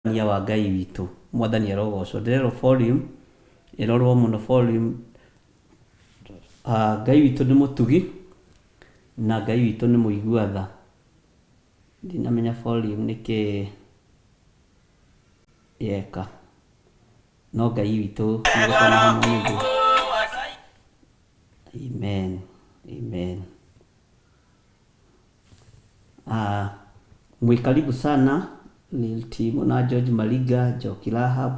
Nia wa Ngai witũ mwathani arogocwo ndirero volume irorwo muno volume Ngai witũ nĩ mũtugi na Ngai witũ nĩ mũigua tha ndinamenya volume nĩkĩ yeka no Ngai witũ nĩ gũkona hamwe nĩguo. Amen, amen. Mwikaribu sana Lil Timo na George Mariga, Njoki Rahab.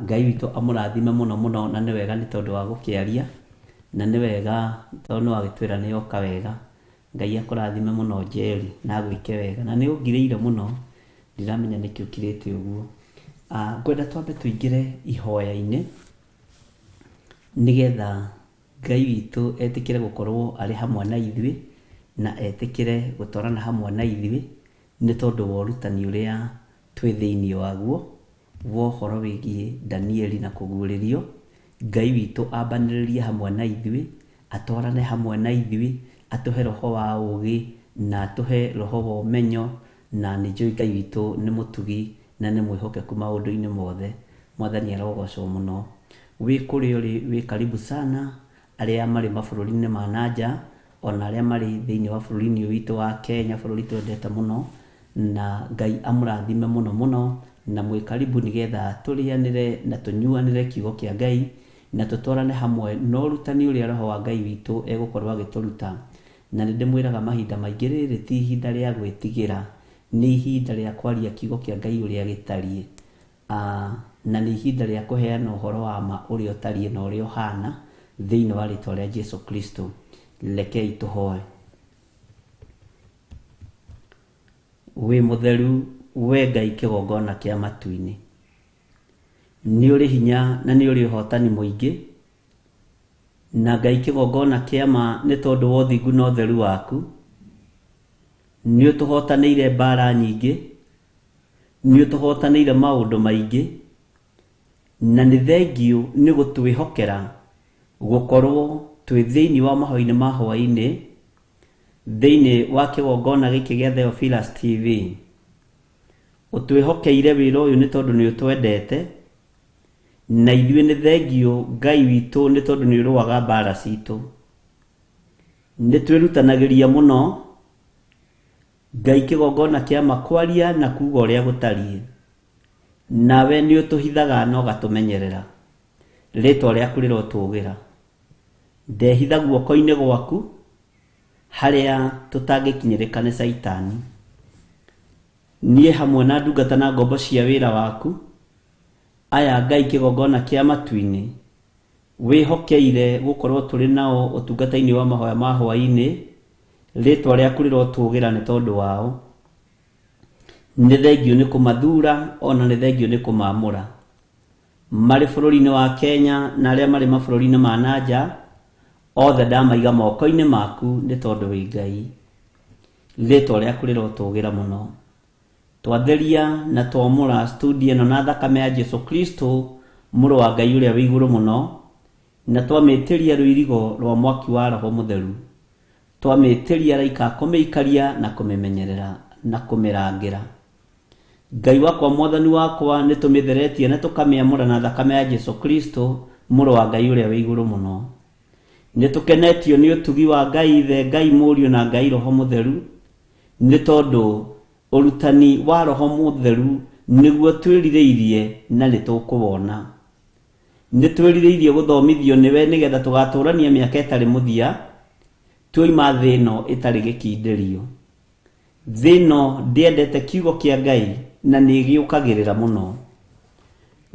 Ngai witũ amũrathime mũno mũno na nĩ wega nĩ tondũ wa gũkĩaria na nĩ wega tondũ nĩ wagĩtwĩra nĩ oka wega. Ngai akũrathime mũno Njeri na gwĩke wega na nĩ ũngirĩire mũno ndiramenya nĩkĩ ũkirĩte ũguo. Ngwenda twambe tũingĩre ihoya-inĩ nĩgetha Ngai witũ etĩkĩre gũkorwo arĩ hamwe na ithuĩ na etĩkĩre gũtwarana hamwe na ithuĩ nĩ tondũ wa ũrutani ũrĩa twĩ thĩinĩ waguo wa ũhoro wĩgiĩ Danieli na kũguũrĩrio. Ngai witũ ambanĩrĩrie hamwe na ithuĩ, atwarane hamwe na ithuĩ, atũhe roho wa ũũgĩ na atũhe roho wa ũmenyo, na nĩ njũĩ Ngai witũ nĩ mũtugi na nĩ mwĩhokeku maũndũ-inĩ mothe. Mwathani arogocwo mũno. Wĩ kũrĩa ũrĩ wĩ karibu sana, arĩa marĩ mabũrũri-inĩ ma nanja ona arĩa marĩ thĩinĩ wa bũrũri-inĩ witũ wa Kenya, bũrũri twendete mũno, na Ngai amũrathime mũno mũno na mwĩ karibu nĩgetha tũrĩanĩre na tũnyuanĩre kiugo kĩa Ngai na tũtwarane hamwe na ũrutani ũrĩa roho wa Ngai witũ egũkorwo agĩtũruta. Na nĩ ndĩmwĩraga mahinda maingĩ rĩrĩ ti ihinda rĩa gwĩtigĩra, nĩ ihinda rĩa kwaria kiugo kĩa Ngai ũrĩa gĩtariĩ, na nĩ ihinda rĩa kũheana ũhoro wa ma ũrĩa ũtariĩ na ũrĩa ũhana thĩinĩ wa rĩĩtwa rĩa Jesũ Kristo. Rekei tũhoe. Wĩ mũtheru we Ngai kĩgongona kĩa matu-inĩ, nĩ ũrĩ hinya na nĩ ũrĩ ũhotani mũingĩ, na Ngai kĩgongona kĩa ma nĩ tondũ wa ũthingu na ũtheru waku nĩ ũtũhotanĩire mbara nyingĩ, nĩ ũtũhotanĩire maũndũ maingĩ, na nĩ thengiũ nĩ gũtwĩhokera gũkorwo twĩ thĩinĩ wa mahoya-inĩ ma hwaĩ-inĩ thĩinĩ wa kĩgongona gĩkĩ gĩa Theophilus TV. Ũtwĩhokeire wĩra ũyũ nĩ tondũ nĩ ũtwendete, na ithuĩ nĩ thengiũ Ngai witũ nĩ tondũ nĩ ũrũaga mbara citũ. Nĩ twĩrutanagĩria mũno Ngai kĩgongona kĩa ma kwaria na kuuga ũrĩa gũtariĩ, nawe nĩ ũtũhithaga na ũgatũmenyerera. Rĩĩtwa rĩaku rĩrotũũgĩra. Ndehitha guoko-inĩ gwaku harĩa tũtangĩkinyĩrĩka nĩ Saitani. Niĩ hamwe na ndungata na ngombo cia wĩra waku aya Ngai kĩgongona kĩa matu-inĩ wĩhokeire gũkorwo tũrĩ nao ũtungata-inĩ wa mahoya ma hwaĩ-inĩ, rĩĩtwa rĩaku rĩrotũũgĩra nĩ tondũ wao. Nĩ thengiũ nĩ kũmathura ona nĩ thengiũ nĩ kũmaamũra marĩ bũrũri-inĩ wa Kenya na arĩa marĩ mabũrũri-inĩ ma nanja, othe ndamaiga moko-inĩ maku nĩ tondũ wĩ Ngai. Rĩĩtwa rĩaku rĩrotũũgĩra mũno. Twatheria na twamũra studio ĩno na thakame ya Jesũ Kristo mũrũ wa Ngai ũrĩa wĩ igũrũ mũno, na twamĩtĩria rũirigo rwa mwaki wa Roho Mũtheru, twamĩtĩria araika kũmĩikaria na kũmĩmenyerera na kũmĩrangĩra. Ngai wakwa mwathani wakwa nĩ tũmĩtheretie na tũkamĩamũra na thakame ya Jesũ Kristo mũrũ wa Ngai ũrĩa wĩ igũrũ mũno. Nĩ tũkenetio nĩ ũtugi wa Ngai Ithe, Ngai Mũriũ na Ngai Roho Mũtheru, nĩ tondũ ũrutani wa Roho Mũtheru nĩguo twĩrirĩirie na nĩ tũkũwona. Nĩ twĩrirĩirie gũthomithio nĩwe nĩgetha tũgatũũrania mĩaka ĩtarĩ mũthia, tuoima thĩ ĩno ĩtarĩ gĩkindĩrio. Thĩ ĩno ndĩendete kiugo kĩa Ngai na nĩ gĩũkagĩrĩra mũno.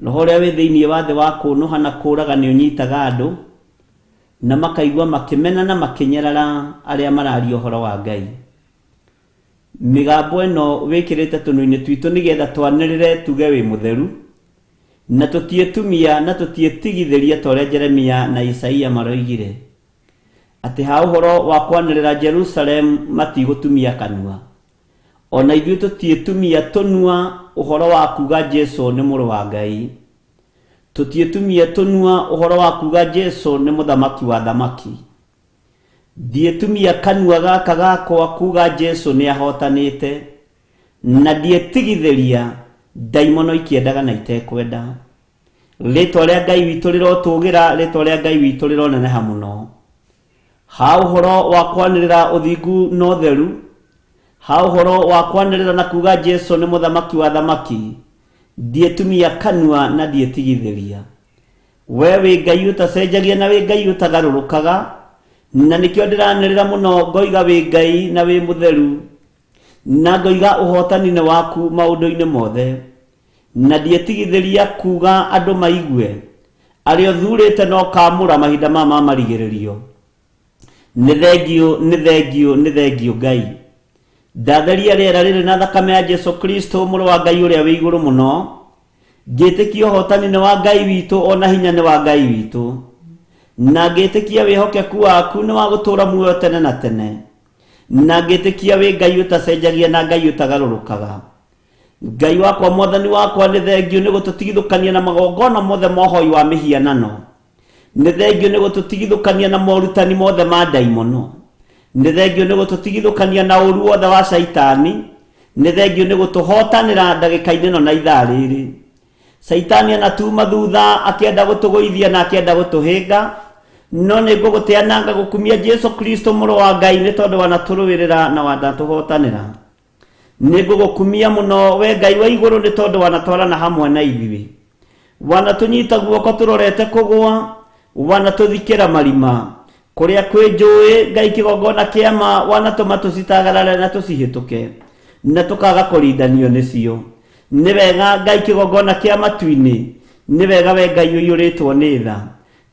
Roho ũrĩa wĩ thĩinĩ wa thĩ wa kũnũha na kũũraga nĩ ũnyitaga andũ na makaigua makĩmena na makĩnyarara arĩa mararia ũhoro wa Ngai. Mĩgambo ĩno wĩkĩrĩte tũnua-inĩ twitũ nĩgetha twanĩrĩre tuge wĩ mũtheru, na tũtiĩtumia na tũtiĩtigithĩria ta ũrĩa Jeremia na Isaia maroigire atĩ ha ũhoro wa kwanĩrĩra Jerusalem matigũtumia kanua. Ona ithuĩ tũtiĩtumia tũnua ũhoro wa kuuga Jesũ nĩ mũrũ wa Ngai. Tũtiĩtumia tũnua ũhoro wa kuuga Jesũ nĩ mũthamaki wa thamaki. Ndiĩtumia kanua gaka gakwa kuuga Jesũ nĩ ahotanĩte, na ndiĩtigithĩria ndaimono ikiendaga na itekwenda. Ritwa ria Ngai witu rirotugira, ritwa ria Ngai witu rironeneha muno. Ha uhoro wa kwanirira uthingu no theru, ha uhoro wa kwanirira na kuga Jesu ni muthamaki wa thamaki, ndietumia kanua na ndietigithiria. We wi Ngai utacenjagia na wi Ngai utagarurukaga, na nikio ndiranirira muno ngoiga wi Ngai na wi mutheru, na ngoiga uhotani-ini waku maundu-ini mothe, na ndietigithiria kuga andu maigue ario thurite no kamura mahinda mama marigiririo. Ni thengio Ngai. Ndatheria riera riri na thakame ya Jesu Kristo muru wa Ngai uria wi iguru muno, ngitikia uhotani-ini wa Ngai witu ona hinya ni wa Ngai witu, na ngitikia wihokeku waku ni wa gutura muoyo tene na tene, na ngitikia wi Ngai utacenjagia na Ngai utagarurukaga. Ngai wakwa mwathani wakwa ni thengio ni gututigithukania na magongona mothe mohoi wa mihianano. Ni thengio ni gututigithukania na morutani mothe ma ndaimono. Ni thengio ni gututigithukania na uru wothe wa Saitani. Ni thengio ni gutuhotanira ndagika-ini no na ithaa riri. Saitani anatuma thutha akienda gutuguithia na akienda gutuhinga, no ni nguguteananga gukumia Jesu Kristo muru wa Ngai ni tondu wanaturuirira na wanatuhotanira. Ni ngugukumia muno we Ngai wa iguru ni tondu wanatwarana hamwe na ithuĩ. Wanatunyita guoko turorete kugwa, wanatuthikira marima kuria kwi njũĩ. Ngai kigongona kiama wanatuma tucitagarare na tucihituke na tukaga kurindanio nicio. Ni wega Ngai kigongona kia matu-ini, ni wega we Ngai uyuritwo ni tha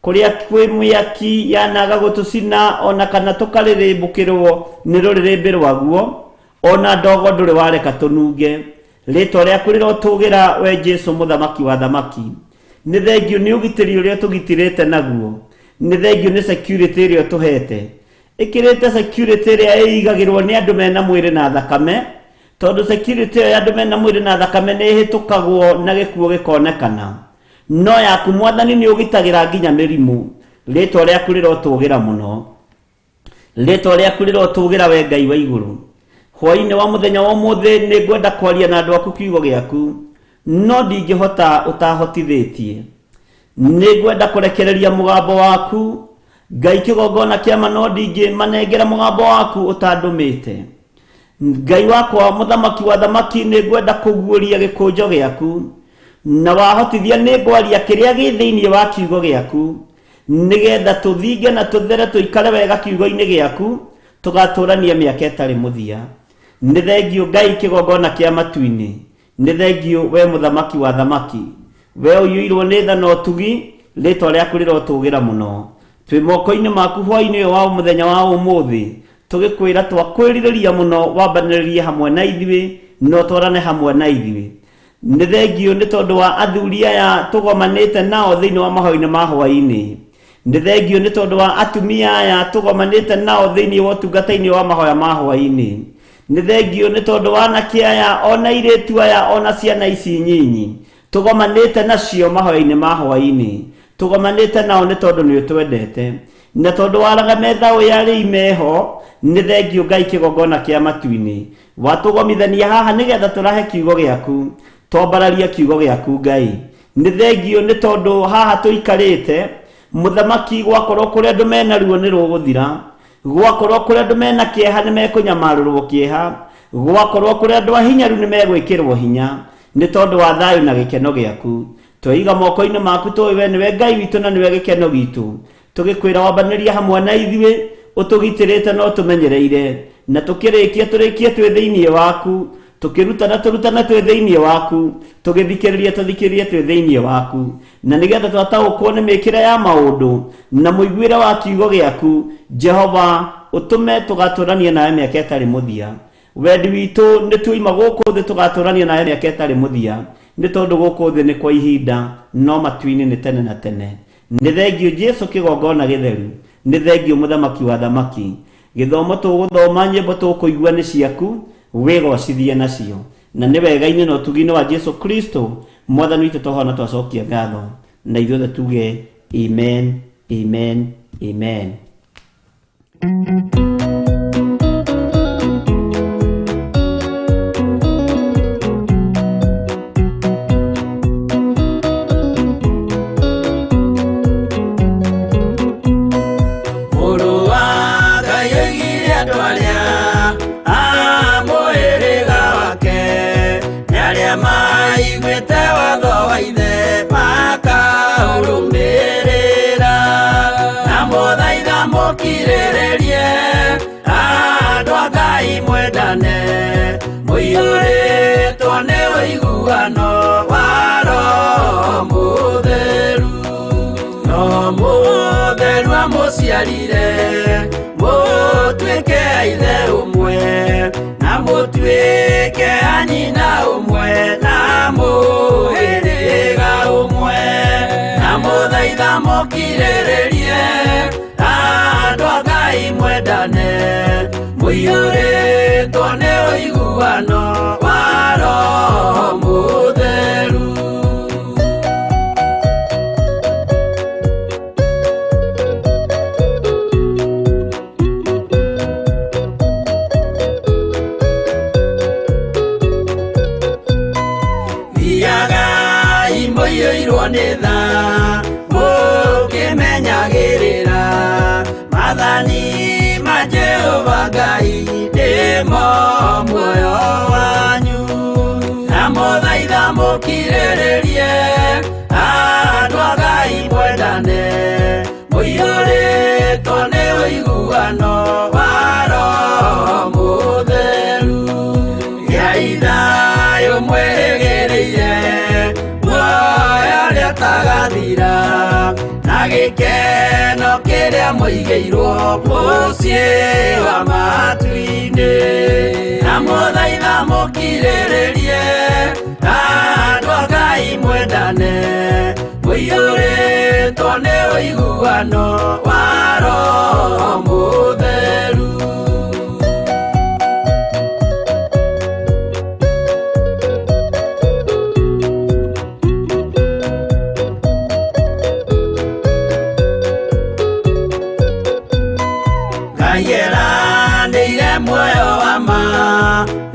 kuria kwi miaki yanaga gutucina ona kana tukaririmbukirwo ni ruririmbi rwaguo, ona ndogo nduri wareka tununge. Ritwa riaku rirotugira we Jesu muthamaki wa thamaki. Ni thengio ni ugitiri uria tugitirite naguo, ni thengio ni security iria tuhete, ikirite security iria igagirwo ni andu mena mwiri na thakame, tondu security ya andu mena mwiri na thakame ni hitukagwo na gikuo gikonekana, no yaku mwathani ni ugitagira nginya mirimu. Ritwa riaku rirotugira muno, ritwa riaku rirotugira we Ngai wa iguru. Hwaini wa muthenya wa umuthi ni ngwenda kwaria na andu aku kiugo giaku, no ndingihota utahotithitie. Ni ngwenda kurekereria mugambo waku Ngai kigongona kiama, no ndingimanengera mugambo waku utandumite. Ngai wakwa muthamaki wa thamaki ni ngwenda kuguuria gikunjo giaku, na wahotithia ni ngwaria kiria gi thiini wa kiugo giaku, nigetha tuthinge na tuthere tuikare wega kiugo-ini giaku, tugaturania miaka itari muthia. Ni thengio Ngai kigongona kia matu-ini, ni thengio we muthamaki wa thamaki, we uyuirwo ni tha no tugi. Ritwa riaku rirotugira muno. Twi moko-ini maku hwaini wa muthenya wa umuthi, tugikwira twakwiririria muno wambaniririe hamwe na ithuĩ no twarane hamwe na ithuĩ. Ni thengio ni tondu wa athuri aya tugomanite nao thiini wa mahoi-ini ma hwaini. Ni thengio ni tondu wa atumia aya tugomanite nao thiini wa utungata-ini wa mahoya ma hwaini. Ni thengio ni tondu wa anake aya ona iritu aya ona ciana ici nyinyi tugomanite nacio mahoya-ini ma hwaini. Tugomanite nao ni tondu ni utwendete, na tondu waraga metha uyari imeho. Ni thengio Ngai kigongona kia matu-ini, watugomithania haha nigetha turahe kiugo giaku, twambararia kiugo giaku Ngai. Ni thengio ni tondu haha tuikarite muthamaki, gwakorwo kuria andu mena ruo ni ruguthira, gwakorwo kuria andu mena kieha ni mekunyamarurwo kieha, gwakorwo kuria andu ahinyaru ni megwikirwo hinya, ni tondu wa thayu na gikeno giaku. Twaiga moko-ini maku tuwi we niwe Ngai witu na niwe gikeno gitu. Tugikwira wambaniria hamwe na ithuĩ, utugitirite no tumenyereire, na tukirikia turikie twi thiini waku, tukirutana twi thiini waku, tugithikiriria tuthikiririe twi thiini waku, na nigetha twataũkwo ni mikire ya maundu na muiguire wa kiugo giaku. Jehova utume tugaturania nawe miaka itari muthia. Wendi witu ni tuima guku thi tugaturania nawe miaka itari muthia, ni tondu guku thi ni kwa ihinda no matu-ini ni tene na tene. Ni thengio Jesu kigongona githeru, ni thengio muthamaki wa thamaki. Githomo tuguthoma, nyimbo tukuigua ni ciaku, wigocithie nacio, na ni wega-ini no tugi-ini wa Jesu Kristo mwathani witu tuhona twacokia ngatho, na ithuothe tuge amen, amen, amen. mukirĩrĩrie andũ a Ngai mwendane mũiyũrĩtwo nĩ ũiguano wa Roho Mũtheru. Roho Mũtheru amũciarire mũtuĩke a ithe ũmwe na mũtuĩke a nyina ũmwe na mũhĩrĩga ũmwe na mũthaitha mũkirĩrĩrie andũ a Ngai mwendane mũiyũrĩtwo nĩ ũiguano wa Roho Mũtheru. Thiagai mũiyũirwo nĩ tha mũkĩmenyagĩrĩra mathani ma Jehova Ngai nĩmo muoyo wanyu na mũthaitha mũkirĩrĩrie andũ a Ngai mwendane mũiyũrĩtwo nĩ ũiguano wa Roho Mũtheru. Gĩai thayũ mwĩrĩgĩrĩire muoyo ũrĩa ũtagathira na gĩkeno kĩrĩa mũigĩirwo mũciĩ wa matu-inĩ na mũthaitha mũkirĩrĩrie andũ a Ngai mwendane mũiyũrĩtwo nĩ ũiguano wa Roho Mũtheru. Ngeranĩire muoyo wa ma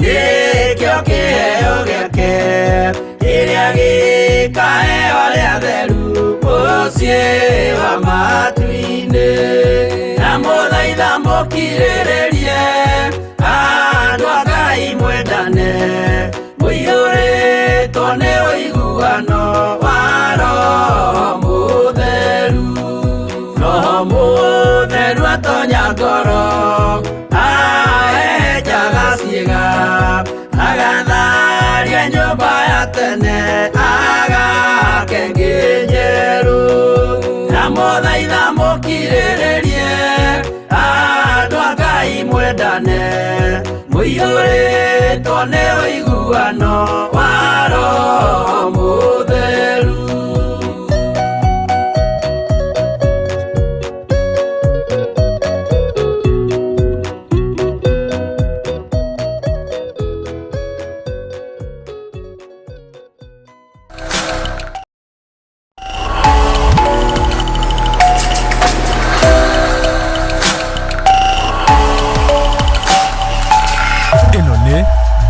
gĩkĩo kĩheo gĩake kĩrĩa gĩkaheo arĩa atheru mũciĩ wa matu-inĩ na mũthaitha mũkirĩrĩrie andũ a Ngai mwendane mũiyũrĩtwo nĩ ũiguano wa Roho Mũtheru. Roho Mũtheru atonya ngoro ahenjaga ciĩga agatharia nyũmba ya tene agake ngĩ njerũ na mũthaitha mũkirĩrĩrie andũ a Ngai mwendane mũiyũrĩtwo nĩ ũiguano wa Roho Mũtheru.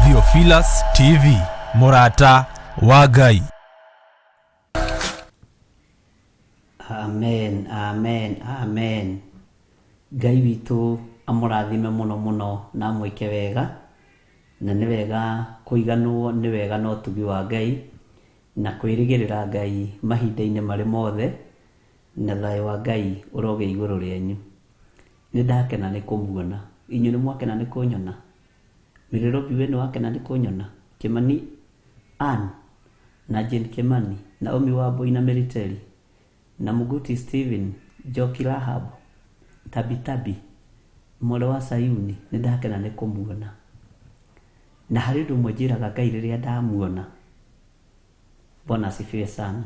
Theophilus TV Murata wa Ngai. Amen, amen, amen. Ngai witũ amũrathime mũno mũno na amwĩke wega na nĩ wega kũiganwo nĩ wega na ũtugi wa Ngai na kwĩrĩgĩrĩra Ngai mahinda-inĩ marĩ mothe na thayũ wa Ngai ũroge igũrũ rĩanyu. Nĩ ndakena nĩ kũmuona. Inyuĩ nĩ mwakena nĩ kũnyona? Nairobi wenu wakena nĩ kũnyona? Kimani Ann na Jane Kimani, Naomi Wambui na Military na Muguti Steven, Joki Rahab, Tabi Mwana wa Sayuni, nĩ ndakena nĩ kũmuona. Na harĩ ũndũ ũmwe njĩraga Ngai rĩrĩa ndamuona. Bwana asifiwe sana.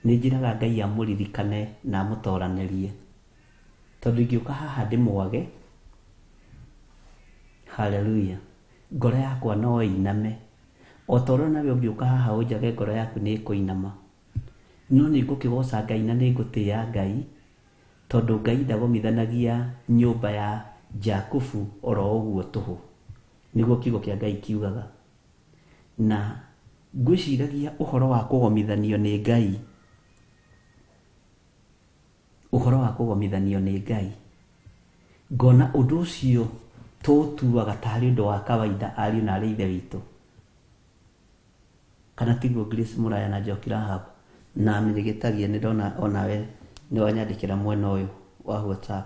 Nĩ njĩraga Ngai amũririkane na amũtoranĩrie. Tondũ ingĩũka haha ndĩmwage, haleluya, ngoro yakwa no ĩiname. O ta ũrĩa nawe ũngĩũka haha ũnjage ngoro yaku nĩ ĩkũinama. No nĩ ngũkĩgoca Ngai na nĩ ngũtĩĩa Ngai, tondũ Ngai ndagomithanagia nyũmba ya Jakubu oro ũguo tũhũ. Nĩguo kiugo kĩa Ngai kiugaga. Na ngwĩciragia ũhoro wa kũgomithanio nĩ Ngai. Ũhoro wa kũgomithanio nĩ Ngai. Ngona ũndũ ũcio tũtuaga tarĩ ũndũ wa kawaida ariũ na arĩ ithe witũ. Kana tiguo Grace Muraya na Joki Rahab na Mĩrĩgĩtagia nĩ ndona onawe nĩ wanyandĩkĩra mwena ũyũ wa WhatsApp.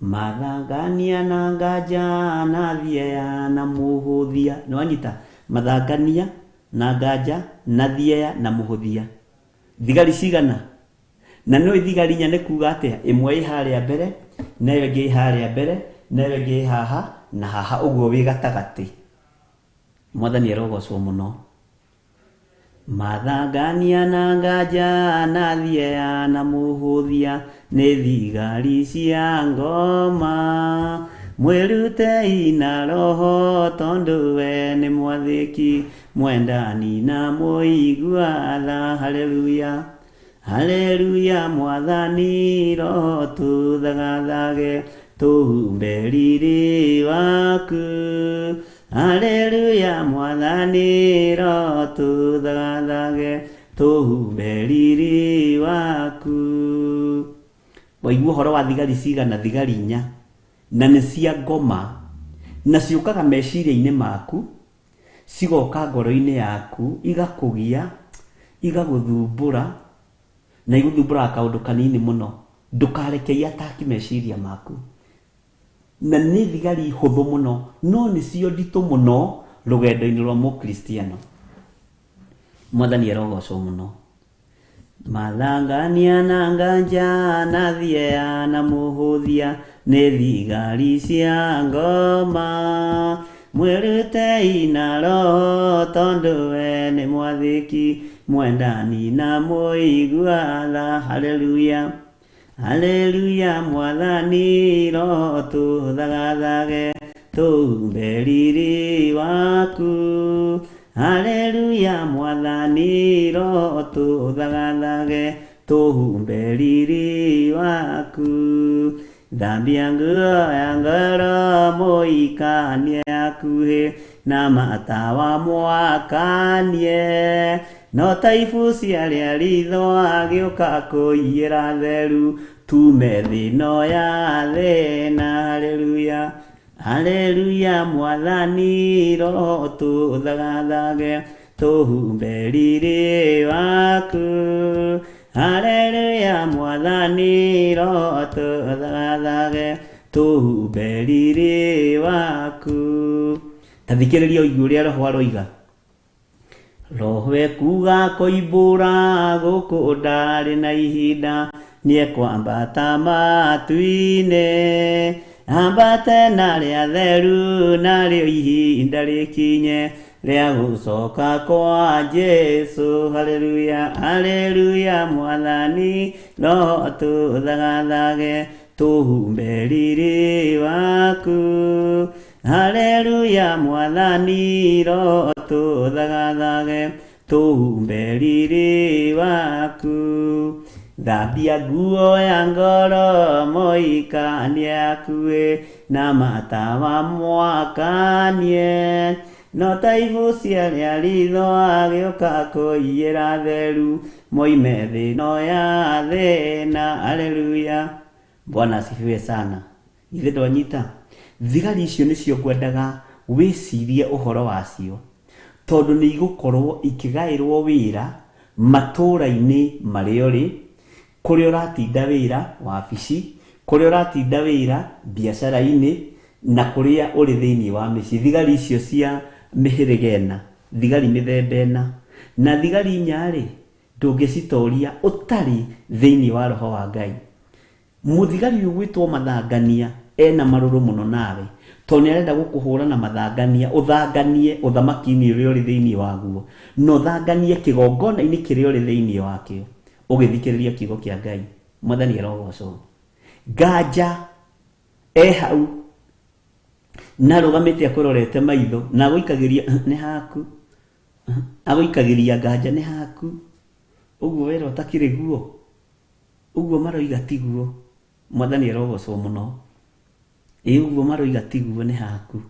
mathangania na nganja na thieya na muhuthia. Nwanyita mathangania na nganja na thieya na muhuthia. Thigari cigana na no thigari nyane kuga atia imwe iharia mbere nayo ingi iharia mbere nayo ingi haha na haha uguo wi gatagati. Mwathani arogocwo muno. Mathangania na nganja na thieya na muhuthia ni thigari cia ngoma. Mwirutei na roho tondu we ni mwathiki mwendani na muigua tha. Haleluya haleluya. Mwathani roho tuthagathage tuhumbe riri waku. Haleluya. Mwathani roho tuthagathage tuhumbe riri waku. Waigua horo wa thigari cigana? Thigari 4 na nĩ cia ngoma na ciũkaga meciria-inĩ maku, cigoka ngoro-inĩ yaku, igakũgia, igagũthumbũra na igũthumbũra kaũndũ kanini mũno. Ndũkarekei ataki meciria maku. Na nĩ thigari hũthũ mũno no nĩcio nditũ mũno rũgendo-inĩ rwa mũkristiano. Mwathani arogocwo mũno. Mathangania na nganja na thieya na muhuthia ni thigari cia ngoma. Mwirutei na roho tondu we ni mwathiki mwendani na muigua tha. Haleluya haleluya. Mwathani roho tuthagathage tuhumbe riri waku. Haleluya. Mwathani roho tuthagathage tuhumbe riri waku. Thambia nguo ya ngoro muikanie akuhi na matawa mwakanie. No taibu ciaria ritho agĩũka kũiyĩra theru tume thĩno ya thĩna. Haleluya haleluya. Mwathani roho tuthagathage tuhumbe riri waku. Haleluya. Mwathani roho tuthagathage tuhumbe riri waku. Tathikĩrĩria ũigue ũrĩa roho aroiga. Roho ekuga kũimbũra gũkũ ndarĩ na ihinda nĩekwambata matu-inĩ. Ambate na rĩa theru narĩo ihinda rĩkinye rĩa gũcoka kwa Jesu. Haleluya haleluya. Mwathani roho tuthagathage tuhumbe riri waku. Haleluya. Mwathani roho tuthagathage tuhumbe riri waku. Thambia nguo ya ngoro muikanie akuhi na matawa mwakanie. No taibu ciaria ritho agĩũka kũiyĩra theru moime thĩno ya thĩna. Haleluya. Bwana asifiwe sana. Ithe ndwanyita thigari icio nĩcio ngwendaga wĩcirie ũhoro wacio tondũ nĩ igũkorwo ikĩgaĩrwo wĩra matũũra-inĩ marĩa ũrĩ, kũrĩa ũratinda wĩra wabici, kũrĩa ũratinda wĩra biacara-inĩ na kũrĩa ũrĩ thĩinĩ wa mĩciĩ. Thigari icio cia mĩhĩrĩga ĩna, thigari mĩthemba ĩna, na thigari 4 ndũngĩcitoria ũtarĩ thĩinĩ wa roho wa Ngai. Mũthigari ũgwĩtwo mathangania ena marũrũ mũno nawe tondũ nĩarenda gũkũhũra na mathangania, ũthanganie ũthamaki-inĩ ũrĩa ũrĩ thĩinĩ waguo na ũthanganie kĩgongona-inĩ kĩrĩa ũrĩ thĩinĩ wakĩo ũgĩthikĩrĩria kiugo kĩa Ngai. Mwathani arogocwo. Nganja hau na rũgamĩte akwĩrorete maitho na agũikagĩria nĩ haku, agũikagĩria nganja nĩ haku. Ũguo wĩra ũtakĩrĩ guo, ũguo maroiga tiguo. Mwathani arogocwo mũno. Ũguo maroiga tiguo nĩ haku.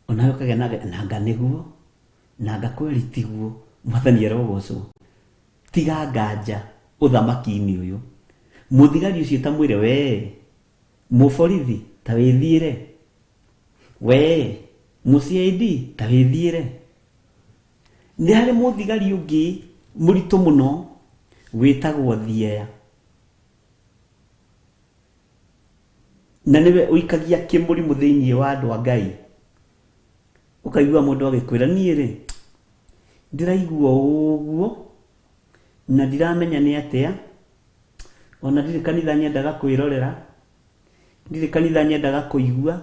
Onawe ũkagĩa na anga nĩguo na anga kweri tiguo. Mwathani arogocwo. Tiga nganja ũthamaki-inĩ ũyũ. Mũthigari ũcio tamwĩre we mũborithi ta wĩthiĩre, we mũCID ta wĩthiĩre. Nĩ harĩ mũthigari ũngĩ mũritũ mũno wĩtagwo thieya. na niwe uikagia kimurimu thiini wa andu a Ngai ukaigua mundu agikwira nie ri ndiraigua uguo na ndiramenya ni atia ona ndiri kanitha nyendaga kwirorera ndiri kanitha nyendaga kuigua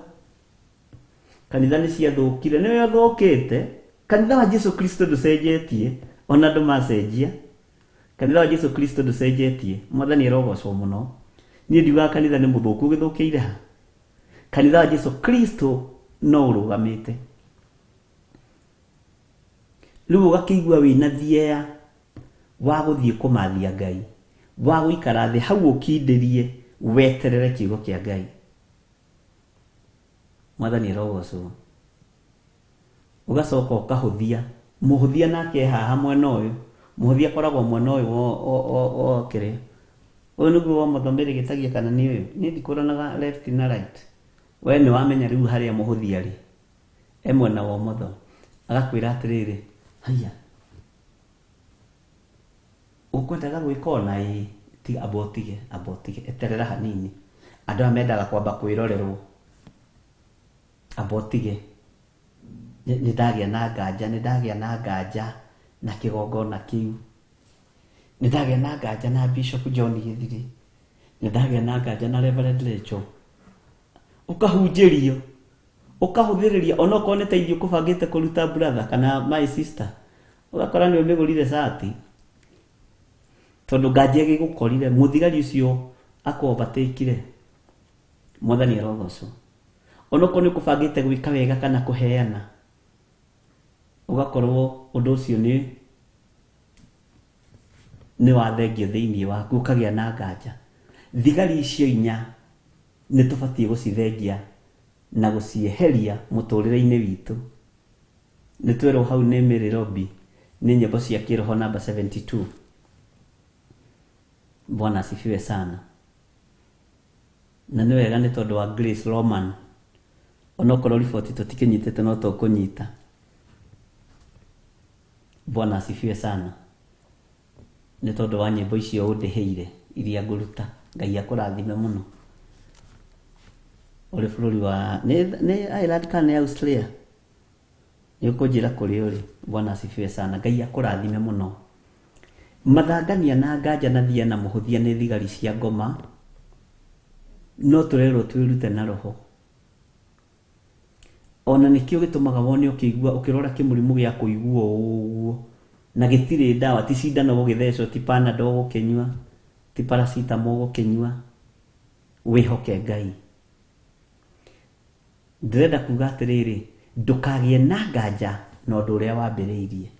kanitha ni ciathukire niwe thukite kanitha wa Jesu Kristo nducenjetie ona andu macenjia kanitha wa Jesu Kristo nducenjetie mwathani arogocwo muno nie ndiuga kanitha ni muthuku githukiire ha kanitha wa Jesu Kristo no urugamite riu ugakigua wina thiea wa guthie kumathia Ngai wa guikara thi hau ukindirie weterere kiugo kia Ngai mwathani arogocwo ugacoka ukahuthia muhuthia nake haha mwena uyu muhuthia koragwo mwena uyu o kire uyu niguo wa muthomeri gitagia kana ni uyu ni ndikuranaga left na right we ni wamenya riu haria muhuthia ri mwena wa motho agakwira atiriri haya ukwendaga gwikona ti abotige eterera hanini andu amendaga kwamba kwirorerwo abotige nidagia na nganja na kigongona kiu nidagia na nganja na Bishop John Githiri nidagia na nganja na Reverend Lecho ukahunjirio ukahuthiriria ona kone teithio kubangite kuruta brother kana my sister ugakora ni umigurire sati tondu nganja igigukorire muthigari ucio akobatikire mwathani arogocwo ona kone kubangite gwika wega kana kuheana ugakorwo undu ucio ni wathengio thiini waku ukagia na nganja thigari icio inya ni tubatie gucithengia na gucieheria muturire-ini witu ni twero hau ni Nairobi ni nyimbo cia kiroho namba 72 Bwana asifiwe sana na ni wega ni tondu wa Grace Roman onokorwo riboti tutikinyitete no tukunyita Bwana asifiwe sana ni tondu wa nyimbo icio undiheire iria nguruta Ngai akurathime muno uri bururi wa ni Ireland kana Australia ni ukujira kuri uri Bwana asifiwe sana Ngai akurathime muno mathangania na nganja na thia na muhuthia ni thigari cia ngoma no turerwo twirute na roho ona nikio gitumaga wone ukigua ukirora kimurimu gia kuigua uguo na gitire dawa ti cindano gugithecwo ti panadol gukinywa ti paracetamol gukinywa wihoke Ngai ndirenda kuga atiriri ndukagie na nganja no ndu uria wambiriirie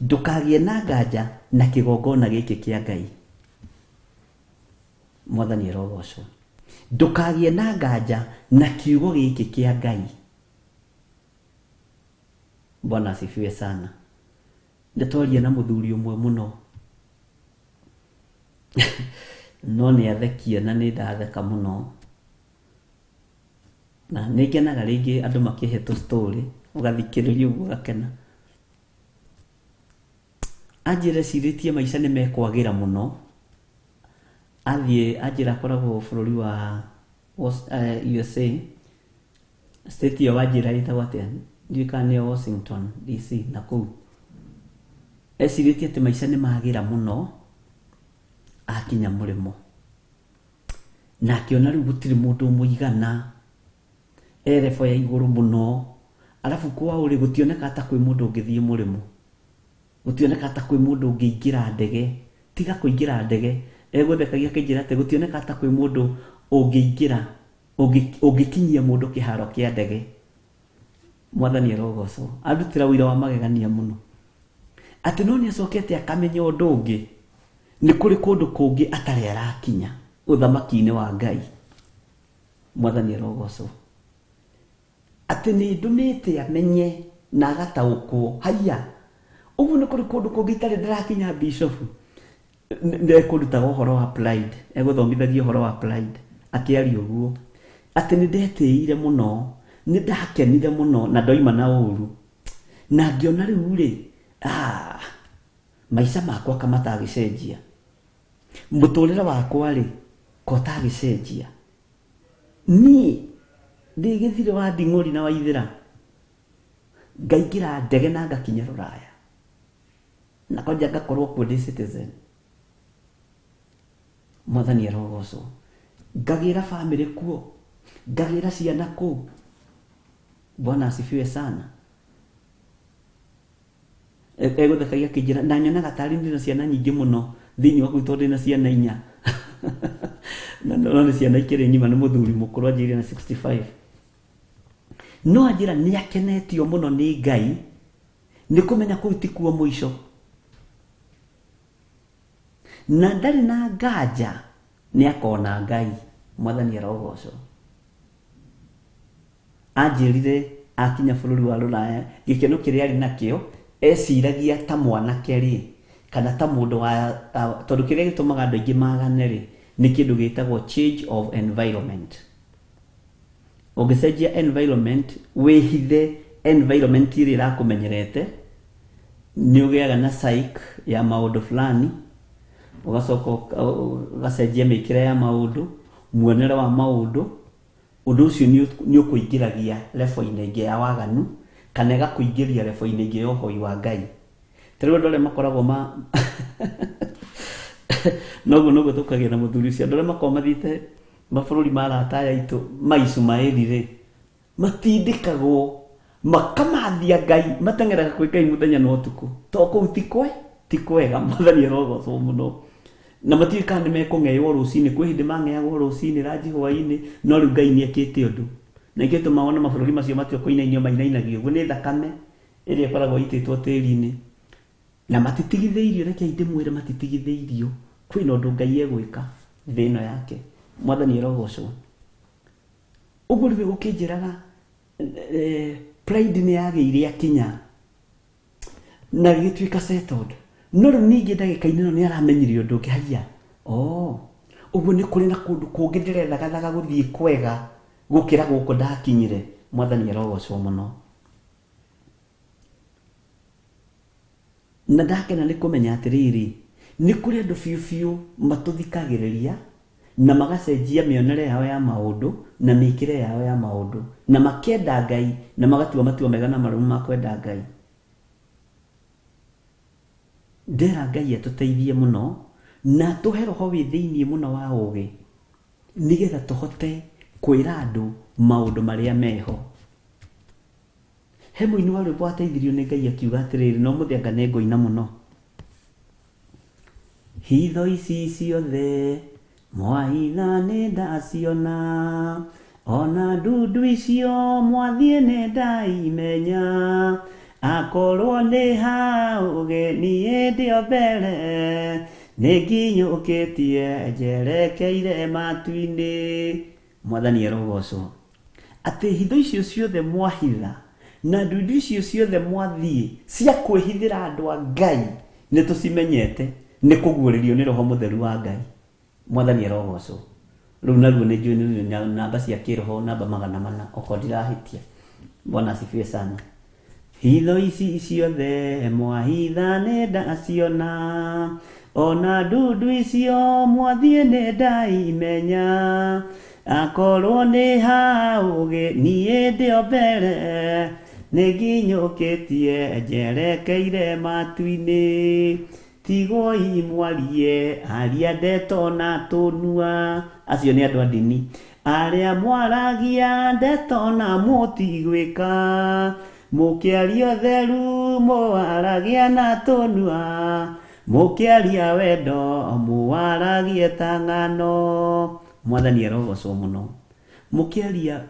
ndukagie na nganja na kigongona giki kia Ngai mwathani arogocwo ndukagie na nganja na kiugo giki kia Ngai Bwana asifiwe sana ndetoria na muthuri umwe muno no ni athekia na ni ndatheka muno na nikenaga ringi andu makiheto story ugathikiriria ugakena ajire ciritie maica ni mekwagira muno ajira koragwo bururi wa USA state ya wajira ita wate ndikane Washington DC na kuu esiritie ati maica ni magira muno akinya murimo na kiona riu gutiri mundu muigana erefo ya iguru muno alafu kwa uri gutioneka ata kwi mundu ngithie murimo gutioneka ata kwi mundu ngiingira ndege tiga kuingira ndege eguthekagia kinjira ati gutioneka ata kwi mundu ungiingira ungikinyia mundu kiharo kia ndege mwathani arogocwo arutira wira wa magegania muno ati no ni acokete akamenya undu ungi ni kuri kundu kungi atari arakinya uthamaki-ini wa Ngai mwathani arogocwo ati ni ndumite amenye na agataukwo haya ugu ni kuri kundu kungi itari ndarakinya Bishop ndekundutaga uhoro wa pride eguthomithagia uhoro wa pride akiaria uguo ati ni ndetiire muno ni ndakenire muno na ndoima na uru na ngiona riu ri maica makwa kamatagicenjia muturire wakwa ri kotagicenjia ni ndigithire wa Nding'uri na Waithira ngaikira ndege na ngakinya Ruraya na koja ngakorwo kuo ndi citizen. Mwathani arogocwo. Ngagira family kuo, ngagira ciana kuo. Bwana asifiwe sana. Ego thakagia kijira na nyonaga tari ndina ciana nyingi muno thiini wa gwitũ ndina ciana 4 na no ciana ikire nyima nĩ mũthuri mũkũrũ anjĩrĩ na 65. No anjĩra nĩ akenetio muno nĩ Ngai nĩ kũmenya kũu ti kuo mũico na ndarĩ na nganja nĩ akona Ngai. Mwathani arogocwo. Anjĩrire akinya bũrũri wa Rũraya gĩkeno kĩrĩa arĩ nakĩo eciragia ta mwanake rĩ kana ta mũndũ wa tondũ kĩrĩa gĩtũmaga andũ aingĩ magane rĩ nĩ kĩndũ gĩtagwo change of environment. Ũngĩcenjia environment wĩhithe environment ĩrĩa ĩrakũmenyerete nĩ ũgĩaga na psyche ya maũndũ fulani, ũgacoka ũgacenjia mĩkĩre ya maũndũ, muonere wa maũndũ, ũndũ ũcio nĩ ũkũingĩragia level-inĩ ĩngĩ ya waganu kana ĩgakũingĩria level-inĩ ĩngĩ ya ũhoi wa Ngai. Tarĩu andũ arĩa makoragwo noguo tũkagĩa na mũthuri ũcio, andũ arĩa makoragwo mathiĩte mabũrũri ma arata aitũ ma Ishumaeli rĩ matindĩkagwo makamathia Ngai mateng'eraga kwĩ Ngai mũthenya na ũtukũ tondũ kũu ti kwega. Mwathani arogocwo mũno. Na matiĩkaga nĩ mekũng'eĩrwo rũcinĩ, kwĩ hĩndĩ mang'eagwo rũcinĩ ranji hwainĩ, no rĩu Ngai nĩ ekĩte ũndũ na ingĩ tũmawona mabũrũri macio matio kũinainio mainainagio. Ũguo nĩ thakame ĩrĩa ĩkoragwo itĩtwo tĩri-inĩ na matitigithĩirio. Reke ndĩmwĩre matitigithĩirio, kwĩna ũndũ Ngai egwĩka thĩ ĩno yake. Mwathani arogocwo. Ũguo rĩu gũkĩnjĩraga pride nĩ yagĩire akinya na gĩtuĩka settled. No rĩu ningĩ ndagĩka-inĩ ĩno nĩ aramenyire ũndũ ũngĩ. Haiya, ũguo nĩ kũrĩ na kũndũ kũngĩ ndĩrethagathaga gũthiĩ kwega gũkĩra gũkũ ndakinyire. Mwathani arogocwo mũno. Na ndakena nĩ kũmenya atĩrĩrĩ nĩ kũrĩ andũ biũ matũthikagĩrĩria na magacenjia mĩonere yao ya maũndũ na mĩkĩre yao ya maũndũ na makenda Ngai na magatua matua mega na marũmu ma kwenda Ngai. Ndera Ngai atũteithie mũno na tũhe roho wĩ thĩinĩ mũno wa ũũgĩ nĩgetha tũhote kwĩra andũ maũndũ marĩa meho. He mũini wa rwĩmbo ateithirio nĩ Ngai akiuga atĩrĩrĩ, no mũthĩanga nĩ ngũina mũno. Hitho ici ciothe mwaitha nĩ ndaciona, ona ndundu icio mwathiĩ nĩ ndaimenya, akorwo nĩ haũgĩ niĩ ndĩo mbere, nĩ nginyũkĩtie njerekeire matu-inĩ. Mwathani arogocwo. Atĩ hitho icio ciothe mwahitha na ndundu icio ciothe mwathiĩ cia kwĩhithĩra andũ a Ngai nĩ tũcimenyete nĩ kũguũrĩrio nĩ Roho Mũtheru wa Ngai. Mwathani arogocwo. Rĩu naruo nĩ njũĩ namba cia kĩroho namba 400 okorwo ndirahĩtia. Bwana asifiwe sana. Hitho ici ciothe mwahitha nĩ ndaciona, ona ndundu icio mwathiĩ nĩ ndaimenya, akorwo nĩ haũgĩ niĩ ndĩo mbere, nĩ nginyũkĩtie njerekeire matu-inĩ. Tigoi mwarie aria ndeto na tũnua. Acio nĩ andũ a ndini. Arĩa mwaragia ndeto na mũtigwĩka, mũkĩaria ũtheru mwaragia na tũnua, mũkĩaria wendo mwaragie ta ng'ano. Mwathani arogocwo mũno. Mũkĩaria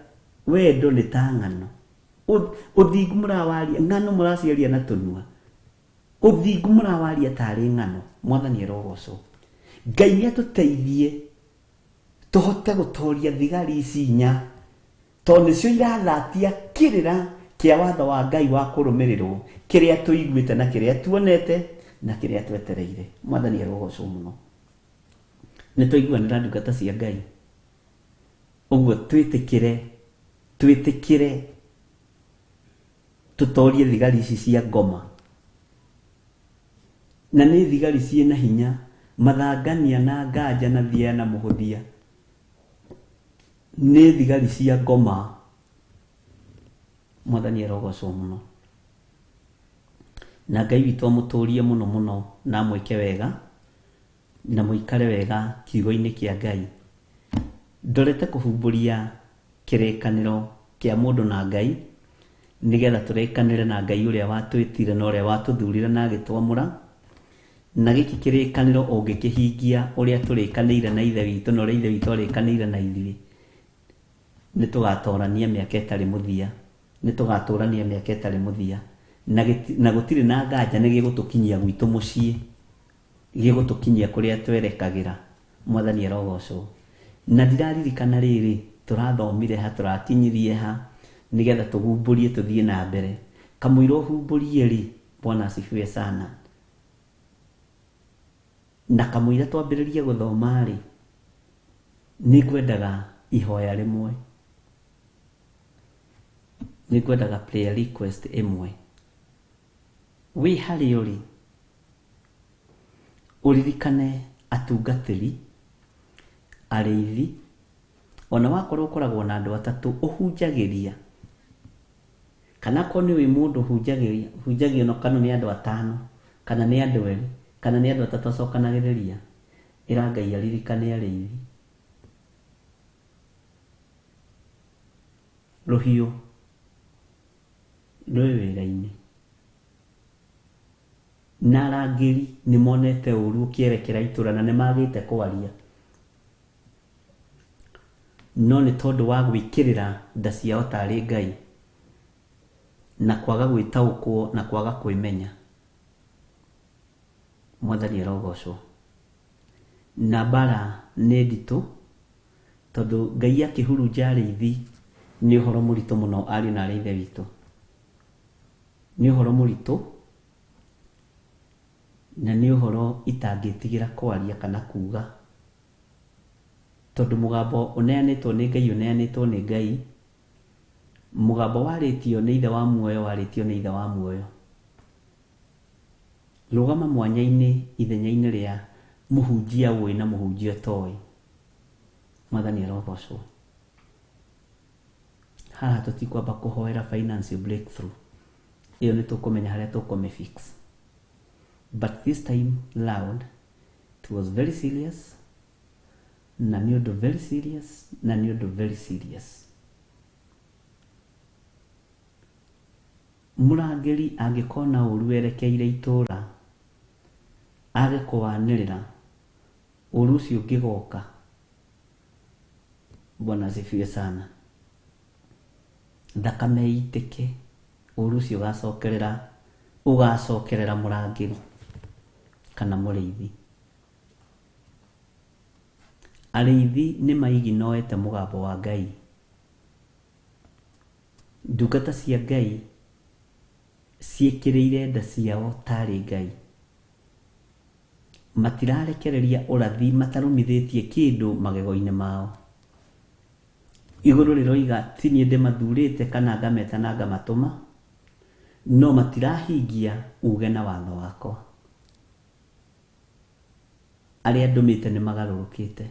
wendo nĩ ta ng'ano, ũthingu mũrawaria, ng'ano mũraciaria na tũnua, ũthingu mũrawaria tarĩ ng'ano. Mwathani arogocwo. Ngai nĩ atũteithie tũhote gũtoria thigari ici 4 tondũ nĩcio irathatia kĩrĩra kĩa watho wa Ngai wa kũrũmĩrĩrwo, kĩrĩa tũiguĩte na kĩrĩa tuonete na kĩrĩa twetereire. Mwathani arogocwo mũno. Nĩ tũiguanĩra ndungata cia Ngai. Ũguo twĩtĩkĩre tũtorie thigari ici cia ngoma, na nĩ thigari ciĩna hinya, mathangania na nganja na thia na mũhũthia. nĩ thigari cia ngoma. Mwathani arogocwo mũno. Na Ngai witũ amũtũrie mũno mũno na mwĩke wega na mũikare wega kiugo-inĩ kĩa Ngai. Ndorete kũhumbũria kĩrĩkanĩro kĩa mũndũ na Ngai nĩgetha tũrĩkanĩre na Ngai ũrĩa watwĩtire na ũrĩa watũthurire na agĩtwamũra. Na gĩkĩ kĩrĩkanĩro ũngĩkĩhingia ũrĩa tũrĩkanĩire na ithe witũ na ũrĩa ithe witũ arĩkanĩire na ithuĩ, nĩ tũgatũrania mĩaka ĩtarĩ mũthia, nĩ tũgatũrania mĩaka ĩtarĩ mũthia, na gũtirĩ na nganja nĩ gĩgũtũkinyia gwitũ mũciĩ, gĩgũtũkinyia kũrĩa twerekagĩra. Mwathani arogocwo. Na ndiraririkana rĩrĩ tũrathomire ha, tũrakinyirie ha nĩgetha tũhumbũrie tũthiĩ na mbere. Kamũira ũhumbũrie rĩ, Bwana asifiwe sana. Na kamũira twambĩrĩrie gũthoma rĩ, nĩ ngwendaga ihoya rĩmwe, nĩ ngwendaga prayer request ĩmwe. Wĩ harĩ ũrĩ ũririkane atungatĩri, arĩithi, ona wakorwo ũkoragwo na andũ atatũ ũhunjagĩria, kana ko nĩ wĩ mũndũ hunjagio no kana nĩ andũ atano, kana nĩ andũ erĩ, kana nĩ andũ atatũ acokanagĩrĩria, ĩra Ngai aririkane arĩithi. Rũhiũ rwĩ wĩra-inĩ na arangĩri nĩ monete ũru ũkĩerekera itũra na nĩ magĩte kwaria, no nĩ tondũ wa gwĩkĩrĩra nda ciao tarĩ Ngai na kwaga gwĩtaũkwo na kwaga kwĩmenya. Mwathani arogocwo. Na mbara nĩ nditũ tondũ Ngai akĩhurunja arĩithi nĩ ũhoro mũritũ mũno ariũ na arĩ ithe witũ, nĩ ũhoro mũritũ na nĩ ũhoro itangĩtigĩra kwaria kana kuga, tondũ mũgambo ũneanĩtwo nĩ Ngai ũneanĩtwo nĩ Ngai. Mũgambo warĩtio nĩ ithe wa muoyo warĩtio nĩ ithe wa muoyo. Rũgama mwanya-inĩ ithenya-inĩ rĩa mũhunjia ũĩ na mũhunjia ũtoĩ. Mwathani arogocwo. Haha tũtikwamba kũhoera financial breakthrough, ĩyo nĩ tũkũmenya harĩa tũkũmĩfix. But this time loud, it was very serious, na nĩ ũndũ very serious, na nĩ ũndũ very serious. Mũrangĩri angĩkona ũru werekeire itũra, age kũwanĩrĩra, ũru ũcio ũngĩgoka, Bwana asifiwe sana, thakame itĩke, ũru ũcio ũgacokerera mũrangĩri kana mũrĩithi. Arĩithi nĩ maiginoete mũgambo wa Ngai. Ndungata cia Ngai ciĩkĩrĩire nda ciao tarĩ Ngai. Matirarekereria ũrathi matarumithĩtie kĩndũ magego-inĩ mao. Igũrũ rĩroiga ti niĩ ndĩmathurĩte kana ngameta na ngamatũma, no matirahingia uge na watho wakwa. Arĩa ndũmĩte nĩ magarũrũkĩte.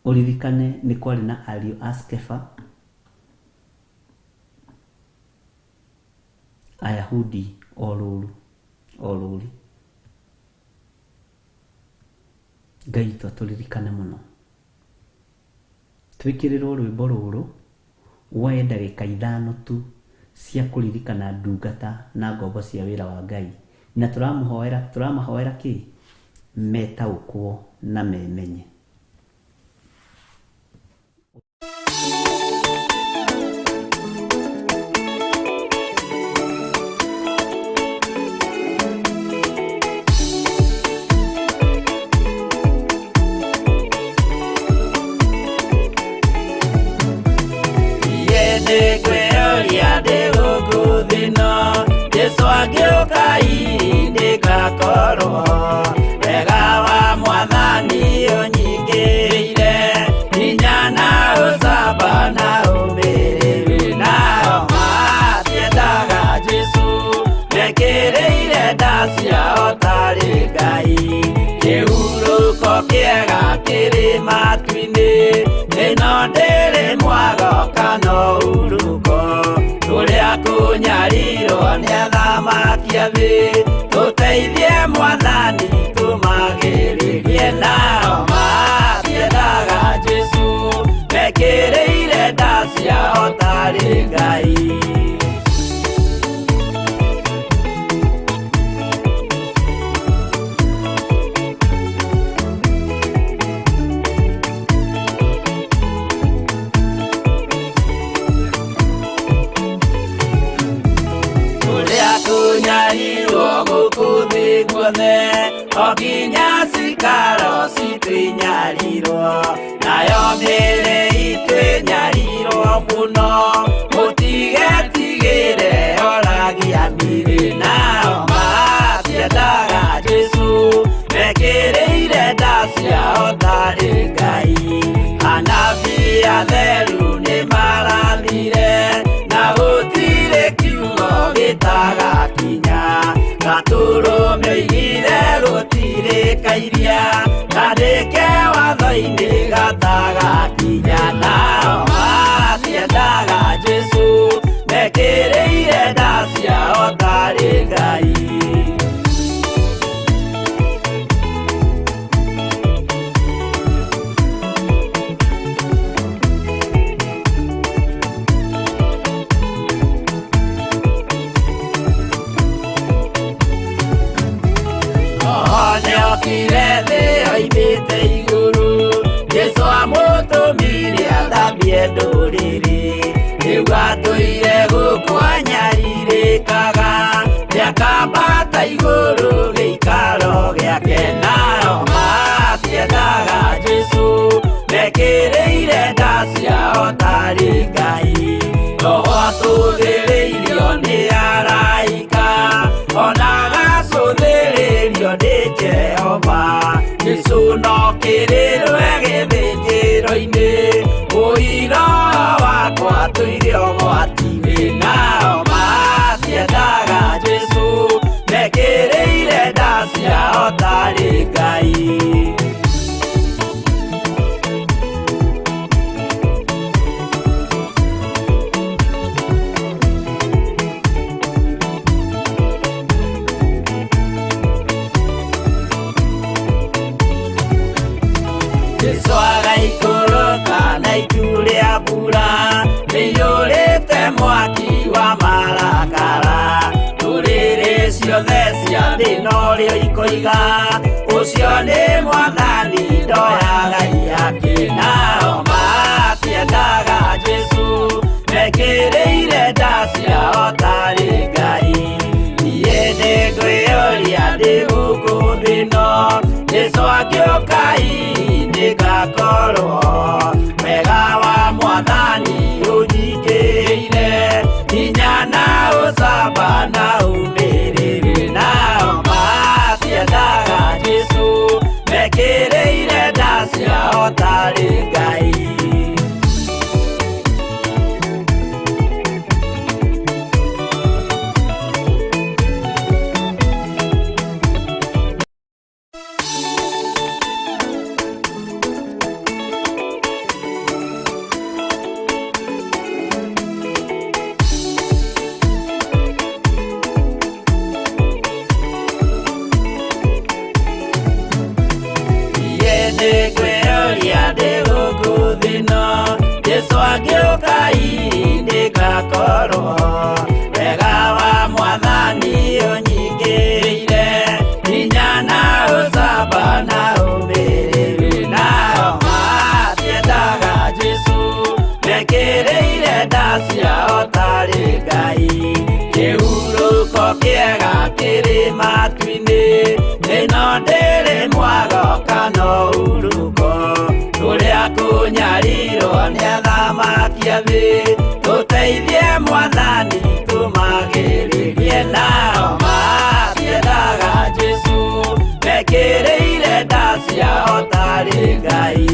Ũririkane nĩ kwarĩ na ariũ a Skefa, Ayahudi orũri. Ngai twatũririkane mũno. Twĩkĩrĩrwo rwĩmbo rũrũ woe ndagĩka 5 tu cia kũririkana ndungata na ngombo cia wĩra wa Ngai, na tũramahoera kĩ? Metaũkwo na memenye. ino ndiri mwago kana uruko turia kunyarirwo ni athamaki athi tuteithie mwathani tumagiririe nao matiendaga Jesu mekĩrĩire nda ciao tarĩ Ngai. Kunyarirwo gũkũ thĩ guothe o nginya cikaro citwĩnyarirwo nayo mĩĩrĩ itwĩnyarirwo mũno mũtigetigĩre oragia mĩĩrĩ nao matiendaga Jesu mekĩrĩire nda ciao tarĩ Ngai. Anabii atheru nĩ marathire na gũtirĩ kiugo gĩtagakinya gatũrũmĩrĩire gũtirĩkairia kandĩke watho-inĩ gatagakinya nao matiendaga Jesu mekĩrĩire nda ciao tarĩ Ngai. Okire thĩ oimĩte igũrũ Jesu amũtũmire athambie ndũrĩrĩ rĩu atũire gũkũ anyarirĩkaga nĩakambata igũrũ gĩikaro gĩake nao matiendaga Jesu mekĩrĩire nda ciao tarĩ Ngai. Roho atũthĩrĩirio nĩ araika ona gacũthĩrĩrio nĩ Jehova Jesu no kĩrĩrwe gĩthĩnjĩro-inĩ ũira wakwa tũire ũgwati-inĩ nao matiendaga Jesu mekĩrĩire nda ciao tarĩ Ngai. Jesu agaikũrũka na itu rĩa mbura rĩiyũrĩte mwaki wa marakara ndũrĩrĩ ciothe cia thĩ norĩo ikoiga ũcio nĩ mwathani ndoyaga yake nao matiendaga Jesu mekĩrĩire nda ciao tarĩ Ngai. Niĩ nĩngwĩyũria ndĩ gũkũ thĩ ĩno Jesu agĩũka ngakorwo wega wa mwathani ũnyingĩrĩire hinya na ũcamba na ũmĩrĩru nao matiendaga Jesu mekĩrĩire nda ciao tarĩ Ngai. Jesu agĩũka ngakorwo wega wa mwathani ũnyingĩrĩire hinya na ũcamba na ũmĩrĩru nao matiendaga Jesu mekĩrĩire nda ciao tarĩ Ngai. Kĩhurũko kĩega kĩrĩ matu-inĩ ĩno ndĩrĩ mwago kana uruko tũrĩa kunyarirwo nĩ athamaki athĩ tũteithie mwathani tumagĩrĩrie nao matiendaga Jesu mekĩrĩire nda ciao tarĩ Ngai.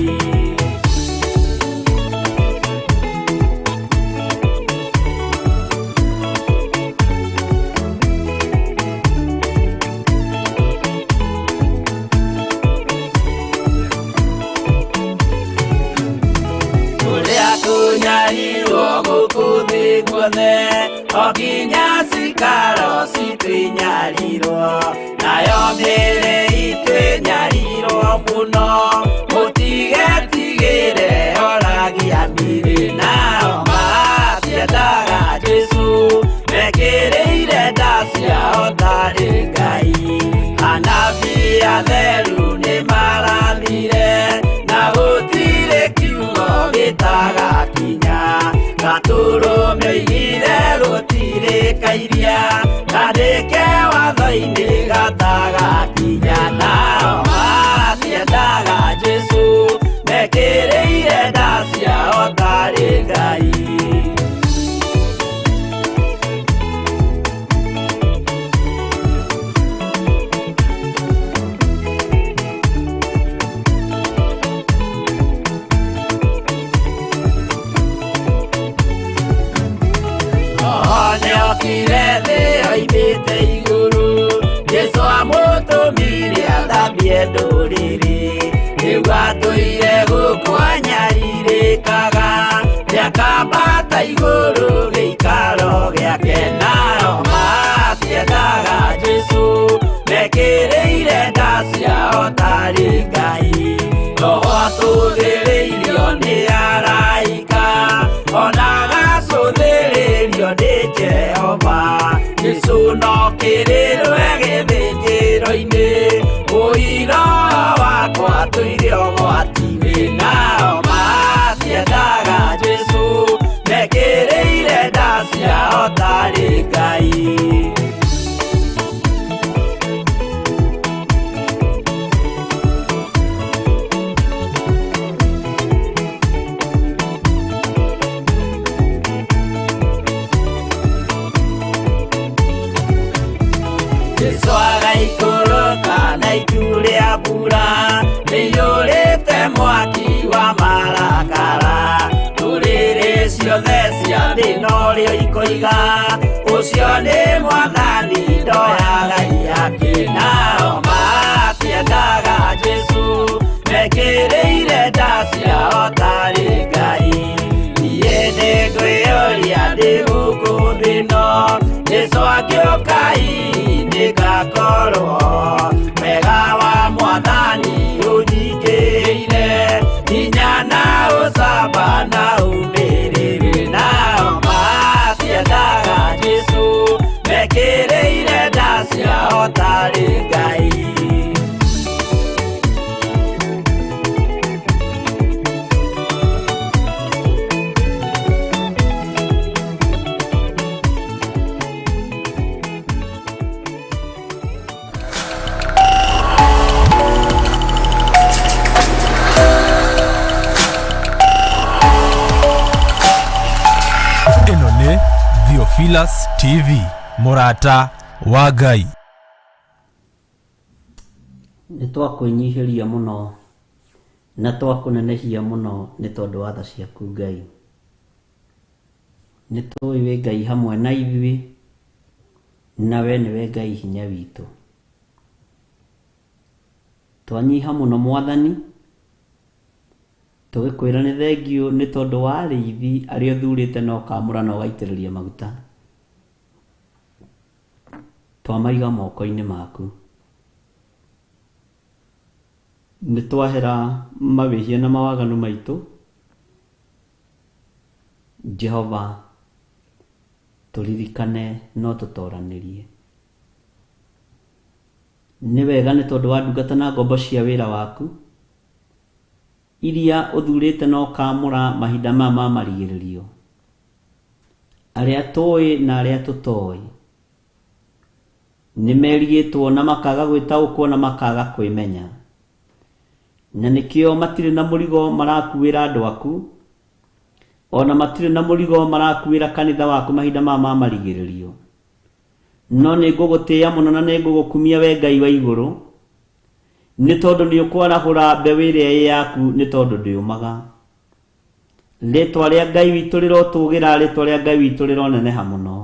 ciothe okinya cikaro citwinyarirwo nayo mĩĩrĩ itwinyarirwo mũno mũtigetigĩre oragia mĩĩrĩ nao matiendaga Jesũ mekĩrĩire nda ciao tarĩ Ngai anabii atheru nĩmarathire na gũtirĩ kiugo gĩtagakinya gatũrũme oigire gũtirĩ kairia kandĩke watho-inĩ gatagakinya nao matiendaga Jesũ mekĩrĩire nda ciao tarĩ Ngai Kirete oimĩte igũrũ Jesũ amũtũmire athambie ndũrĩrĩ rĩu atũire gũkũ anyarirĩkaga nĩakambata igũrũ gĩikaro gĩake nao matiendaga Jesũ mekĩrĩire nda ciao tarĩ Ngai roho atũthĩrĩirio nĩ araika ona gacũthĩrĩrio nĩ Jehova Jesũ no kĩrĩrwe gĩthĩnjĩro-inĩ ũira wakwa tũire ũgwati-inĩ nao matiendaga Jesũ mekĩrĩire nda ciao tarĩ Ngai Jesũ agaikũrũka na itu rĩa mbura nĩiyũrĩte mwaki wa marakara ndũrĩrĩ ciothe cia thĩ norĩo ikoiga ũcio nĩ mwathani ndoya Ngai yake nao matiendaga Jesũ mekĩrĩire nda ciao tarĩ Ngai niĩ nĩngwĩyũria ndĩ gũkũ thĩ ĩno Jesũ angĩũka nĩngakorwo wega wa mwathani ũnyinkĩire hinya na ũcamba na ũmĩrĩru nao matiendaga Jesũ mekĩrĩire nda ciao tarĩ Ngai Theophilus TV Mũrata wa Ngai nĩtwakwĩnyihĩria mũno na twakũnenehia mũno nĩ tondũ wa tha ciaku Ngai nĩtũĩ wĩ Ngai hamwe na ithuĩ na we nĩwe Ngai hinya witũ twanyiha mũno mwathani tũgĩkwĩra nĩ thengio nĩ tondũ wa arĩithi arĩa ũthurĩte na ũkamũra na ũgaitĩrĩria maguta twamaiga moko-inĩ maku nĩtwahera mawĩhia na mawaganu maitũ Jehova tũririkane no tũtoranĩrie nĩ wega nĩ tondũ wa ndungata na ngombo cia wĩra waku iria ũthurĩte na ũkamũra mahinda maya ma marigĩrĩrio arĩa tũĩ na arĩa tũtoĩ nĩmerigĩtwo na makaga gwĩtaũkwo na makaga kwĩmenya na nĩkĩo matirĩ na mũrigo marakuĩra andũ aku ona matirĩ na mũrigo marakuĩra kanitha waku mahinda maya ma marigĩrĩrio no nĩngũgũtĩĩa mũno na nĩngũgũkumia we Ngai wa igũrũ nĩ tondũ nĩ ũkwarahũra mbeũ ĩrĩa ĩ yaku nĩ tondũ ndĩũmaga rĩtwa rĩa Ngai witũ rĩrotũgĩra rĩtwa rĩa Ngai witũ rĩroneneha mũno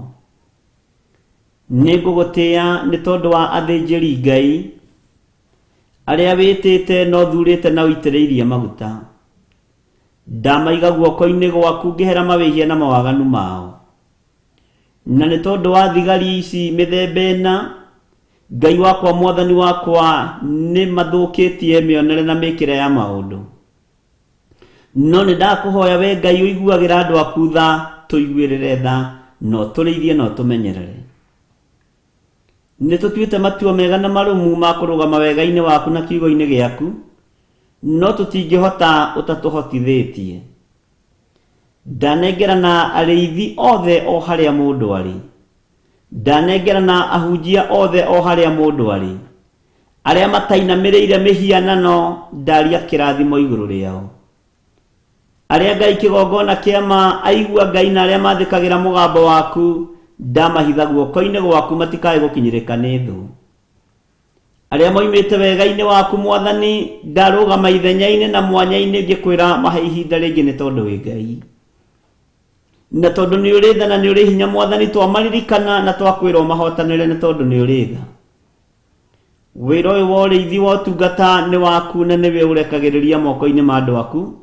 nĩngũgũtĩĩa nĩ tondũ wa athĩnjĩri Ngai arĩa wĩtĩte na ũthurĩte na ũitĩrĩirie maguta ndamaiga guoko-inĩ gwaku ngĩhera mawĩhia na mawaganu mao na nĩ tondũ wa thigari ici mĩthemba ĩna Ngai wakwa mwathani wakwa nĩ mathũkĩtie mĩonere na mĩkĩre ya maũndũ. No nĩ ndakũhoya we Ngai ũiguagĩra andũ aku tha, tũiguĩrĩre tha, no tũrĩithie no tũmenyerere. Nĩ tũtuĩte matua mega na marũmu ma kũrũgama wega-inĩ waku na kiugo-inĩ gĩaku, no tũtingĩhota ũtatũhotithĩtie. Ndanengerana arĩithi othe o harĩa mũndũ arĩ. Ndanengerana ahunjia othe o harĩa mũndũ arĩ. Arĩa matainamĩrĩire mĩhianano ndaria kĩrathimo igũrũ rĩao. Arĩa Ngai kĩgongona kĩama aigua Ngai na arĩa mathĩkagĩra mũgambo waku ndamahitha guoko-inĩ gwaku matikae gũkinyĩrĩka nĩ thũ. Arĩa moimĩte wega-inĩ waku mwathani ndarũgama ithenya-inĩ na mwanya-inĩ ngĩkwĩra mahe ihinda rĩngĩ nĩ tondũ wĩ Ngai. Na tondũ nĩ ũrĩ tha na nĩ ũrĩ hinya mwathani twamaririkana na twakwĩrwo mahotanĩre nĩ tondũ nĩ ũrĩ tha. Wĩra ũyũ wa ũrĩithi wa ũtungata nĩ waku na nĩwe ũrekagĩrĩria moko-inĩ ma andũ aku.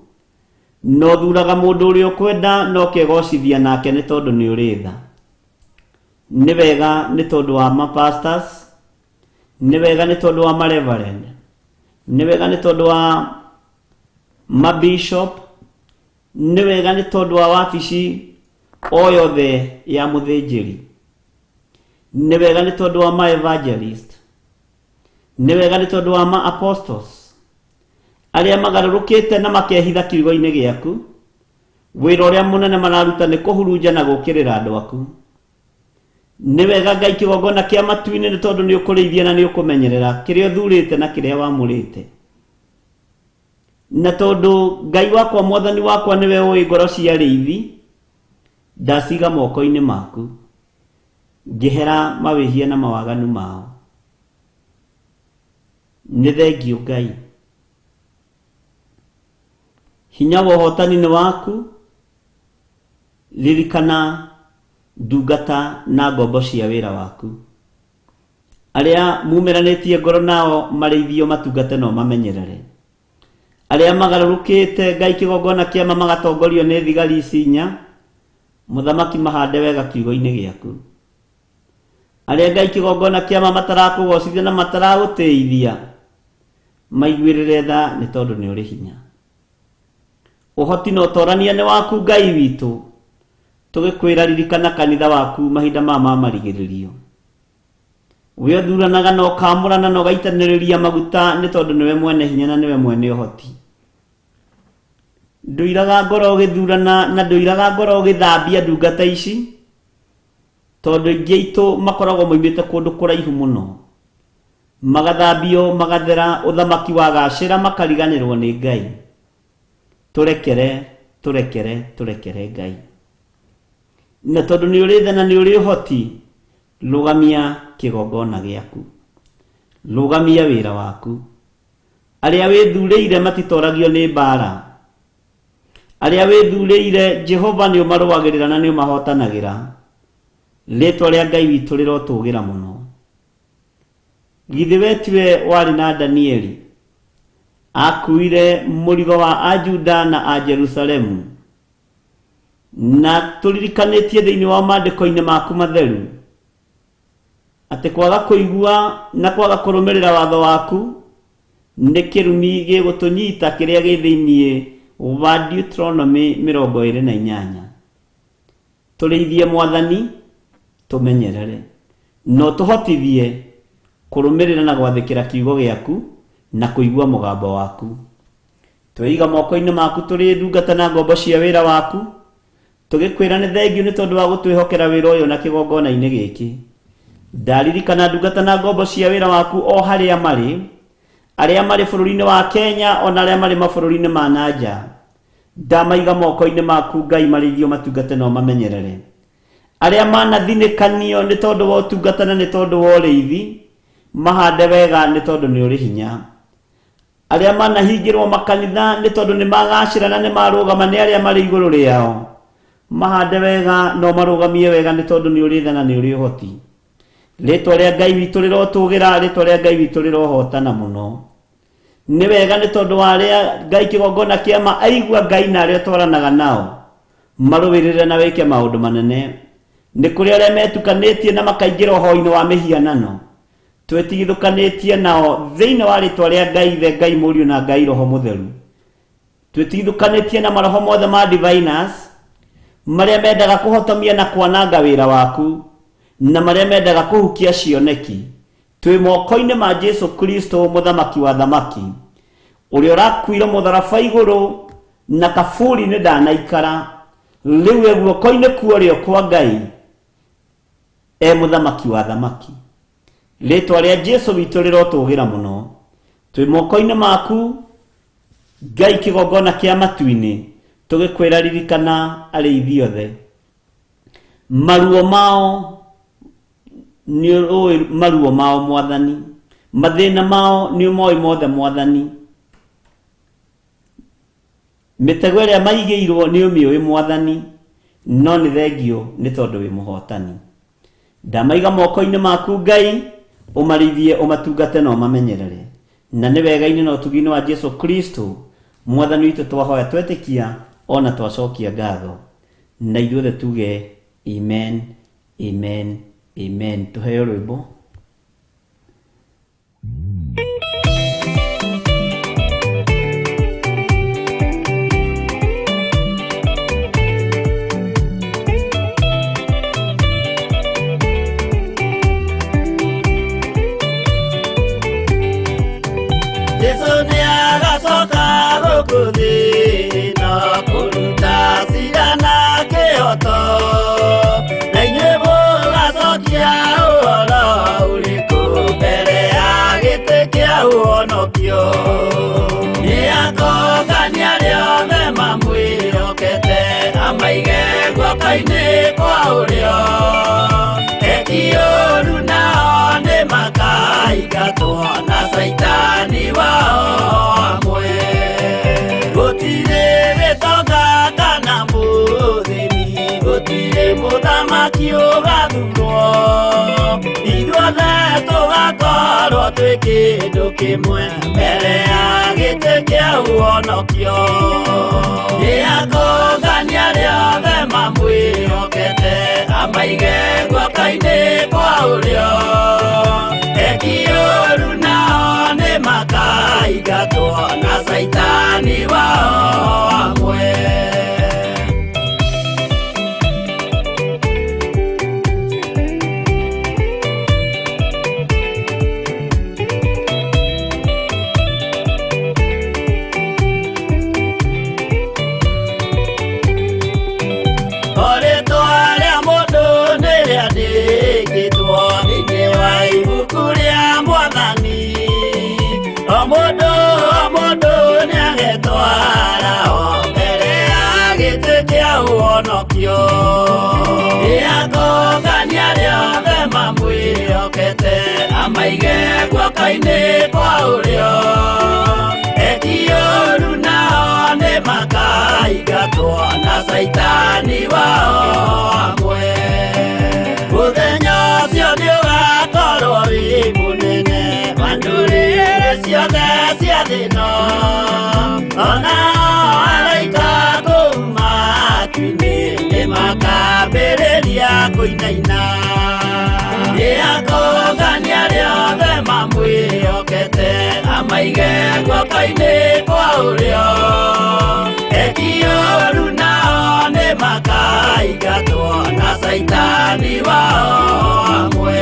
No thuraga mũndũ ũrĩa ũkwenda no kegocithia nake nĩ tondũ nĩ ũrĩ tha. Nĩ wega nĩ tondũ wa mapastors, nĩ wega nĩ tondũ wa mareverend, nĩ wega nĩ tondũ wa mabishop, nĩ wega nĩ tondũ wa wabici o yothe ya mũthĩnjĩri, nĩ wega nĩ tondũ wa ma-evangelist, nĩ wega nĩ tondũ wa ma-apostles, arĩa magarũrũkĩte na makehitha kiugo-inĩ gĩaku. Wĩra ũrĩa mũnene mararuta nĩ kũhurunja na gũkĩrĩra andũ aku. Nĩ wega Ngai kĩgongona kĩa matu-inĩ nĩ tondũ nĩ ũkũrĩithia na nĩ ũkũmenyerera kĩrĩa ũthurĩte na kĩrĩa wamũrĩte. Na tondũ Ngai wakwa mwathani wakwa nĩwe ũĩ ngoro cia arĩithi, ndaciga moko-inĩ maku, ngĩhera mawĩhia na mawaganu mao. Nĩ thengio Ngai. Hinya wa ũhotani nĩ waku. Ririkana ndungata na ngombo cia wĩra waku. Arĩa mumeranĩtie ngoro nao marĩithio matungate no mamenyerere. Arĩa magarũrũkĩte Ngai kĩgongona kĩama magatongorio nĩ thigari ici inya, mũthamaki mahande wega kiugo-inĩ gĩaku. Arĩa Ngai kĩgongona kĩama matarakũgocithia na mataragũteithia maiguĩrĩre tha nĩ tondũ nĩ ũrĩ hinya. Ũhoti na ũtorania nĩ waku Ngai witũ, tũgĩkwĩra ririkana kanitha waku mahinda ma marigĩrĩrio. We ũthuranaga na ũkamũrana na ũgaitanĩrĩria maguta nĩ tondũ nĩwe mwene hinya na nĩwe mwene ũhoti. Ndũiraga ngoro ũgĩthurana na ndũiraga ngoro ũgĩthambia ndungata ici, tondũ aingĩ aitũ makoragwo moimĩte kũndũ kũraihu mũno, magathambio magathera ũthamaki wagacĩra makariganĩrwo nĩ Ngai. Tũrekere Ngai. Na tondũ nĩ ũrĩ tha na nĩ ũrĩ ũhoti, rũgamia kĩgongona gĩaku, rũgamia wĩra waku. Arĩa wĩthurĩire matitoragio nĩ mbara. Arĩa wĩthurĩire Jehova nĩ ũmarũagĩrĩra na nĩ ũmahotanagĩra. Rĩĩtwa rĩa Ngai witũ rĩrotũgĩra mũno. Githĩ we tiwe warĩ na Danieli akuire mũrigo wa Ajuda na a Jerusalemu, na tũririkanĩtie thĩinĩ wa maandĩko-inĩ maku matheru atĩ kwaga kũigua na kwaga kũrũmĩrĩra watho waku nĩ kĩrumi gĩgũtũnyita kĩrĩa gĩ thĩinĩ wa Deuteronomy 28. Tũrĩithie mwathani, tũmenyerere, no tũhotithie kũrũmĩrĩra na gwathĩkĩra kiugo gĩaku na kũigua mũgambo waku. Twĩiga moko-inĩ maku tũrĩ ndungata na ngombo cia wĩra waku, tũgĩkwĩra nĩ thengio nĩ tondũ wa gũtwĩhokera wĩra ũyũ na kĩgongona-inĩ gĩkĩ. Ndaririkana ndungata na ngombo cia wĩra waku o harĩa marĩ, arĩa marĩ bũrũri-inĩ wa Kenya ona arĩa marĩ mabũrũri-inĩ ma nanja. Ndamaiga moko-inĩ maku Ngai marĩithio matungate no mamenyerere. Arĩa manathinĩkanio nĩ tondũ wa ũtungata na nĩ tondũ wa ũrĩithi, mahande wega nĩ tondũ nĩ ũrĩ hinya. Arĩa manahingĩrwo makanitha nĩ tondũ nĩ magacĩra na nĩ marũgama nĩ arĩa marĩ igũrũ rĩao, mahande wega no marũgamie wega nĩ tondũ nĩ ũrĩ tha na nĩ ũrĩ ũhoti. Rĩĩtwa rĩa Ngai witũ rĩrotũgĩra, rĩĩtwa rĩa Ngai witũ rĩrohotana mũno. Nĩ wega nĩ tondũ wa arĩa Ngai kĩgongona kĩama aigua Ngai na arĩa twaranaga nao marũwĩrĩre na wĩke maũndũ manene. nĩ kũrĩ arĩa metukanĩtie na makaingĩra ũhoro-inĩ wa mĩhianano. Twĩtigithũkanĩtie nao thĩinĩ wa rĩtwa rĩa Ngai Ithe, Ngai Mũriũ na Ngai Roho Mũtheru. Twĩtigithũkanĩtie na maroho mothe ma diviners marĩa mendaga kũhotomia na kwananga wĩra waku, na marĩa mendaga kũhukia cioneki. Twĩ moko-inĩ ma Jesu Kristo, mũthamaki wa thamaki, ũrĩa ũrakuire mũtharaba igũrũ na kaburi-inĩ ndanaikara, rĩu guoko-inĩ kuorĩo kwa Ngai mũthamaki wa thamaki. Rĩtwa rĩa Jesu witũ rĩrotũgĩra mũno. Twĩ moko-inĩ maku Ngai, kĩgongona kĩa matu-inĩ, tũgĩkwĩra ririkana arĩithi othe. Maruo mao nĩ maruo mao Mwathani, mathĩna mao nĩ moĩ mothe Mwathani. Mĩtego ĩrĩa maigĩirwo nĩ ũmĩũĩ Mwathani, no nĩ thengio nĩ tondũ wĩ mũhotani. Ndamaiga moko-inĩ maku Ngai, ũmarithie, ũmatungate na ũmamenyerere. Na nĩ wega-inĩ na ũtugi-inĩ wa Jesu Kristo Mwathani witũ twahoya twetĩkia ona twacokia ngatho. Na ithuothe tuge amen, amen, amen. Tuheo rwĩmbo. Kaine kwa ulio ekioru nao nĩ makaigatwo na Saitani wao amwe. Gũtirĩ gĩtonga kana mũthĩni, gũtirĩ mũthamaki ũgathurwo, ithuothe tũgakorwo twĩ kĩndũ kĩmwe mbere ya gĩtĩ kĩa ũhonokio. Nĩakũngania rĩothe mamwĩhokete, amaige guoko-inĩ kwa ũrĩo, ekioru nao nĩ makaigatwo na Saitani wao amwe. Nĩakũngania rĩothe mamwĩhokete, amaige guoko-inĩ kwa ũrĩo, ekioru nao nĩ makaigatwo na Saitani wao amwe. Mũthenya ũcio nĩũgakorwo wĩ mũnene wa ndũrĩrĩ ciothe cia thĩ ĩno, onao araika kũu matu-inĩ makambĩrĩria kũinaina. Nĩakũngania rĩothe mamwĩhokete, amaige guoko-inĩ kwa ũrĩo, ekioru nao nĩ makaigatwo na Saitani wao amwe.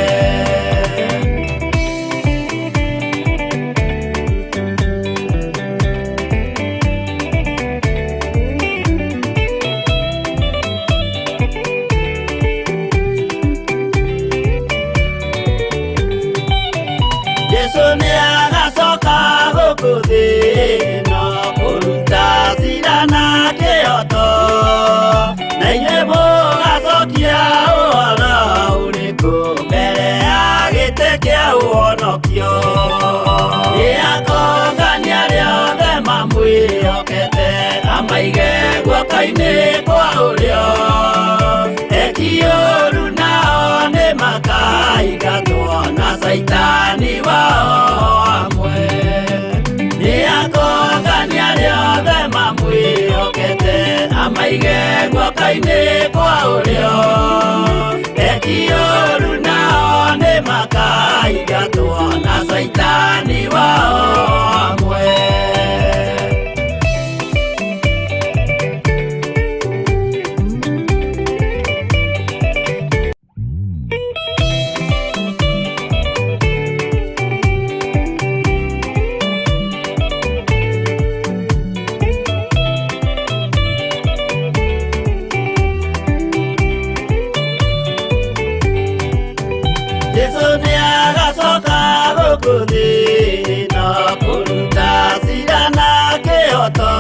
Nĩakũngania rĩothe mamwĩhokete, amaige guoko-inĩ kwa ũrĩo, ekioru nao nĩ makaigatwo na Saitani wao amwe. Nĩakũngania rĩothe mamwĩhokete, amaige guoko-inĩ kwa ũrĩo, ekioru nao nĩ makaigatwo na Saitani wao amwe. Yesu nĩ agacoka gũkũ thĩ na kũruta cira na kĩhoto,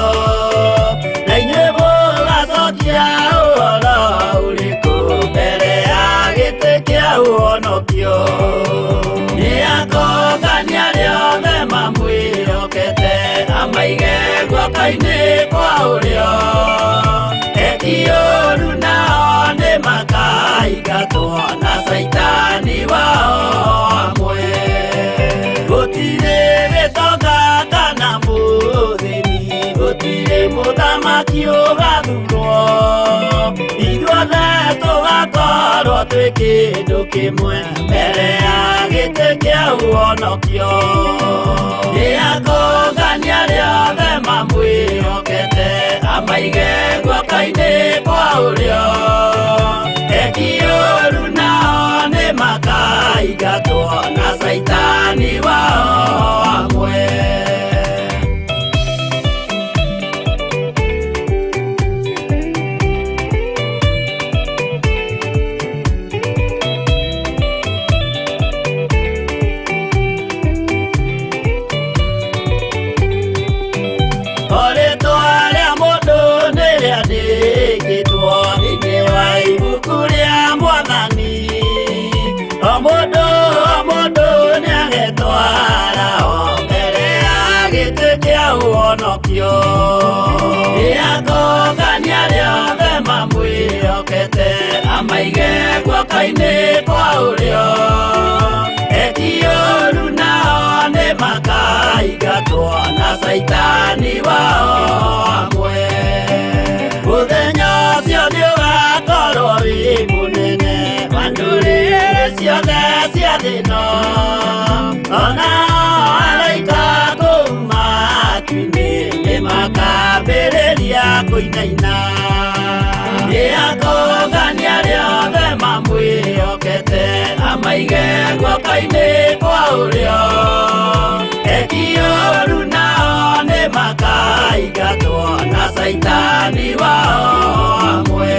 na inyuĩ mũgacokia ũhoro ũrĩkũ mbere ya gĩtĩ kĩa ũhonokio. Nĩ akongania arĩa othe mamwĩhokete, amaige guoko-inĩ kwa ũrĩo. Ekioru nao nĩ makaigatwo na Saitani wao amwe. Gũtirĩ gĩtonga kana mũthĩni, gũtirĩ mũthamaki ũgathurwo, ithuothe tũgakorwo twĩ kĩndũ kĩmwe mbere ya gĩtĩ kĩa ũhonokio. Nĩ akongania arĩa othe mamwĩhokete, amaige guoko-inĩ kwa ũrĩo. Ekioru nao nĩ makaigatwo na Saitani wao amwe. Rĩĩtwa rĩa mũndũ nĩ rĩandĩkĩtwo thĩinĩ wa ibuku rĩa Mwathani. O mũndũ nĩagetwara o mbere ya gĩtĩ kĩa ũhonokio. Nĩ akongania arĩa othe mamwĩhokete, amaige guoko-inĩ kwa ũrĩo. Ekioru nao nĩ makaigatwo na Saitani wao amwe. Mũthenya ũcio nĩũgakorwo wĩ mũnene wa ndũrĩrĩ ciothe cia thĩ ĩno, onao araika kũu matu-inĩ nĩmakambĩrĩria kũinaina. Nĩ akongania arĩa othe mamwĩhokete, amaige guoko-inĩ kwa ũrĩo. Ekioru nao nĩ makaigatwo na Saitani wao amwe.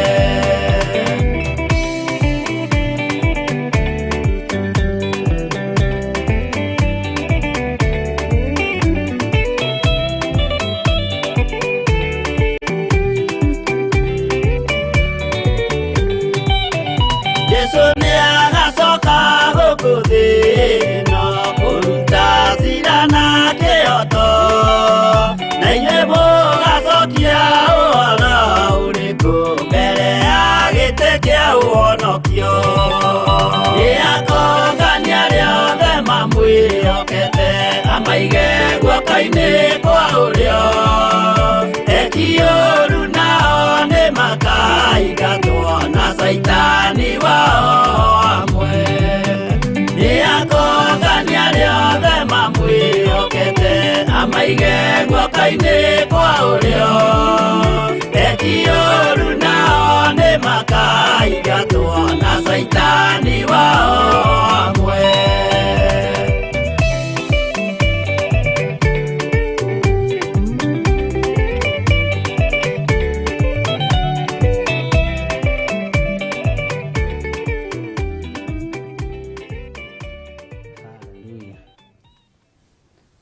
Yesu nĩ agacoka gũkũ thĩ na kũruta cira na kĩhoto, na inyuĩ mũgacokia ũhoro ũrĩkũ mbere ya gĩtĩ kĩa ũhonokio. Nĩ akongania arĩa othe mamwĩhokete, amaige guoko-inĩ kwa ũrĩo. Ekioru nao nĩ makaigatwo na Saitani wao amwe. Nĩ akongania arĩa othe mamwĩhokete, amaige guoko-inĩ kwa ũrĩo. Ekioru nao nĩ makaigatwo na Saitani wao amwe.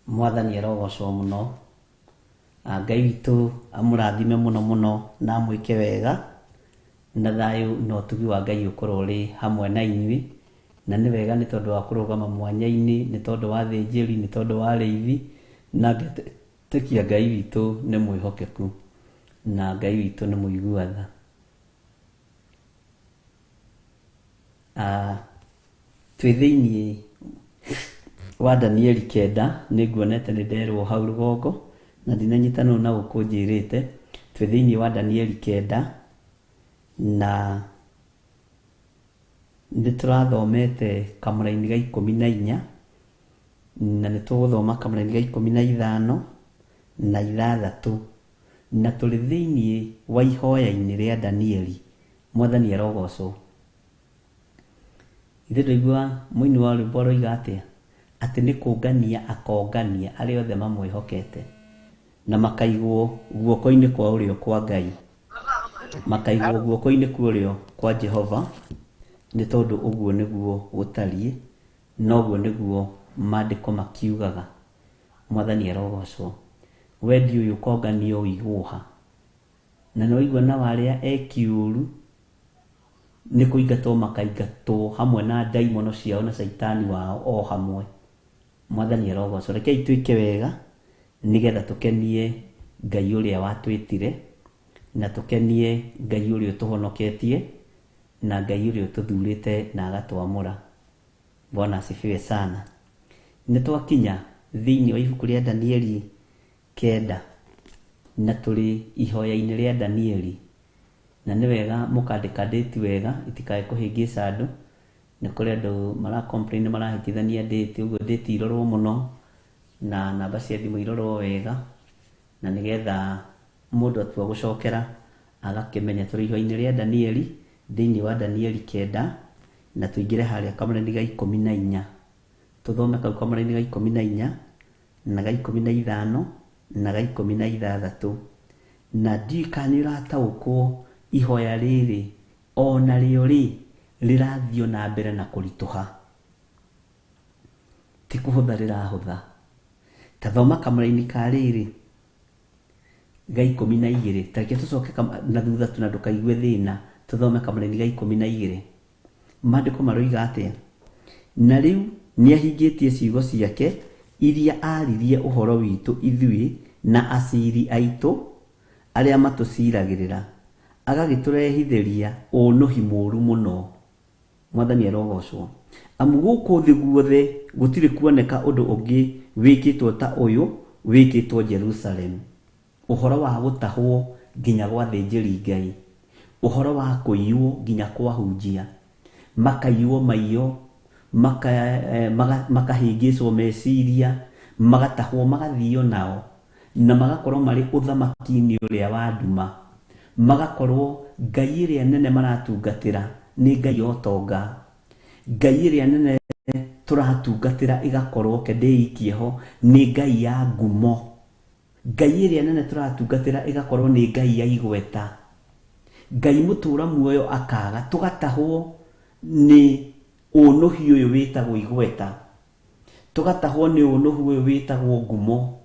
Mwathani arogocwo mũno. Ngai witũ amũrathime mũno mũno na amwĩke wega, na thayũ na ũtugi wa Ngai ũkorwo ũrĩ hamwe na inyuĩ. Na nĩ wega nĩ tondũ wa kũrũgama mwanya-inĩ, nĩ tondũ wa thĩnjĩri, nĩ tondũ wa arĩithi, na ngetĩkia Ngai witũ nĩ mwĩhokeku na Ngai witũ nĩ mũigua tha. Twĩ thĩinĩ wa Danieli 9 nĩnguonete nĩ nderwo hau rũgongo na ndinanyitanwo na ũkũnjĩrĩte. Twĩ thĩinĩ wa Danieli 9 na niturathomete kamũra-inĩ ga 14 na nĩtũgũthoma kamũra-inĩ ga 15 na 6 na tũrĩ thĩinĩ wa ihoya-inĩ rĩa Danieli. Mwathani arogocwo. Ithe ndũigua mũini wa rwĩmbo aroiga atĩa? Atĩ nĩ kũngania akongania arĩa othe mamwĩhokete na makaigwo guoko-inĩ kwa ũrĩo kwa Ngai, makaigwo guoko-inĩ kwa ũrĩo kwa Jehova, nĩ tondũ ũguo nĩguo gũtariĩ, noguo nĩguo maandĩko makiugaga. Mwathani arogocwo. Wendi ũyũ ũkonganio ũiguha, na nĩwaigua na warĩa ekiũru nĩ kũingatwo makaingatwo hamwe na ndaimono ciao na Saitani wao o hamwe. Mwathani arogocwo. Rekei twĩke wega nĩgetha tũkenie Ngai ũrĩa watwĩtire, na tũkenie Ngai ũrĩa ũtũhonoketie, na Ngai ũrĩa ũtũthurĩte na agatwamũra. Bwana asifiwe sana. Nĩtwakinya thĩinĩ wa ibuku rĩa Danieli 9 na tũrĩ ihoya-inĩ rĩa Danieli, na nĩ wega mũkandĩka date wega itikae kũhĩngĩca andũ. Nĩ kũrĩ andũ maracomplain marahĩtithania date, ũguo date irorwo mũno na namba cia thimũ irorwo wega, na nĩgetha mũndũ atua gũcokera agakĩmenya. Tũrĩ ihoya-inĩ rĩa Danieli thĩinĩ wa Danieli 9 na tũingĩre harĩa kamũra-inĩ ga 14. Tũthome kau kamũra-inĩ ga 14 na ga 15 na ga 16. Na ndiũĩ kana nĩũrataũkwo ihoya rĩrĩ o narĩo rĩrathiĩ na mbere na kũritũha, ti kũhũtha rĩrahũtha. Ta thoma kamũra-inĩ ka rĩrĩ ga 12. Tareke tũcoke na thutha tuna ndũkaigue thĩna. Tũthome kamũra-inĩ ga 12. Maandĩko maroiga atĩa? Na rĩu nĩahingĩtie ciugo ciake iria aririe ũhoro witũ ithuĩ na aciri aitũ arĩa matũciragĩrĩra, agagĩtũrehithĩria ũnũhi mũũru mũno. Mwathani arogocwo. Amu gũkũ thĩ guothe gũtirĩ kuoneka ũndũ ũngĩ wĩkĩtwo ta ũyũ wĩkĩtwo Jerusalem. Ũhoro wa gũtahwo nginya gwa thĩnjĩri Ngai, ũhoro wa kũiywo nginya kwa hunjia, makaiywo maiyo, makahĩngĩcwo meciria, magatahwo magathio nao, na magakorwo marĩ ũthamaki-inĩ ũrĩa wa nduma, magakorwo Ngai ĩrĩa nene maratungatĩra nĩ Ngai otonga. Ngai ĩrĩa nene tũratungatĩra ĩgakorwo ndĩikie ho nĩ Ngai ya ngumo. Ngai ĩrĩa nene tũratungatĩra ĩgakorwo nĩ Ngai ya igweta. Ngai mũtũra muoyo akaga, tũgatahwo nĩ ũnũhi ũyũ wĩtagwo igweta, tũgatahwo nĩ ũnũhi ũyũ wĩtagwo ngumo.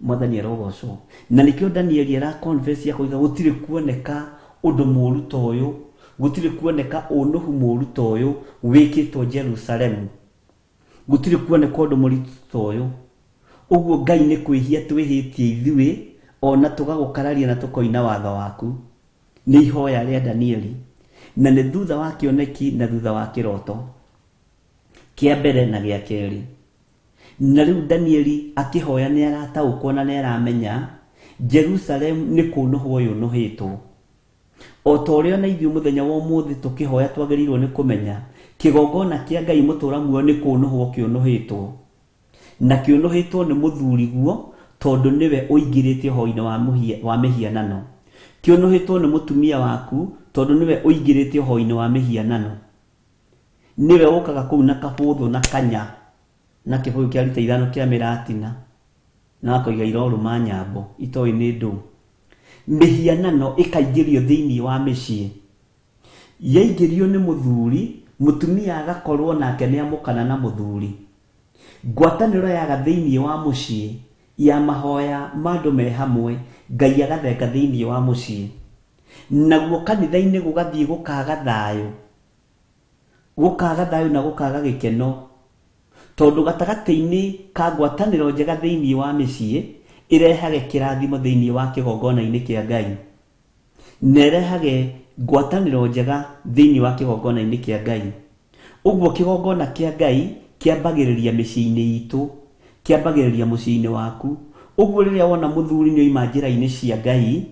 Mwathani arogocwo. Na nĩkĩo Danieli confess ya kuiga gũtirĩ kuoneka ũndũ mũũru ta ũyũ, gũtirĩ kuoneka ũnũhu mũũru ta ũyũ wĩkĩtwo Jerusalem, gũtirĩ kuoneka ũndũ mũritũ ta ũyũ. Ũguo Ngai nĩ kwĩhia twĩhĩtie ithuĩ, ona tũgagũkararia na tũkoina watho waku. Nĩ ihoya rĩa Danieli, na nĩ thutha wa kĩoneki na thutha wa kĩroto kĩa mbere na gĩa kerĩ. Na rĩu Danieli akĩhoya nĩ arataũkwo na nĩ aramenya Jerusalem nĩ kũnũhwo yũnũhĩtwo. O ta ũrĩa na ithuĩ mũthenya wa ũmũthĩ tũkĩhoya twagĩrĩirwo nĩ kũmenya kĩgongona kĩa Ngai mũtũra muoyo nĩ kũnũhwo kĩũnũhĩtwo, na kĩũnũhĩtwo nĩ mũthuri guo, tondũ nĩwe ũingĩrĩte ũhoro-inĩ wa mĩhianano. Kĩũnũhĩtwo nĩ mũtumia waku, tondũ nĩwe ũingĩrĩte ũhoro-inĩ wa mĩhianano. Nĩwe ũkaga kũu na kabũthũ na kanya na kĩbũyũ kĩa lita 5 kĩa mĩratina na akoiga irorũma nyambo itoĩ nĩ ndũ. Mĩhianano ĩkaingĩrio thĩinĩ wa mĩciĩ. Yaingĩrio nĩ mũthuri, mũtumia agakorwo nake nĩ amũkana na mũthuri. Ngwatanĩro yaga thĩinĩ wa mũciĩ ya mahoya mandũ me hamwe, Ngai agathenga thĩinĩ wa mũciĩ. Naguo kanitha-inĩ gũgathiĩ gũkaga thayũ, na gũkaga gĩkeno, tondũ gatagatĩ-inĩ ka ngwatanĩro njega thĩinĩ wa mĩciĩ ĩrehage kĩrathimo thĩinĩ wa kĩgongona-inĩ kĩa Ngai, na ĩrehage ngwatanĩro njega thĩinĩ wa kĩgongona-inĩ kĩa Ngai. Ũguo kĩgongona kĩa Ngai kĩambagĩrĩria mĩciĩ-inĩ itũ, kĩambagĩrĩria mũciĩ-inĩ waku. Ũguo rĩrĩa wona mũthuri nĩ oima njĩra-inĩ cia Ngai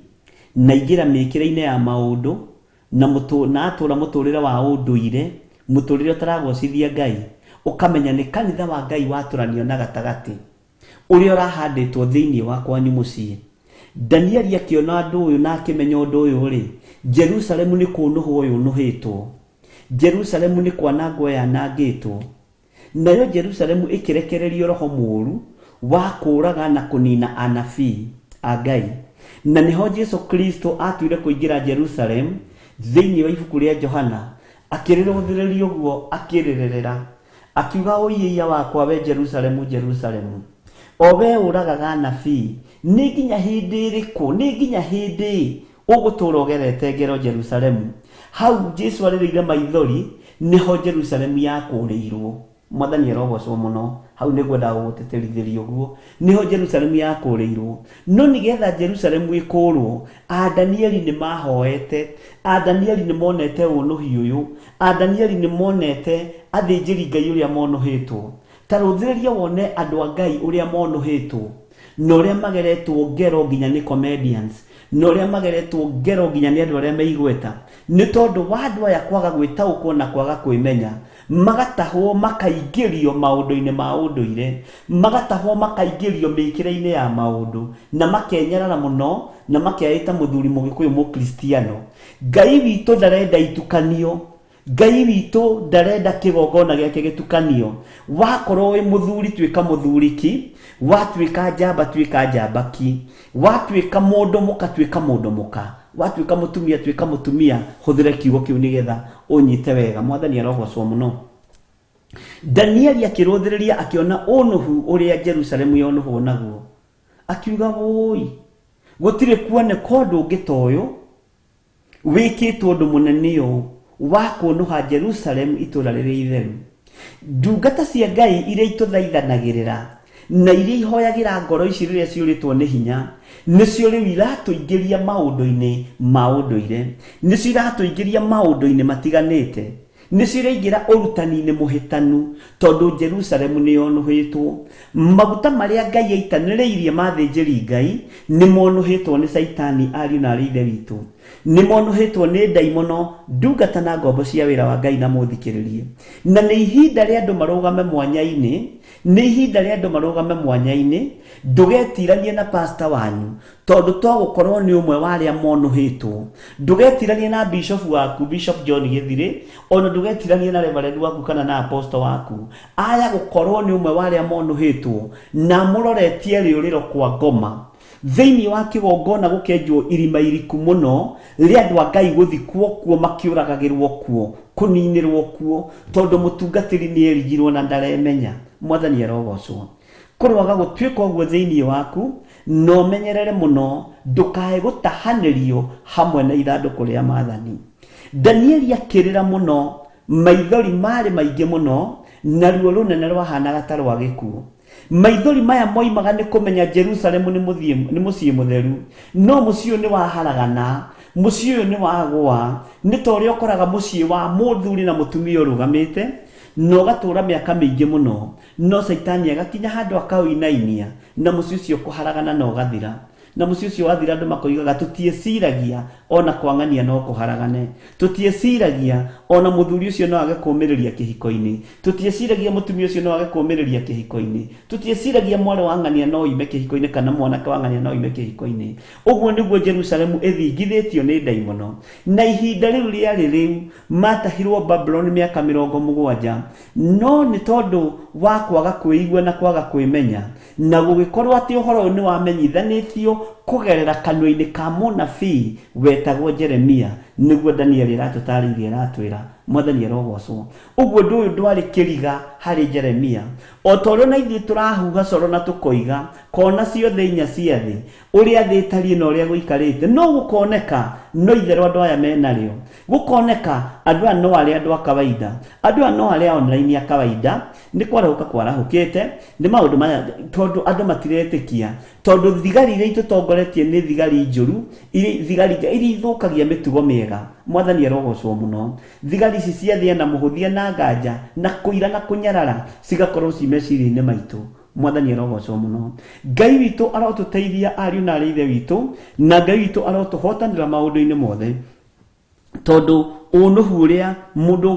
na ingĩra mĩkĩre-inĩ ya maũndũ na atũra mũtũrĩre wa ũndũire, muturire utaragocithia Ngai ukamenya ni kanitha wa Ngai waturanio na gatagati uri urahanditwo thiini wa kwanyu mucii. Daniel akiona andu uyu na akimenya undu uyu ri Jerusalemu ni kunuhwo uyu nuhitwo, Jerusalemu ni kwanangwo yanangitwo, nayo Jerusalemu ikirekererio roho muru wa kuraga na kunina anabii a Ngai. Na niho Jesu Kristo atuire kuingira Jerusalem thiini wa ibuku ria Johana akirirothiririo guo akirerera akiuga oyiya wakwa we Jerusalemu Jerusalemu owe uragaga anabii ni nginya hindi iriku ni nginya hindi ugutura ugerete ngero Jerusalemu. Hau Jesu aririire maithori niho Jerusalemu yakuriirwo. Mwathani arogocwo muno. Hau nigwenda guteterithirio guo niho Jerusalemu yakuriirwo. No nigetha Jerusalemu ikurwo Danieli ni mahoete, Danieli ni monete unuhi uyu, Danieli ni monete athinjiri Ngai uria monuhitwo. Taruthiriria wone andu a Ngai uria monuhitwo no uria mageretwo ngero nginya ni comedians, no uria mageretwo ngero nginya ni andu aria meigweta, ni tondu wa andu aya kwaga gwitaukwo na kwaga kwimenya, magatahwo makaingirio maundu-ini ma unduire, magatahwo makaingirio mikire-ini ya maundu na makenyerara muno na makeita muthuri mugikuyu mukristiano. Ngai witu ndarenda itukanio, Ngai witu ndarenda kigongona giake gitukanio. Wakorwo wi muthuri twika muthuriki, watwika njamba twika njambaki, watwika mundu muka twika mundu muka, watwika mutumia twika mutumia. Huthire kiugo kiu nigetha unyite wega. Mwathani arogocwo muno. Danieli akirothiriria akiona unuhu uria Jerusalemu yonuhwo naguo, akiuga woi gutire kuone kondu ngitoyo wikitwo undu munene uyu wa kunuha Jerusalemu itura riri itheru. Ndungata cia Ngai iria ituthaithanagirira na iria ihoyagira ngoro ici riria ciuritwo ni hinya nicio riu iratuingiria maundu-ini ma unduire, nicio iratuingiria maundu-ini matiganite, nicio iraingira urutani-ini muhitanu tondu Jerusalemu ni yonuhitwo. Maguta maria Ngai aitaniriirie mathinjiri Ngai ni monuhitwo ni Saitani ariu na ari ithe witu, ni monuhitwo ni daimono ndungata na ngombo cia wira wa Ngai na muthikiririe. Na ni ihinda ria andu marugame mwanya-ini, ni ihinda ria andu marugame mwanya-ini. Ndugetiranie na pastor wanyu tondu twagukorwo ni umwe wa aria monuhitwo. Ndugetiranie na bishop waku Bishop John Githire, ona ndugetiranie na reverend waku kana na apostle waku. Aya gukorwo ni umwe wa aria monuhitwo na muroretie riuriro kwa ngoma thiini wa kigongona gukenjwo irima iriku muno ria andu a Ngai guthikwo kuo makiuragagirwo kuo kuninirwo kuo tondu mutungatiri ni erigirwo na ndaremenya. Mwathani arogocwo. Kurwaga gutwika uguo thiini waku no menyerere muno ndukae gutahanirio hamwe na ithanduku ria Maathani. Danieli akirira muno, maithori mari maingi muno na ruo runene rwahanaga ta rwa gikuo. Maithori maya moimaga ni kumenya Jerusalemu ni mucii mutheru, no mucii ni waharagana, mucii ni wagwa, ni tori okoraga mucii wa muthuri na mutumia urugamite no gatura miaka mingi muno, no Saitani agakinya handu akawinainia na mucii ucio kuharagana no gathira. Na mucii ucio wathira andu makoigaga tutieciragia ona kwang'ania no kuharagane, tutieciragia ona muthuri ucio no age kumiriria kihiko-ini, tutieciragia mutumia ucio no age kumiriria kihiko-ini, tutieciragia mwari wa ng'ania no ime kihiko-ini kana mwanake wa ng'ania no ime kihiko-ini. Uguo niguo Jerusalemu ithingithitio ni daimono. Na ihinda riu riari riu matahirwo Babylon miaka 70, no ni tondu wa kwaga kwigua na kwaga kwimenya na gugikorwo ati uhoro ni wamenyithanitio kugerera kanwa-ini ka munabii wetagwo Jeremia, niguo Danieli ratutaririe ratwira. Mwathani arogocwo. Uguo nduyu ndwari kiriga hari Jeremia. O toro na ithi turahuha coro na tukoiga kona ciothe inya cia thi uria thi tarie na uria guikarite no gukoneka no itherwa andu aya menario, gukoneka andu aya no aria andu a kawaida, andu aya no aria online ya kawaida ni kwarahuka kwarahukite ni maundu maya tondu andu matiretikia, tondu thigari iria itutongoretie ni thigari njuru, thigari iria ithukagia mitugo miega. Mwathani arogocwo muno. Thigari ici ciathia na muhuthia na nganja na kuira na kunyarara cigakorwo cimeciria-ini maitu. Mwathani arogocwo muno. Ngai witu arotuteithia ariu na ari ithe witu, na Ngai witu arotuhotanira maundu-ini mothe tondu unuhu uria mundu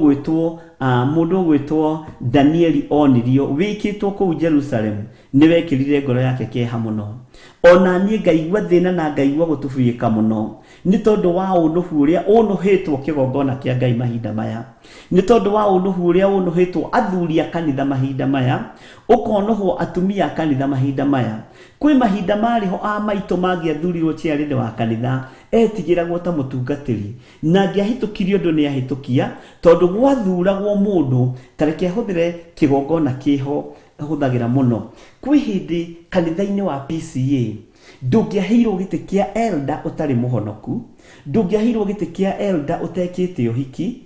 gwitwo Danieli onirio wikitwo kuu Jerusalem niwekirire ngoro yake kieha muno. Ona nie ngaigua thina na ngaigua gutubuyika muno ni tondu wa unuhu uria unuhitwo kigongona kia Ngai mahinda maya, ni tondu wa unuhu uria unuhitwo athuri a kanitha mahinda maya, ukonuhwo atumia a kanitha mahinda maya. Kwi mahinda mariho a maitu mangiathurirwo ciarinde wa kanitha etigiragwo ta mutungatiri na ngiahitukirio ndu ni ahitukia tondu gwathuragwo mundu tareke ahuthire kigongona kiho ahuthagira muno. Kwi hindi kanitha-ini wa PCA ndungiahirwo giti kia elder utari muhonoku, ndungiahirwo giti kia elder utekite uhiki.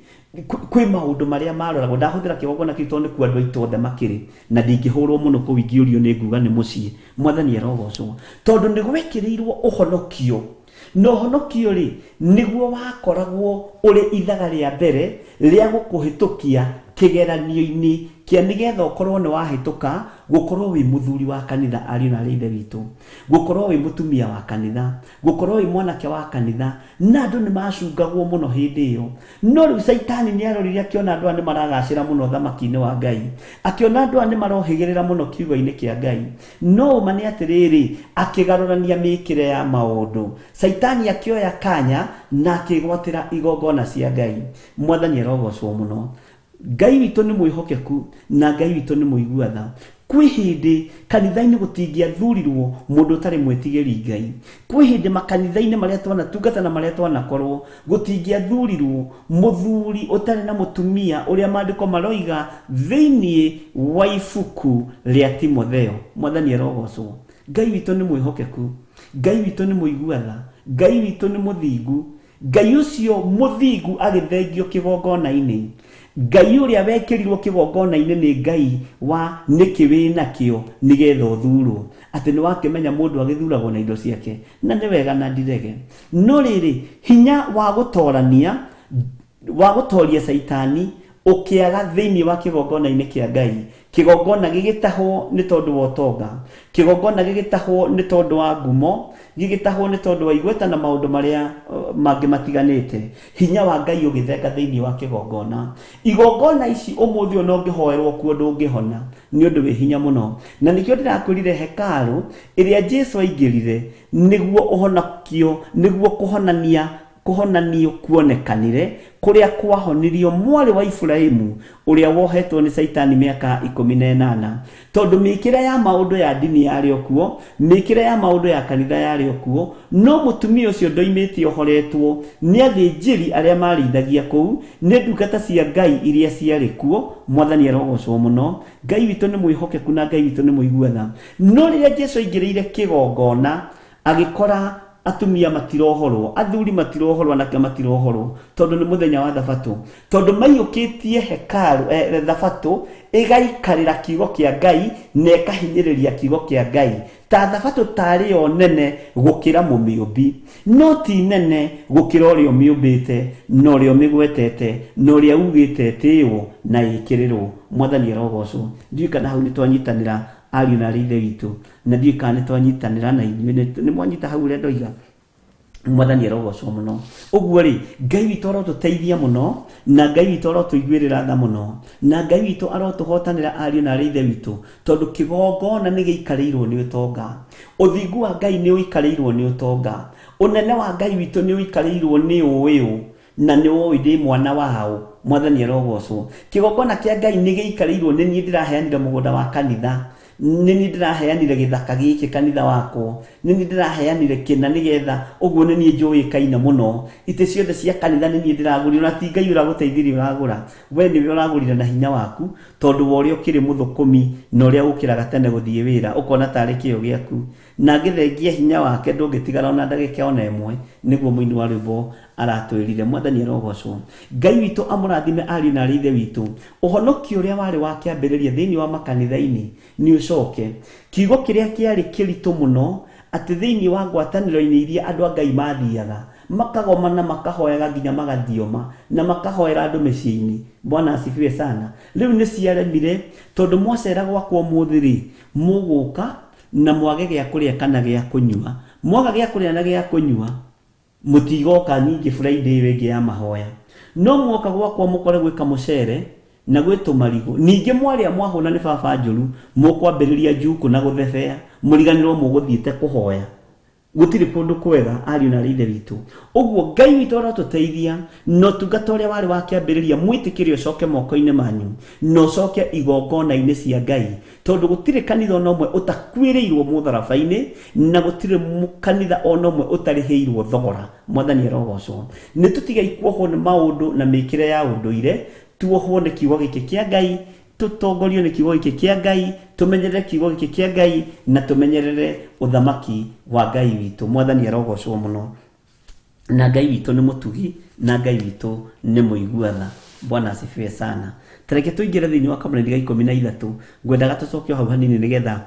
Kwi maundu maria maroragwo ndahuthira kigongona kitu ni ku andu aitothe makiri na ndingihurwo muno kuwingiorio ni nguga ni mucii. Mwathani arogocwo tondu ni gwekirirwo uhonokio no honokio ri niguo wakoragwo uri ithaga ria mbere ria gukuhitukia kigeranio-ini kia nigetha ukorwo ni wahituka gukorwo wi muthuri wa kanitha ari na rithe witu, gukorwo wi mutumia wa kanitha, gukorwo wi mwanake wa kanitha, na andu ni macungagwo muno hindi iyo. No riu Saitani ni arorire akiona andu ni maragacira muno thamaki-ini wa Ngai, akiona andu ni marohigirira muno kiugo-ini kia Ngai, no mani atiriri akigarurania mikire ya maundu. Saitani akioya kanya na akigwatira igongona cia Ngai. Mwathani arogocwo muno. Ngai witu ni mwihokeku na Ngai witu ni muiguatha. Kwi hindi kanitha-ini gutingiathurirwo mundu utari mwetigiri Ngai. Kwi hindi makanitha-ini maria twana tungata na maria twana korwo gutingiathurirwo muthuri utari na mutumia uria maandiko maroiga thiini wa ibuku ria Timotheo. Mwathani arogocwo. Ngai witu ni mwihokeku, Ngai witu ni muiguatha, Ngai witu ni muthingu. Ngai ucio muthingu agithengio kigongona-ini. Ngai uria wekirirwo kigongona-ini ni Ngai wa niki wina kio nigetha uthurwo, ati ni wakimenya mundu agithuragwo na indo ciake na ni wega na ndirege. No riri hinya wa gutoria Saitani ukiaga thiini wa kigongona-ini kia Ngai. Kigongona gigitahwo ni tondu wa utonga, kigongona gigitahwo ni tondu wa ngumo, gigitahwo ni tondu wa igweta na maundu maria mangi matiganite. Hinya wa Ngai ugithenga thiini wa kigongona. Igongona ici umuthi ono ngihoerwo kuo ndungihona ni undu wi hinya muno, na nikio ndirakurire hekalu iria Jesu aingirire niguo uhonokio, niguo kuhonanio kuonekanire kuria kwahonirio mwari wa Ifurahimu uria wohetwo ni Saitani miaka 18. Tondu mikire ya maundu ya dini yari okuo, mikire ya maundu ya kanitha yari okuo, no mutumia ucio ndoimite ohoretwo ni athinjiri aria marithagia kuu, ni ndungata cia Ngai iria ciari kuo. Mwathani arogocwo muno. Ngai witu ni mwihokeku na Ngai witu ni muiguatha. No riria Jesu aingiriire kigongona agikora atumia matirohorwo, athuri matirohorwo, anake matirohorwo tondu ni muthenya wa thabato, tondu maiyukitie hekalu thabato igaikarira kiugo kia Ngai na ikahinyiriria kiugo kia Ngai. Ta thabato tari o nene gukira mumiumbi, no ti nene gukira uria miumbite, no uria migwetete, no uria ugite tiwo na ikirirwo. Mwathani arogocwo. Ndiu kana hau ni twanyitanira ari na rithe witu, na ndiu kana ni twanyitanira na ni mwanyita hau ria ndoiga. Mwathani arogocwo muno. Uguo ri Ngai witu arotuteithia muno, na Ngai witu arotuiguirira tha muno, na Ngai witu arotuhotanira ari na rithe witu, tondu kigongona ni giikarirwo ni utonga. Uthingu wa Ngai ni uikarirwo ni utonga. Unene wa Ngai witu ni uikarirwo ni uwiu na ni wo ndi mwana wao. Mwathani arogocwo. Kigongona kia Ngai ni giikarirwo ni nie ndiraheanire mugunda wa kanitha, nini ndiraheanire githaka giki kanitha wako, nini ndiraheanire kina nigetha uguo ni nie njuikaine muno. Ite ciothe cia kanitha ni nie ndiragurira, na ti Ngai uraguteithirie uragura, we niwe uragurira na hinya waku, tondu woria ukiri muthukumi na uria ukiraga tene guthie wira ukona tari kio giaku, na ngithengia hinya wake ndungitigara ona ndagika ona imwe. Niguo muini wa rwimbo aratwirire. Mwathani arogocwo. Ngai witu amurathime ari na rithe witu. Uhonokio uria wari wa kiambiriria thiini wa makanitha-ini ni ucoke. Kiugo kiria kiari kiritu muno ati thiini wa ngwataniro-ini iria andu a Ngai mathiaga makagomana makahoyaga nginya magathioma na makahoera andu micii-ini. Bwana asifiwe sana. Riu ni ciaremire tondu mwacera gwakwa muthiri muguka na mwage gia kuria kana gia kunyua. Mwaga gia kuria na gia kunyua mutigoka nyingi Friday wengi ya mahoya. no mwoka gwakwa mukore gwika mucere na gwitu marigo ninge mwari amwahuna ni baba njuru mukwambiriria njuku na guthebea muriganirwo muguthiite kuhoya gutiri kundu kwega ari na ride bitu uguo Ngai witu aratuteithia no tungatoria wari wakiambiriria mwitikirio coke moko-ine manyu no coke igongona-ine cia Ngai tondu gutiri kanitha onomwe utakwiriirwo mutharabaini na gutiri kanitha onomwe utarihiirwo thogora mwathani arogocwo ni tutigai kuohwo ni maundu na mikire ya unduire tuohwo ni kiugo giki kia Ngai tutongorio ni kiugo giki kia Ngai tumenyerere kiugo giki kia Ngai na tumenyerere uthamaki wa Ngai witu mwathani arogocwo muno na Ngai witu ni mutugi na Ngai witu ni muiguatha bwana asifiwe sana tareke tuingire thiini wa kamũra ga 13 ngwendaga tucokio hau hanini nigetha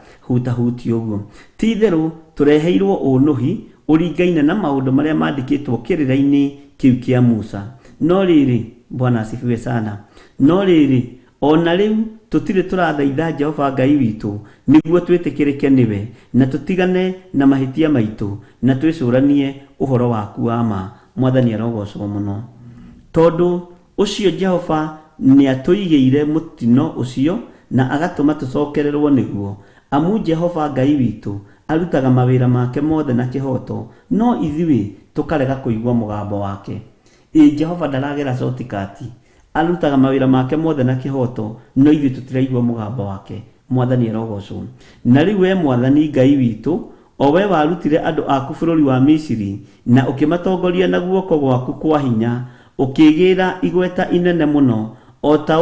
huti uguo titheru tureheirwo unuhi uringaine na maundu maria mandikitwo kirira-ini kiu kia Musa no riri bwana asifiwe sana no riri ona riu tutire turathaitha Jehova Ngai witu niguo twitikirike niwe na tutigane na mahitia maitu na twicuranie uhoro waku wa ma mwathani arogocwo muno tondu ucio Jehova ni atuigeire mutino ucio na agatuma tucokererwo niguo amu Jehova Ngai witu arutaga mawira make mothe na kihoto no ithui tukarega kuigwa mugambo wake Jehova ndaragera cotikati arutaga mawira make mothe na kihoto no ithui tutiraigwa mugambo wake mwathani arogocwo na riu we mwathani Ngai witu o we warutire andu aku bururi wa Misiri na ukimatongoria na guoko gwaku kwa hinya ukigira igweta inene muno o ta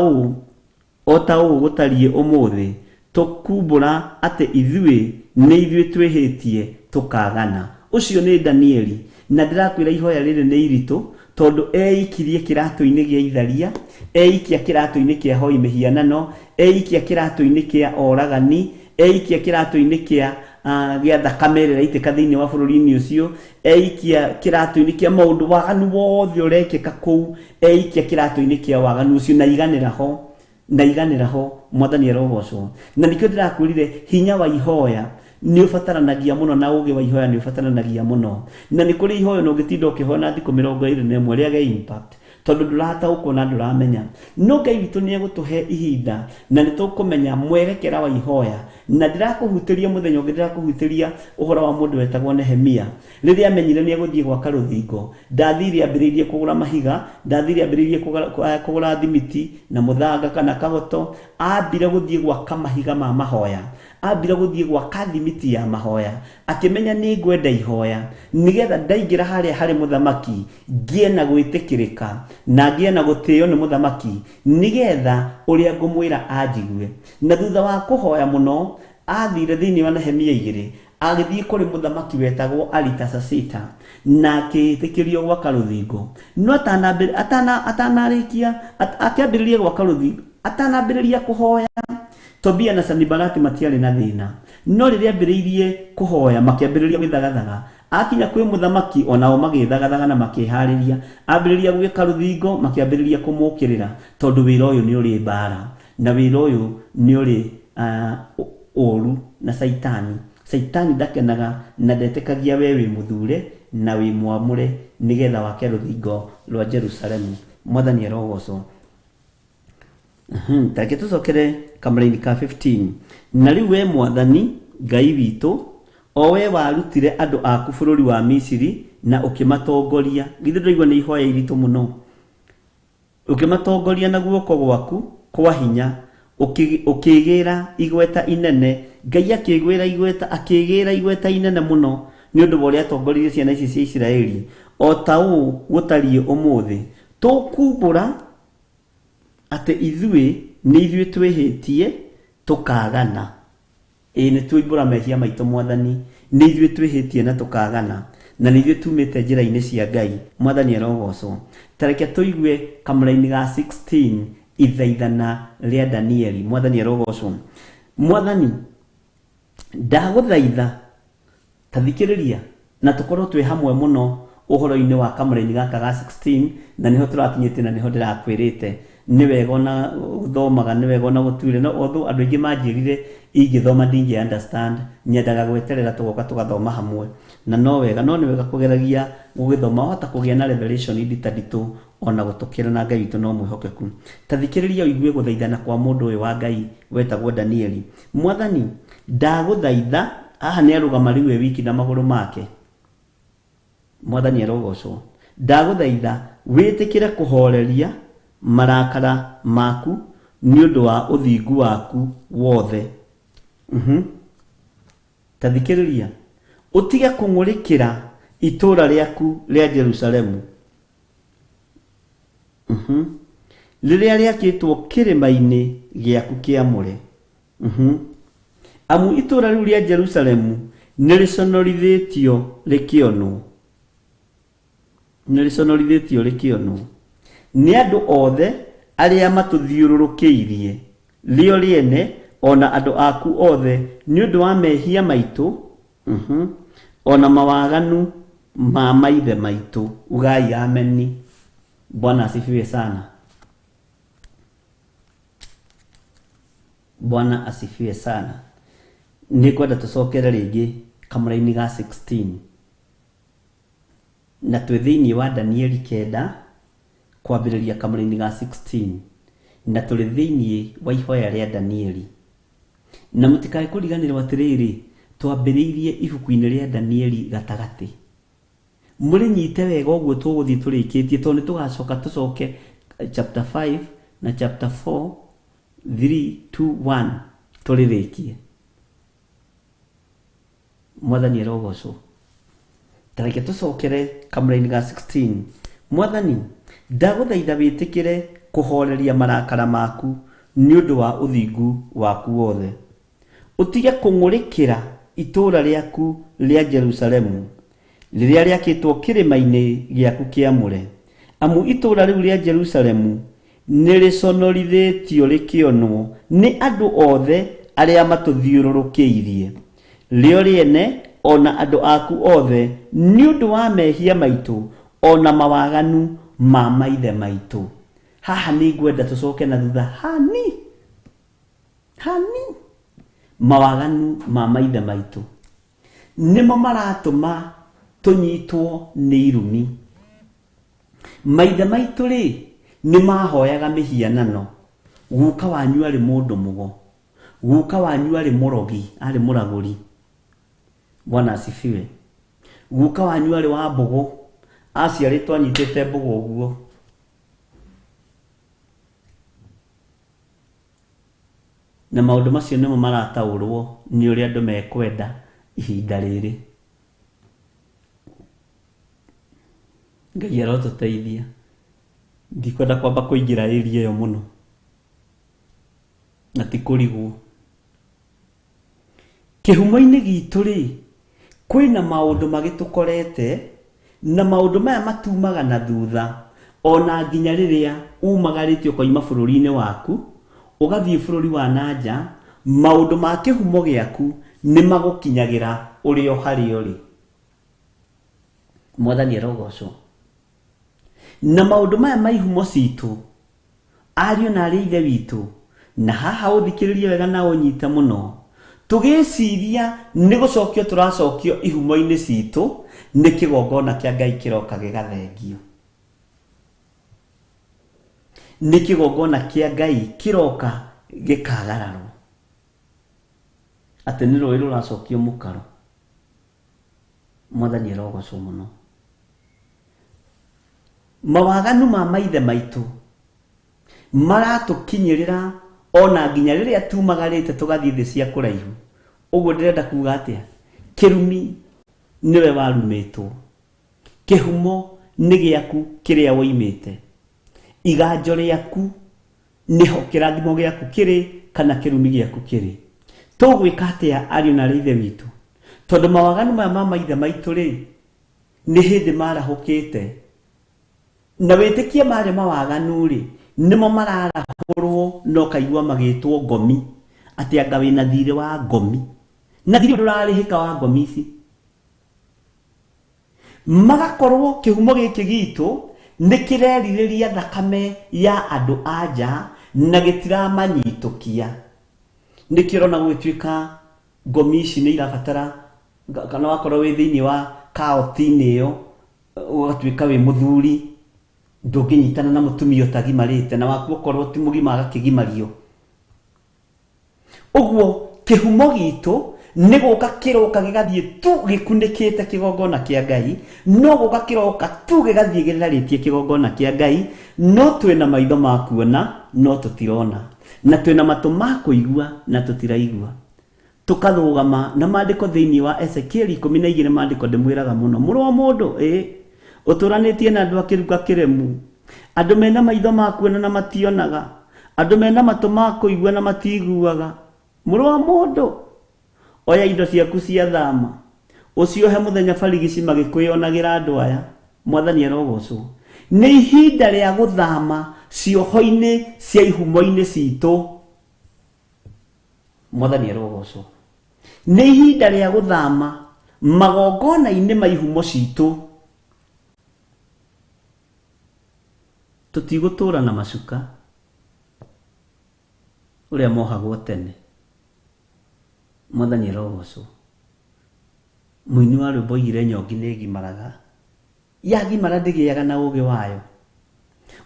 uu gutarie umuthi tukumbura ate ithui ni ithui twihitie tukagana ucio ni Danieli na ndirakwira ihoya riri ni iritu tondu eikirie kiratu-ini gia itharia eikia kiratu-ini kia hoi mihianano eikia kiratu-ini kia oragani eikia kiratu-ini kia gia thakamerera iteka thiini wa bururi-ini ucio eikia kiratu-ini kia maundu waganu wothe urekeka kuu eikia kiratu-ini kia waganu ucio na iganira ho mwathani arogocwo na nikio ndirakwirire hinya wa ihoya ni ufataranagia muno na uge wa ihoya ni ufataranagia muno na ni kuri ihoya no gitinda ukihona thiko 21 ria ge impact tondu ndurahata ukona nduramenya no Ngai witu ni egutuhe ihinda na nitukumenya mwerekera wa ihoya na ndirakuhutiria muthenya ungi ndirakuhutiria uhoro wa mundu wetagwo Nehemia riria amenyire ni eguthie gwaka ruthingo ndathire ambiririe kugura mahiga ndathire ambiririe kugura thimiti na muthanga kana kagoto ambire guthie gwaka mahiga ma mahoya ambire guthie gwaka thimiti ya mahoya akimenya ni ngwenda ihoya nigetha ndaingira haria hari muthamaki ngie na gwitikirika na ngie na gutio ni muthamaki nigetha uria ngumwira anjigue na thutha wa kuhoya muno athire thiini wa Nehemia 2 agithie kuri muthamaki wetagwo Aritasasita na akitikirio gwaka ruthingo no atanarikia akiambiriria gwaka ruthingo atanambiriria kuhoya Tobia na Sanibalati matiari na thina no riria ambiririe kuhoya makiambiriria gwithagathaga akinya kwi muthamaki onao magithagathaga na makihariria ambiriria gwika ruthingo makiambiriria kumukirira tondu wira uyu ni uri mbara na wira uyu ni uri oru na Saitani ndakenaga na ndetekagia we wi muthure na wi mwamure nigetha wake ruthingo rwa Jerusalemu mwathani arogocwo take tucokere kamũra-inĩ ka 15 na riu we mwathani Ngai witu o we warutire andu aku bururi wa Misiri na ukimatongoria githe ndĩraigua nĩ ihoya iritu muno ukimatongoria na guoko gwaku kwa hinya ukigira igweta inene Ngai akigira igweta inene muno ni undu wa uria atongoririe ciana ici cia Isiraeli o ta uu gutarie umuthi tukumbura ate ithui ni ithui twihitie tukagana ni twimbura mehia maitu mwathani ni ithui twihitie na tukagana na ni ithui tumite njira-ini cia Ngai mwathani arogocwo tareke tuigue kamũra-inĩ ga 16 ithaithana ria Danieli mwathani arogocwo mwathani ndaguthaitha tathikiriria na tukorwo twi hamwe muno uhoro-ini wa kamũra-inĩ gaka ga 16 na niho turakinyite na niho ndirakwirite ni wega na guthomaga ni wega na gutuire no otho andu ingi manjirire ingithoma ndingi understand nyendaga gweterera tugoka tugathoma hamwe na no wega no ni wega kugeragia gugithoma hota kugia na revelation nditaditu ona gutokera na Ngai witũ no mwĩhokeku. Ta thikĩrĩria ũigue gũthaithana kwa mũndũ ũyũ wa Ngai wetagwo Danieli. Mwathani ndagũthaitha, haha nĩ arũgama rĩu wiki na magũrũ make. Mwathani arogocwo. Ndagũthaitha wĩtĩkĩre kũhoreria marakara maku nĩ ũndũ wa ũthingu waku wothe. Ta thikĩrĩria, ũtige kũng'ũrĩkĩra itũũra rĩaku rĩa Jerusalemu. Rĩrĩa rĩakĩtwo kĩrĩma-inĩ gĩaku kĩamũre. Amu itũũra rĩu rĩa Jerusalemu nĩ rĩconorithĩtio rĩkĩonwo. Nĩ andũ othe arĩa matũthiũrũrũkĩirie, rĩo rĩene ona andũ aku othe nĩ ũndũ wa mehia maitũ, ona mawaganu ma maithe maitũ. Ugai ameni. Bwana asifiwe sana. Bwana asifiwe sana. Nikwenda tucokere rĩngĩ kamũra-inĩ ga 16 na twĩ thĩinĩ wa Danieli 9 kwambĩrĩria kamũra-inĩ ga 16 na tũrĩ thĩinĩ wa ihoya rĩa Danieli. Na mũtikae kũriganĩrwo atĩrĩrĩ, twambĩrĩirie ibuku-inĩ rĩa Danieli gatagatĩ. Mũrĩnyite wega ũguo tũgũthiĩ tũrĩkĩtie, tondũ nĩ tũgacoka tũcoke chapter 5 na chapter 4 3 2 1 tũrĩrĩkie. Mwathani arogocwo. Tareke tũcokere kamũra-inĩ ga 16. Mwathani ndagũthaitha wĩtĩkĩre kũhoreria marakara maku nĩ ũndũ wa ũthingu waku wothe. Ũtige kũng'ũrĩkĩra itũũra rĩaku rĩa Jerusalemu rĩrĩa rĩakĩtwo kĩrĩma-inĩ gĩaku kĩamũre. Amu itũũra rĩu rĩa Jerusalemu nĩ rĩconorithĩtio rĩkĩonwo nĩ andũ othe arĩa matũthiũrũrũkĩirie, rĩo rĩene ona andũ aku othe nĩ ũndũ wa mehia maitũ ona mawaganu ma maithe maitũ. Haha nĩ ngwenda tũcoke na thutha hani mawaganu ma maithe maitũ nĩmo maratũma tũnyitwo nĩ irumi. Maithe maitũ rĩ nĩ mahoyaga mĩhianano. Guka wanyu arĩ mũndũ mũgo, guka wanyu arĩ mũrogi, arĩ mũragũri. Bwana asifiwe. Guka wanyu arĩ wa mbogo, aciarĩtwo anyitĩte mbogo ũguo. Na maũndũ macio nĩmo marataũrwo nĩ ũrĩa andũ mekwenda ihinda rĩrĩ. Ngai arotũteithia. Ndikwenda kwamba kũingĩra area ĩyo mũno, na ti kũrigwo. Kĩhumo-inĩ gitũ rĩ, kwĩna maũndũ magĩtũkorete, na maũndũ maya matumaga na thutha, ona nginya rĩrĩa umagarĩtio koima bũrũri-inĩ waku ũgathiĩ bũrũri wa nanja, maũndũ ma kĩhumo gĩaku nĩ magũkinyagĩra ũrĩ o harĩa ũrĩ. Mwathani arogocwo. Na maũndũ maya ma ihumo citũ, ariũ na arĩ ithe witũ, na haha ũthikĩrĩrie wega na ũnyite mũno, tũgĩciria nĩ gũcokio tũracokio ihumo-inĩ citũ, nĩ kĩgongona kĩa Ngai kĩroka gĩgathengio. Nĩ kĩgongona kĩa Ngai kĩroka gĩkagararwo. Atĩ nĩ rũĩ rũracokio mũkaro. Mwathani arogocwo mũno. Mawaganu ma maithe maitũ maratũkinyĩrĩra ona nginya rĩrĩa tumagarĩte tũgathiĩ thĩ cia kũraihu. Ũguo ndĩrenda kuga atĩa? Kĩrumi nĩwe warumĩtwo. Kĩhumo nĩ gĩaku kĩrĩa woimĩte. Iganjo rĩaku nĩho kĩrathimo gĩaku kĩrĩ kana kĩrumi gĩaku kĩrĩ. Tũgwĩka atĩa ariũ na ithe witũ? Tondũ mawaganu maya ma maithe maitũ rĩ, nĩ hĩndĩ marahũkĩte. Na wĩtĩkie marĩ mawaganu rĩ, nĩmo mararahũrwo no kaigua magĩtwo ngomi. Atĩ anga wĩna thirĩ wa ngomi. Na thirĩ ndũrarĩhĩka wa ngomi ici. Magakorwo kĩhumo gĩkĩ gitũ nĩ kĩrerirĩria thakame ya andũ anja na gĩtiramanyitũkia. Nĩkĩo ũrona gũgĩtuĩka ngomi ici nĩ irabatara, kana wakorwo wĩ thĩinĩ wa kaoti-inĩ ĩyo ũgatuĩka wĩ mũthuri, ndũngĩnyitana na mũtumia ũtagimarĩte na waku ũkorwo ti mũgima agakĩgimario. Ũguo kĩhumo gitũ nĩ gũka kĩroka gĩgathiĩ tu gĩkunĩkĩte kĩgongona kĩa Ngai, no gũka kĩroka tu gĩgathiĩ gĩtharĩtie kĩgongona kĩa Ngai, no twĩna maitho ma kuona no tũtirona, na twĩna matũ ma kũigua na tũtiraigua. Tũkathũgama na maandĩko thĩinĩ wa Ezekieli 12 maandĩko ndĩmwĩraga mũno, mũrũ wa mũndũ ũtũranĩtie na andũ akĩruka kĩremu, andũ mena maitho ma kuona na mationaga, andũ mena matũ ma kũigua na matiiguaga. Mũrũ wa mũndũ, oya indo ciaku cia thama ũciohe mũthenya barigici magĩkwĩonagĩra andũ aya. Mwathani arogocwo. Nĩ ihinda rĩa gũthama cioho-inĩ cia ihumo-inĩ citũ. Mwathani arogocwo. Nĩ ihinda rĩa gũthama magongona-inĩ ma ihumo citũ. Tũtigũtũra na macuka ũrĩa mohagwo tene. Mwathani arogocwo. Mũini wa rwĩmbo oigire nyongi nĩ ĩgimaraga, yagimara ndĩgĩaga na ũũgĩ wayo.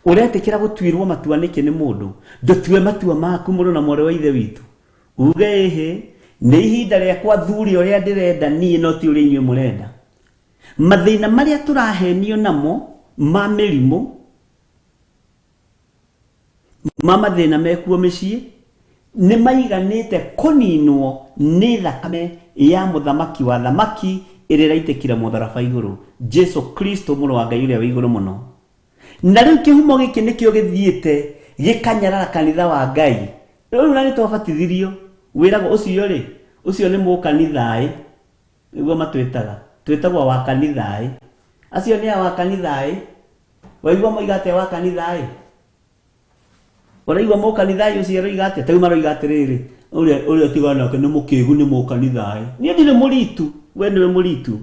Ũretĩkĩra gũtuĩrwo matua nĩkĩ nĩ mũndũ? Ndũtue matua maku mũrũ na mwarĩ wa ithe witũ. Uge nĩ ihinda rĩakwa thuri ũrĩa ndĩrenda niĩ no ti ũrĩa inyuĩ mũrenda. Mathĩna marĩa tũrahenio namo ma mĩrimũ, ma mathĩna mekuo mĩciĩ, nĩ maiganĩte kũninwo nĩ thakame ya mũthamaki wa thamaki ĩrĩa ĩraitĩkire mũtharaba igũrũ, Jesu Kristo mũrũ wa Ngai ũrĩa wĩ igũrũ mũno. Na rĩu kĩhumo gĩkĩ nĩkĩo gĩthiĩte gĩkanyarara kanitha wa Ngai. Rĩu na nĩtwabatithirio wĩragwo ũcio nĩ mũkanithaĩ, nĩguo matwĩtaga, twĩtagwo wa kanithaĩ. Acio nĩ wa kanithaĩ. Waigua moiga atĩa wa kanithaĩ? Ũraigua mũkanithaĩ ũcio aroiga atĩa? Tau maroiga atĩrĩrĩ, ũrĩa tigana nake nĩ mũkĩgu nĩ mũkanithaĩ. Niĩ ndirĩ mũritu, we nĩwe mũritu.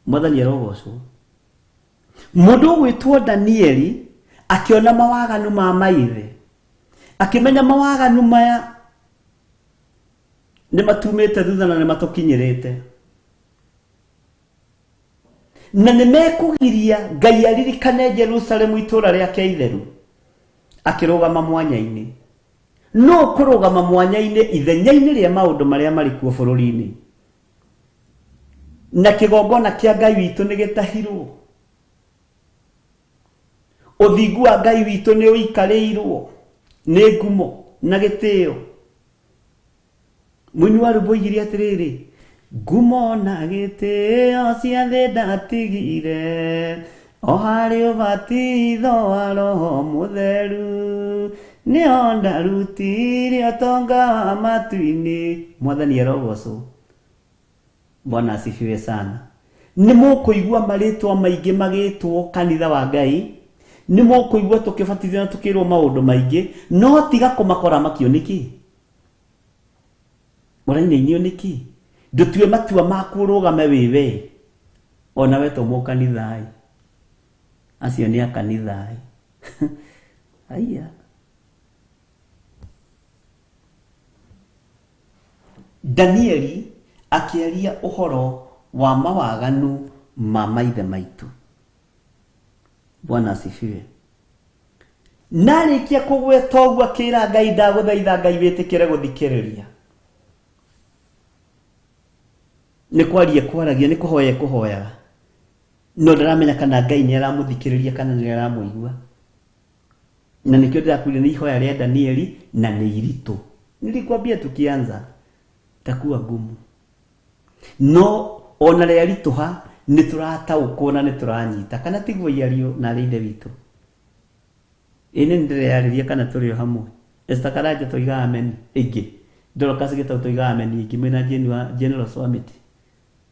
Mwathani arogocwo. Mũndũ ũgwĩtwo Danieli akĩona mawaganu ma maithe, akĩmenya mawaganu maya nĩ matumĩte thutha na nĩ matũkinyĩrĩte, na nĩ mekũgiria Ngai aririkane Jerusalemu itũũra rĩake itheru. Akĩrũgama mwanya-inĩ. No kũrũgama mwanya-inĩ ithenya-inĩ rĩa maũndũ marĩa marĩ kuo bũrũri-inĩ, na kĩgongona kĩa Ngai witũ nĩ gĩtahirwo. Ũthingu wa Ngai witũ nĩ ũikarĩirwo nĩ ngumo na gĩtĩo. Mũini wa rwĩmbo oigire atĩrĩrĩ, ngumo na gĩtĩo cia thĩ ndatigire, o harĩ ũbatitho wa Roho Mũtheru nĩo ndarutire ũtonga wa matu-inĩ. Mwathani arogocwo. Bwana asifiwe sana. Nĩ mũkũigua marĩtwa maingĩ magĩtwo kanitha wa Ngai, nĩ mũkũigua tũkĩbatithio na tũkĩrwo maũndũ maingĩ, no tiga kũmakora makio nĩkĩ? Mũrainĩinio nĩkĩ? Ndũtue matua maku ũrũgame wĩwe. Ona we to mũkanithaĩ. Acio nĩ akanithaĩ. Aya. Danieli akĩaria ũhoro wa mawaganu ma maithe maitũ. Bwana asifiwe. Narĩkia kũgweta ũguo akĩra Ngai, ndagũthaitha Ngai wĩtĩkĩre gũthikĩrĩria. Nĩ kwaria kwaragia, nĩ kũhoya kũhoyaga, no ndaramenya kana Ngai nĩ aramũthikĩrĩria kana nĩ aramũigua. Na nĩkĩo ndĩrakwĩra nĩ ihoya rĩa Danieli na nĩ iritũ. Nilikwambia tukianza takuwa ngumu, no ona rĩa ritũha nĩ tũrataũkwo na nĩ tũranyita, kana tiguo yario na arĩ ithe witũ. Ĩnĩ ndĩreyarĩria kana tũrĩ o hamwe. Esther Karanja tũiga amen ĩngĩ, Dorcas Gĩtaũ tũiga amen ĩngĩ, mwĩna General Swamiti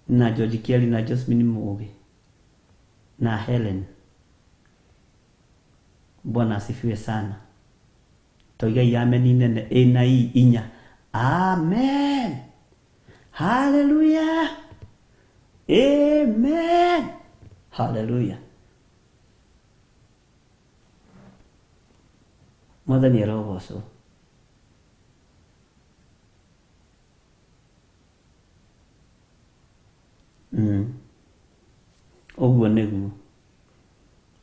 na George Kiari na Josephine Muge na Helen. Bwana asifiwe sana. Tũiga amen nene ĩna inya. Amen. Hallelujah. Amen. Hallelujah. Mwathani arogocwo. Ũguo nĩguo.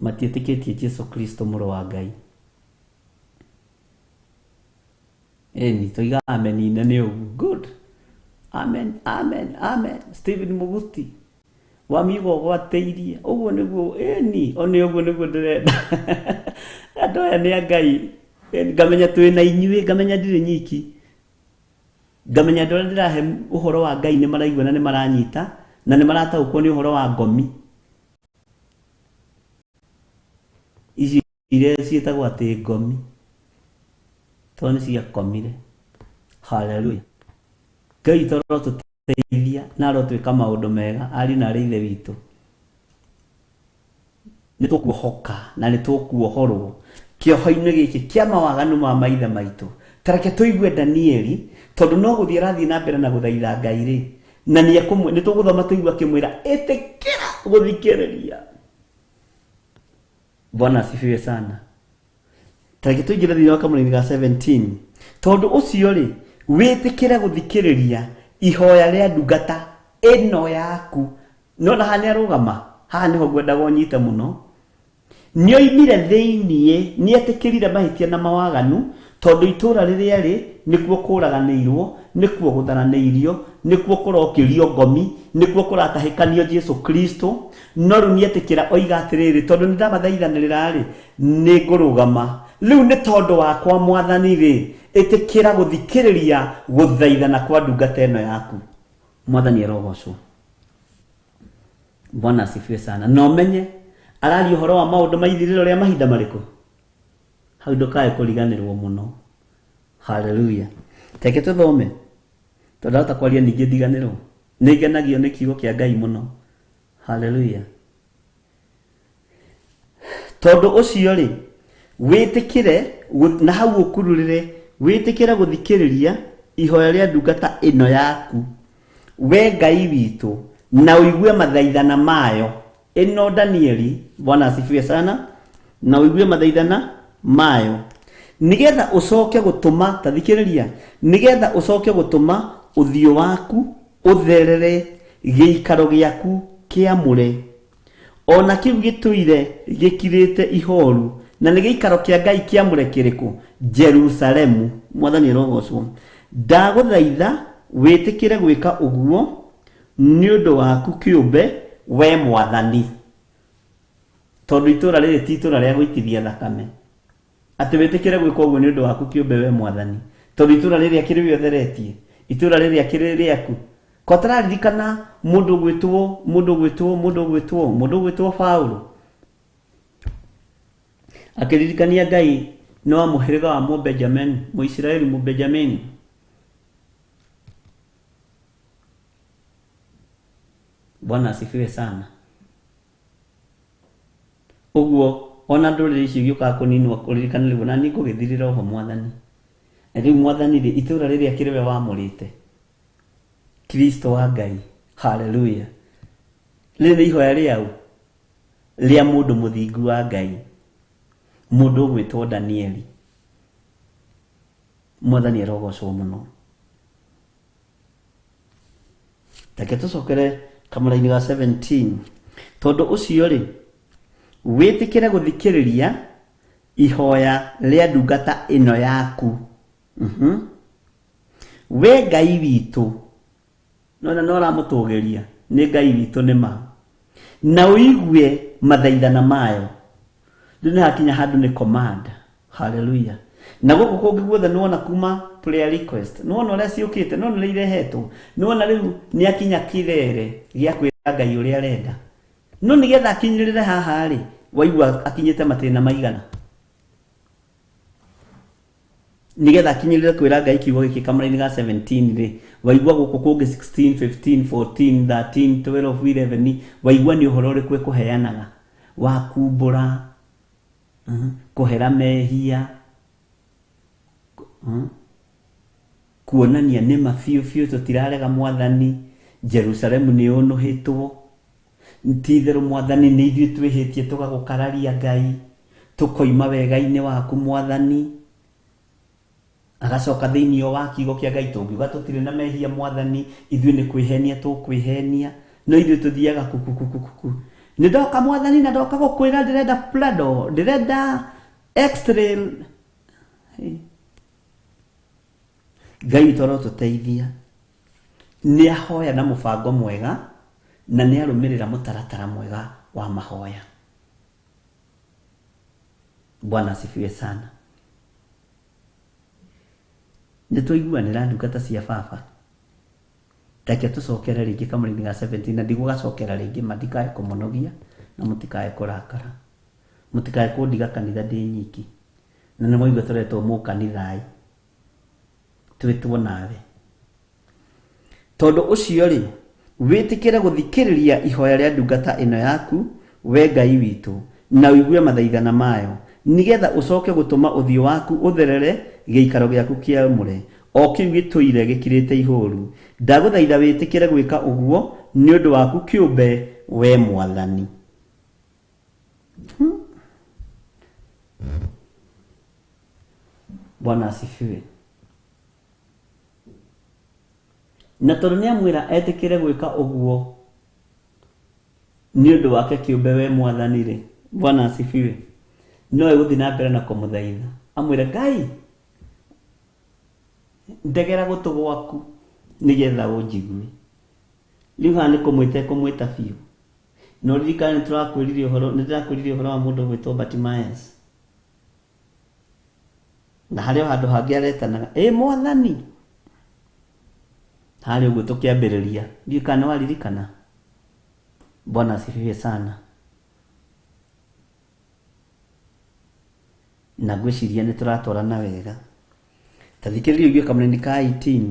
matietĩkĩtie Jesu Kristo mũrũ wa Ngai. Eni toiga amen inene ũguo. Good. Amen, amen, amen. Stephen Muguti wamigo gwateirie ũguo nĩguo eni one ũguo nĩguo ndĩrenda. Andũ aya nĩ a Ngai. Ngamenya twĩ na inyuĩ, ngamenya ndirĩ nyiki, ngamenya andũ arĩa ndĩrahe ũhoro wa Ngai nĩ maraigua na nĩ maranyita na nĩ marataũkwo nĩ ũhoro wa ngomi ici iria ciĩtagwo atĩ ngomi, tondũ nĩ ciakomire. Haleluya. Ngai toro tũteithia na arotwĩka maũndũ mega ari na arĩ ithe witũ. Nĩ tũkuohoka na nĩ tũkuohorwo kĩoho-inĩ gĩkĩ kĩa mawaganu ma maithe maitũ. Tareke tũigue Danieli, tondũ no gũthiĩ arathiĩ na mbere na gũthaitha Ngai rĩ, na nĩ tũgũthoma tũigua akĩmwĩra ĩtĩkĩra gũthikĩrĩria. Bwana asifiwe sana. Tareke tũingĩre thĩinĩ wa kamũra-inĩ ga 17. Tondũ ũcio rĩ, wĩtĩkĩre gũthikĩrĩria ihoya rĩa ndungata ĩno yaku. Nona haha nĩ arũgama, haha nĩho ngwendaga ũnyite mũno. Nĩoimire thĩiniĩ, nĩetĩkĩrire mahĩtia na mawaganu, tondũ itũra rĩrĩa rĩ nĩkuo kũraganĩirwo, nĩkuo gũtharanĩirio, nĩkuo kũrokĩrio ngomi, nĩkuo kũratahĩkanio Jesu Kristo. No rĩu nĩetĩkĩra oiga atĩrĩrĩ, tondũ nĩndamathaithanĩrĩra rĩ, nĩngũrũgama. Rĩu nĩ tondũ wakwa Mwathani rĩ, ĩtĩkĩra gũthikĩrĩria gũthaithana kwa ndungata ĩno yaku. Mwathani arogocwo. Bwana asifiwe sana. Na ũmenye arari ũhoro wa maũndũ ma ithirĩro rĩa mahinda marĩkũ. Hau ndũkae kũriganĩrwo mũno. Haleluya. Teke tũthome. Tondũ hata kwaria ningĩ ndiganĩrwo. Nĩngenagio nĩ kiugo kĩa Ngai mũno. Haleluya. Tondũ ũcio rĩ, wĩtĩkĩre na hau ũkururĩre, wĩtĩkĩre gũthikĩrĩria ihoya rĩa ndungata ĩno yaku, we Ngai witũ, na ũigue mathaithana mayo. Ĩno Danieli, Bwana asifiwe sana, na ũigue mathaithana mayo, nigetha ũcoke gũtũma, tathikĩrĩria, nigetha ũcoke gũtũma ũthiũ waku ũtherere gĩikaro gĩaku kĩamũre, ona kĩu gĩtũire gĩkirĩte ihoru, na nĩ gĩikaro kĩa Ngai kĩamũre kĩrĩkũ? Jerusalemu. Mwathani arogocwo. Ndagũthaitha wĩtĩkĩre gwĩka ũguo nĩ ũndũ waku kĩũmbe, we Mwathani. Tondũ itũra rĩrĩ ti itũra rĩa gũitithia thakame. Atĩ wĩtĩkĩre gwĩka ũguo nĩ ũndũ waku kĩũmbe, we Mwathani. Tondũ itũra rĩrĩ akĩrĩ we ũtheretie, itũra rĩrĩ akĩrĩ rĩaku. Ko tũraririkana mũndũ gwĩtwo Paulo akĩririkania Ngai nĩ wa mũhĩrĩga wa Mũbenjamini, Mũisiraeli Mũbenjamini. Bwana asifiwe sana. Ũguo ona ndũrĩrĩ icio igĩũkaga kũninwo kũririkanĩrwo na nĩ ngũgĩthirĩra oho Mwathani. Rĩu Mwathani rĩ, itũra rĩrĩ akĩrĩ we wamũrĩte, Kristo wa Ngai. Haleluya. Rĩrĩ nĩ ihoya rĩaũ? Rĩa mũndũ mũthingu wa Ngai, mũndũ ũgwĩtwo Danieli. Mwathani arogocwo mũno. Reke tũcokere kamũra-inĩ ga 17. Tondũ ũcio rĩ, wĩtĩkĩre gũthikĩrĩria ihoya rĩa ndungata ĩno yaku. We Ngai witũ, no ũramũtũgĩria, nĩ Ngai witũ nĩma, na ũigue mathaithana mayo. Rĩu nĩ hakinya handũ nĩ command. Haleluya. Na gũkũ kũngĩ guothe nĩwona kuma prayer request, nĩwona ũrĩa ciũkĩte, nĩwona ũrĩa irehetwo, nĩwona rĩu nĩ akinya kĩrere gĩa kwĩra Ngai ũrĩa arenda. No nĩgetha akinyĩrĩre haha rĩ, waigua akinyĩte matĩna maigana. Nĩgetha akinyĩrĩre kwĩra Ngai kiugo gĩkĩ kamũra-inĩ ga 17 rĩ, waigua gũkũ kũngĩ 16, 15, 14, 13, 12, 11, waigua nĩ ũhoro ũrĩkũ ekũheanaga wa kumbũra, kũhera mehia, kuonania nĩ mabiũ biũ tũtirarega Mwathani, Jerusalemu nĩ ũnũhĩtwo, ti-itherũ Mwathani nĩ ithuĩ twĩhĩtie tũgagũkararia Ngai, tũkoima wega-inĩ waku Mwathani. Agacoka thĩinĩ wa kiugo kĩa Ngai tũngiuga tũtirĩ na mehia Mwathani, ithuĩ nĩ kwĩhenia tũkwĩhenia, no ithuĩ tũthiaga kukukukuku. Ndoka mwathani na ndoka gukwira ndirenda plado, ndirenda x-ray. Ngai toro tuteithia. Ni ahoya na mubango mwega na ni arumirira mutaratara mwega wa mahoya. Bwana asifiwe sana. Nituiguanira ndungata cia baba. Take tucokera ringi kamuri nga 17 na ndigo gacokera ringi matikae kumunogia na mutikae kurakara. Mutikae kundiga kanitha ndi nyiki. Na nĩ moigua tũretwo mũkanithai. Twĩtwo nawe. Tondũ ũcio rĩ, wĩtĩkĩre gũthikĩrĩria ihoya rĩa ndungata ĩno yaku, we Ngai witũ, na ũigue mathaithana mayo, nigetha ũcoke gũtũma ũthiũ waku ũtherere gĩikaro gĩaku kĩamũre, o kĩu gĩtũire gĩkirĩte ihũru. Ndagũthaitha wĩtĩkĩre gwĩka ũguo nĩ ũndũ waku kĩũmbe, we Mwathani. Bwana asifiwe. Na tondũ nĩamwĩra etĩkĩre gwĩka ũguo nĩ ũndũ wake kĩũmbe, we Mwathani rĩ, Bwana asifiwe, no egũthiĩ na mbere na kũmũthaitha amwĩre Ngai ndegera gũtũ gwaku nĩgetha ũnjigue. Rĩu haha nĩ kũmwĩta kũmwĩta biũ. No ririkane nĩtũrakwĩrire ũhoro wa mũndũ gwĩtwo Bartimaeus. Na harĩ handũ hangĩ aretanaga Mwathani. Harĩ ũguo tũkĩambĩrĩria. Ririkana waririkana. Bwana asifiwe sana. Na gwĩciria nĩtũratwarana wega. Tathikĩrĩria ũigue kamũnini ka 18.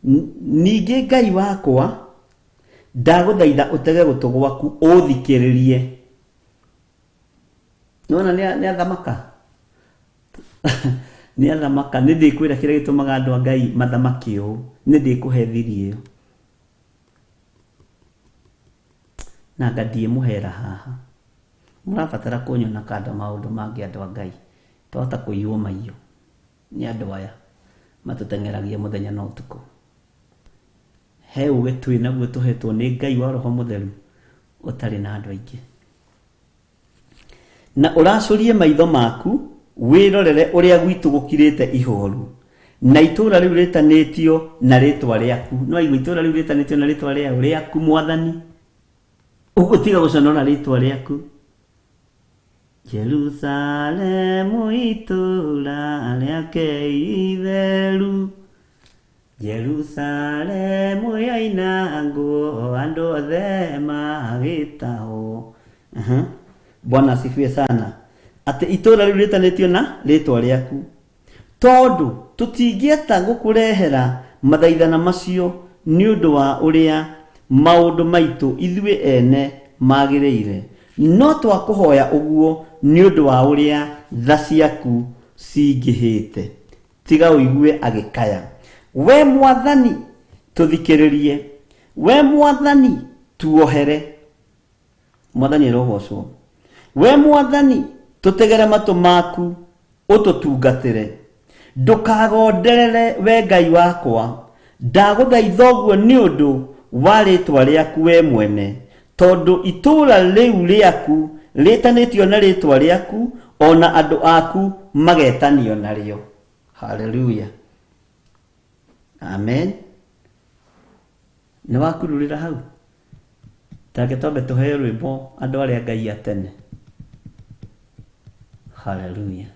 Ningĩ Ngai wakwa ndagũthaitha ũtege gũtũ gwaku ũthikĩrĩrie. Nona nĩ athamaka. Nĩ athamaka. Nĩ ndĩkwĩra kĩrĩa gĩtũmaga andũ a Ngai mathamaki ũũ. Nĩ ndĩkũhe thiri ĩyo. Na ngathiĩ mũhera haha. Mũrabatara kũnyona kanda maũndũ mangĩ andũ a Ngai. Twahota kũiywo maiyo nĩ andũ aya matũteng'eragia mũthenya na ũtukũ. He ũgĩ twĩ naguo tũhetwo nĩ Ngai wa Roho Mũtheru ũtarĩ na andũ aingĩ. Na ũracũrie maitho maku wĩrorere ũrĩa gwitũ gũkirĩte ihooru, na itũũra rĩu rĩtanĩtio na rĩtwa rĩaku. No aigua itũũra rĩu rĩtanĩtio na rĩtwa rĩaku Mwathani, ũgũtiga gũconwo na rĩtwa rĩaku. Jerusalemu itũũra rĩake itheru, Jerusalemu yainangwo andũ othe magĩtahwo. Bwana asifiwe sana. Atĩ itũũra rĩu rĩtanĩtio na rĩtwa rĩaku. Tondũ tũtingĩeta gũkũrehera mathaithana macio nĩ ũndũ wa ũrĩa maũndũ maitũ ithuĩ ene magĩrĩire, no twakũhoya ũguo nĩ ũndũ wa ũrĩa tha ciaku cingĩhĩte. Tiga ũigue agĩkaya. We Mwathani tũthikĩrĩrie. We Mwathani tuohere. Mwathani arogocwo. We Mwathani tũtegere matũ maku ũtũtungatĩre. Ndũkagonderere we Ngai wakwa. Ndagũthaitha ũguo nĩ ũndũ wa rĩtwa rĩaku we mwene, tondũ itũũra rĩu rĩaku rĩtanĩtio na rĩtwa rĩaku, ona andũ aku magetanio narĩo. Haleluya. Amen. Nĩ wakururĩra hau? Take twambe tũheo rwĩmbo andũ arĩa Ngai atene. Haleluya.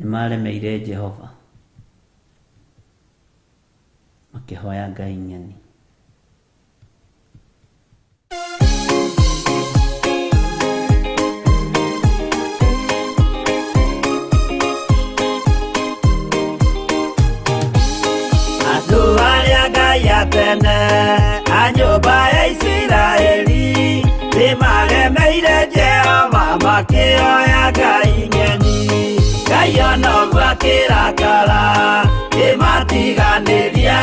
Nĩmaremeire Jehova makĩhoya Ngai nyeni. Andũ arĩa Ngai atene a nyũmba ya Isiraeli nĩmaremeire Jehova makĩhoya Ngai nyeni. Ngai onoguo akĩrakara ĩmatiganĩria,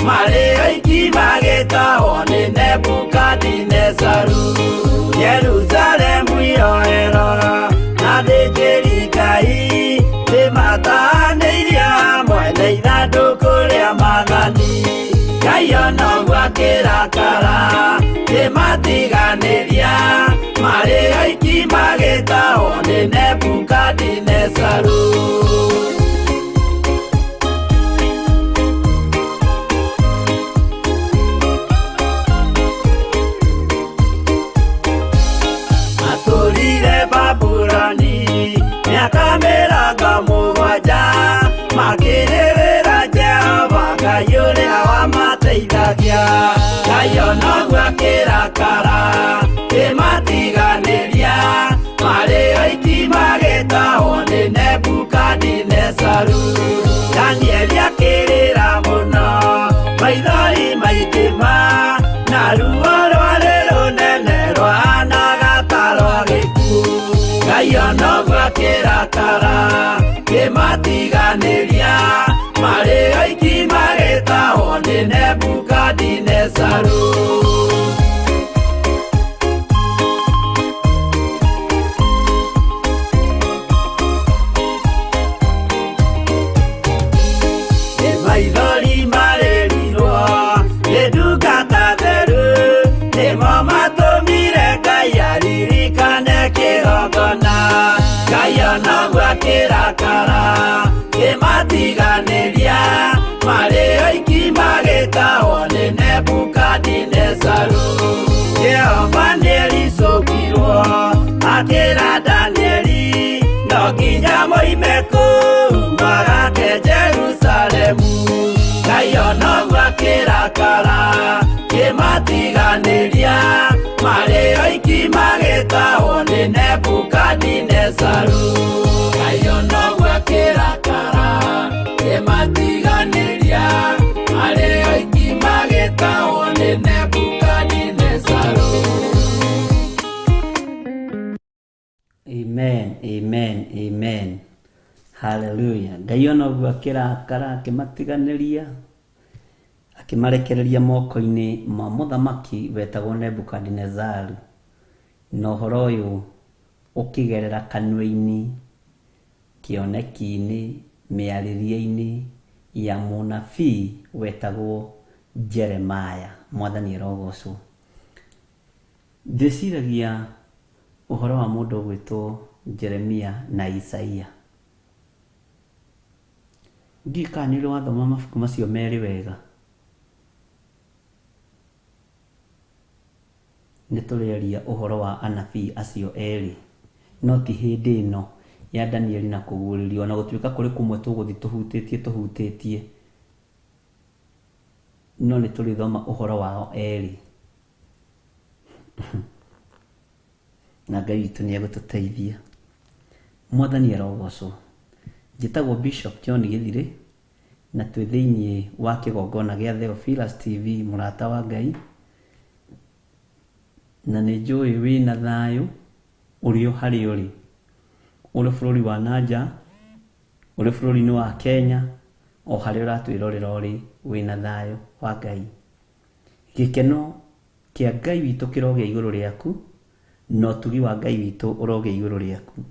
marĩ oiki magĩtahwo nĩ Nebukadinezaru. Jerusalemu iroero na thĩnjĩri Ngai nĩmatahanĩirio hamwe na ithandũkũ rĩa Mwathani. Ngai ono gwakirakara kimatiganiria mari aiki magitao ni Nebukadinezaru. Atũrire Babuloni miaka mĩrongo mũgwanja makĩrĩrĩra Jehova Ngai ũrĩa wamateithagia. Ngai onoguo akĩrakara kĩmatiganĩria marĩ oiki magĩtahwo nĩ Nebukadinezaru. Danieli akĩrĩra mũno maithori maitĩma na ruo rwarĩ rũnene rwahanaga ta rwa gĩkuũ. Ngai onoguo akĩrakara kĩmatiganĩria marĩ oiki magĩtahwo nĩ Nebukadinezaru. Maithori marĩrirwo nĩ ndungata theru nĩmo matũmire Ngai aririkane kĩgongona. Ngai onoguo akĩrakara kĩmatiganĩria marĩ oiki magĩtahwo nĩ Nebukadinezaru. Jehova nĩericũkirwo akĩra Danieli no nginya moime kũu magake Jerusalemu. Ngai onoguo akĩrakara kĩmatiganĩria marĩ oiki magĩtahwo nĩ Nebukadinezaru. Ngai onoguo akĩrakara kĩmatiganĩria marĩ oiki magĩtahwo nĩ Nebukadinezaru. Amen, amen, amen. Hallelujah. Ngai onoguo akĩrakara akĩmatiganĩria akĩmarekereria moko-inĩ ma mũthamaki wetagwo Nebukadinezaru. Na ũhoro ũyũ ũkĩgerera kanua-inĩ, kĩoneki-inĩ, mĩarĩrie-inĩ ya mũnabii wetagwo Jeremaya. Mwathani arogocwo. Ndĩciragia ũhoro wa mũndũ ũgwĩtwo Jeremia na Isaia. Ndika nĩ wathoma mabuku macio merĩ wega. Nĩ tũrĩaria ũhoro wa anabii acio erĩ, no ti hĩndĩ ĩno ya Danieli na kũguũrĩrio, na gũtuĩka kũrĩ kũmwe tũgũthiĩ tũhutĩtie, no nĩ tũrĩthoma ũhoro wao erĩ. Na Ngai witũ nĩ egũtũteithia. Mwathani arogocwo. Njĩtagwo Bishop John Gĩthirĩ na twĩ thĩinĩ wa kĩgongona gĩa Theophilus TV mũrata wa Ngai. Na nĩ njũĩ wĩna thayũ ũrĩ o harĩa ũrĩ. Ũrĩ bũrũri wa nanja, ũrĩ bũrũri-inĩ wa Kenya, o harĩa ũratwĩrorera ũrĩ wĩna thayũ wa Ngai. Gĩkeno kĩa Ngai witũ kĩrogĩa igũrũ rĩaku, no ũtugi wa Ngai witũ ũrogĩa igũrũ rĩaku.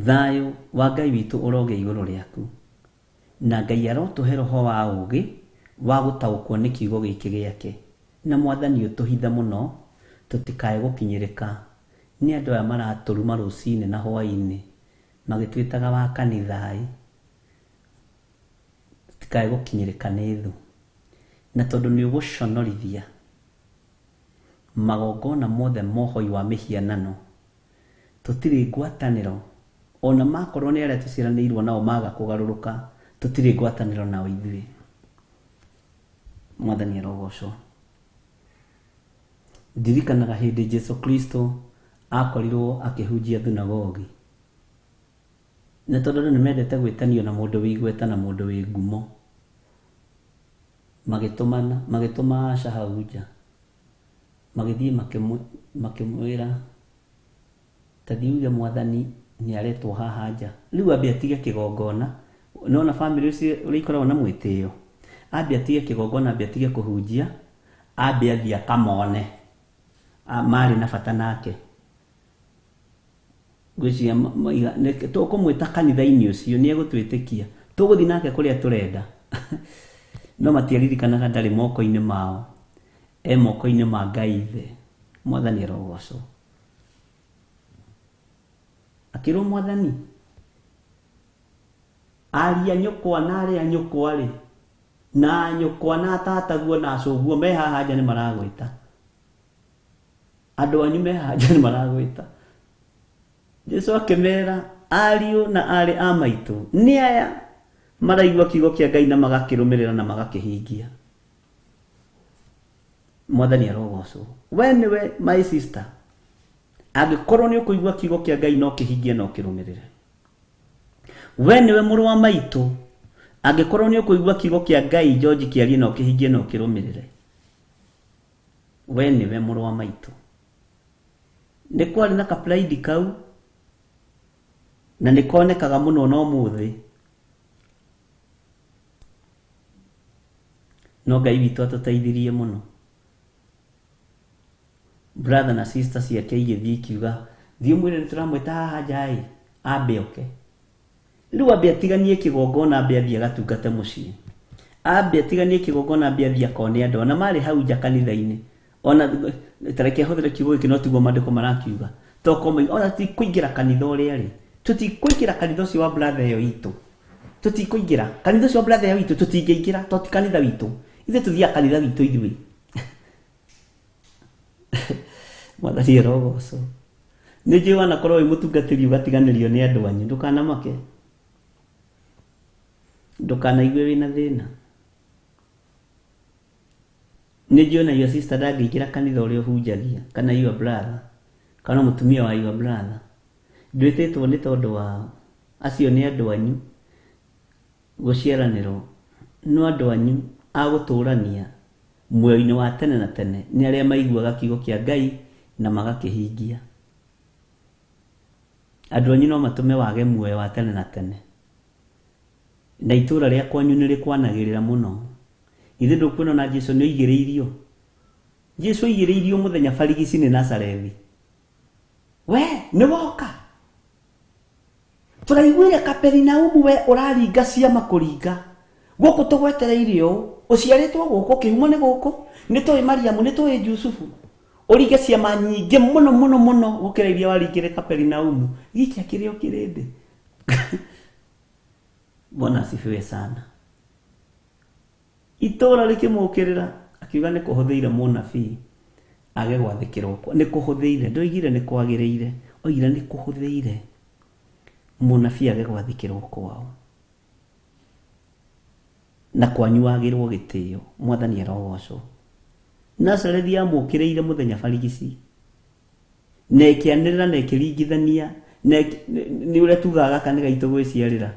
Thayũ wa Ngai witũ ũrogĩa igũrũ rĩaku, na Ngai arotũhe roho wa ũũgĩ wa gũtaũkwo nĩ kiugo gĩkĩ gĩake. Na Mwathani ũtũhitha mũno tũtikae gũkinyĩrĩka nĩ andũ aya maratũruma rũcinĩ na hwaĩ-inĩ magĩtwĩtaga wa kanithaĩ. Tũtikae gũkinyĩrĩka nĩ thũ, na tondũ nĩ ũgũconorithia magongona mothe mohoi wa mĩhianano. Tũtirĩ ngwatanĩro, ona makorwo nĩ arĩa tũciaranĩirwo nao maga kũgarũrũka, tũtirĩ ngwatanĩro nao ithuĩ. Mwathani arogocwo. Ndirikanaga hĩndĩ Jesu Kristo akorirwo akĩhunjia thunagogi, na tondũ andũ nĩmendete gwĩtanio na mũndũ wĩ igweta na mũndũ wĩ ngumo, magĩtũma Asha hau nja, magĩthiĩ makĩmwĩra ta thiuge Mwathani nĩ aretwo haha nja, rĩu ambe atige kĩgongona. Nona bamĩrĩ ũcio ũrĩkoragwo na mwĩtĩo, ambe atige kĩgongona, ambe atige kũhunjia, ambe athiĩ akamone marĩ na bata nake. Gwĩciria tũkũmwĩta kanitha-inĩ ũcio nĩ egũtwĩtĩkia, tũgũthiĩ nake kũrĩa tũrenda. no matiaririkanaga ndarĩ moko-inĩ mao, moko-inĩ ma Ngai Ithe. Mwathani arogocwo. Akĩrwo Mwathani, aria nyũkwa na arĩa nyũkwa rĩ, na nyũkwa na tataguo na acũguo me haha nja nĩ maragwĩta. Andũ anyu me haha nja nĩ maragwĩta. Jesu akĩmera, ariũ na arĩ a maitũ nĩ aya maraigua kiugo kĩa Ngai na magakĩrũmĩrĩra na magakĩhingia. Mwathani arogocwo. We nĩwe my sister, angĩkorwo nĩ ũkũigua kiugo kĩa Ngai no kĩhingie no kĩrũmĩrĩre. We nĩwe mũrũ wa maitũ, angĩkorwo nĩ ũkũigua kiugo kĩa Ngai George kĩarie no kĩhingie no kĩrũmĩrĩre. We nĩwe mũrũ wa maitũ. Nĩ kwarĩ na kaplaidi kau na nĩ konekaga mũno no mũthĩ. No Ngai witũ atũteithirie mũno. Brother na sister ciake igĩthiĩ ikiuga, thiĩ mwĩre nĩtũramwĩta haha nja ambe oke. Rĩu ambe atiganie kĩgongona, ambe athiĩ agatungate mũciĩ. Ambe atiganie kĩgongona, ambe athiĩ akone andũ. Ona marĩ hau nja kanitha-inĩ, ona tareke hũthĩre kiugo gĩkĩ no tiguo maandĩko marakiuga. Ona tikũingĩra kanitha ũrĩa rĩ. Tũtikũingĩra kanitha ũcio wa brother ĩyo itũ. Tũtikũingĩra kanitha ũcio wa brother ĩyo itũ, tũtingĩingĩra toti kanitha witũ. Ithe tuthiaga kanitha witũ ithuĩ. Mwathani arogocwo. Nĩ njũĩ wanakorwo wĩ mũtungatĩri ũgatiganĩrio nĩ andũ anyu, ndũkanamake. Ndũkanaigue wĩna thĩna. Nĩ njũĩ na your sister ndangĩingĩra kanitha ũrĩa ũhunjagia, kana your brother, kana mũtumia wa your brother. Ndwĩtĩtwo nĩ tondũ wao. Acio nĩ andũ anyu gũciaranĩrwo, no andũ anyu a gũtũũrania muoyo-inĩ wa tene na tene nĩ arĩa maiguaga kiugo kĩa Ngai na magakĩhingia. Andũ anyu no matũme wage muoyo wa tene na tene. Na itũũra rĩa kwanyu nĩ rĩkwanagĩrĩra mũno. Ithe ndũkuona na Jesu nĩ oigĩrĩirio. Jesu oigĩrĩirio mũthenya barigici nĩ Nazarethi. We nĩ woka. Tũraiguire Kaperinaumu we ũraringa ciama kũringa. Gũkũ tũgwetereire ũũ, ũciarĩtwo gũkũ, kĩhumo nĩ gũkũ, nĩ tũĩ Mariamu, nĩ tũĩ Jusufu. Ũringe ciama nyingĩ mũno mũno mũno gũkĩra iria waringire Kaperinaumu. Gĩkĩ akĩrĩ o kĩrĩndĩ. Bwana asifiwe sana. Itũũra rĩkĩmũkĩrĩra akiuga nĩ kũhũthĩire mũnabii age gwathĩkĩrwo. Nĩ kũhũthĩire, ndoigire nĩ kwagĩrĩire, oigire nĩ kũhũthĩire mũnabii age gwathĩkĩrwo kwao. Na kwanyu wagĩrwo gĩtĩo. Mwathani arogocwo. Nazarethi amũkĩrĩire mũthenya barigici, na ĩkĩanĩrĩra na ĩkĩringithania, nĩ ũrĩa tugaga kanĩ gaitũ gwĩciarĩra.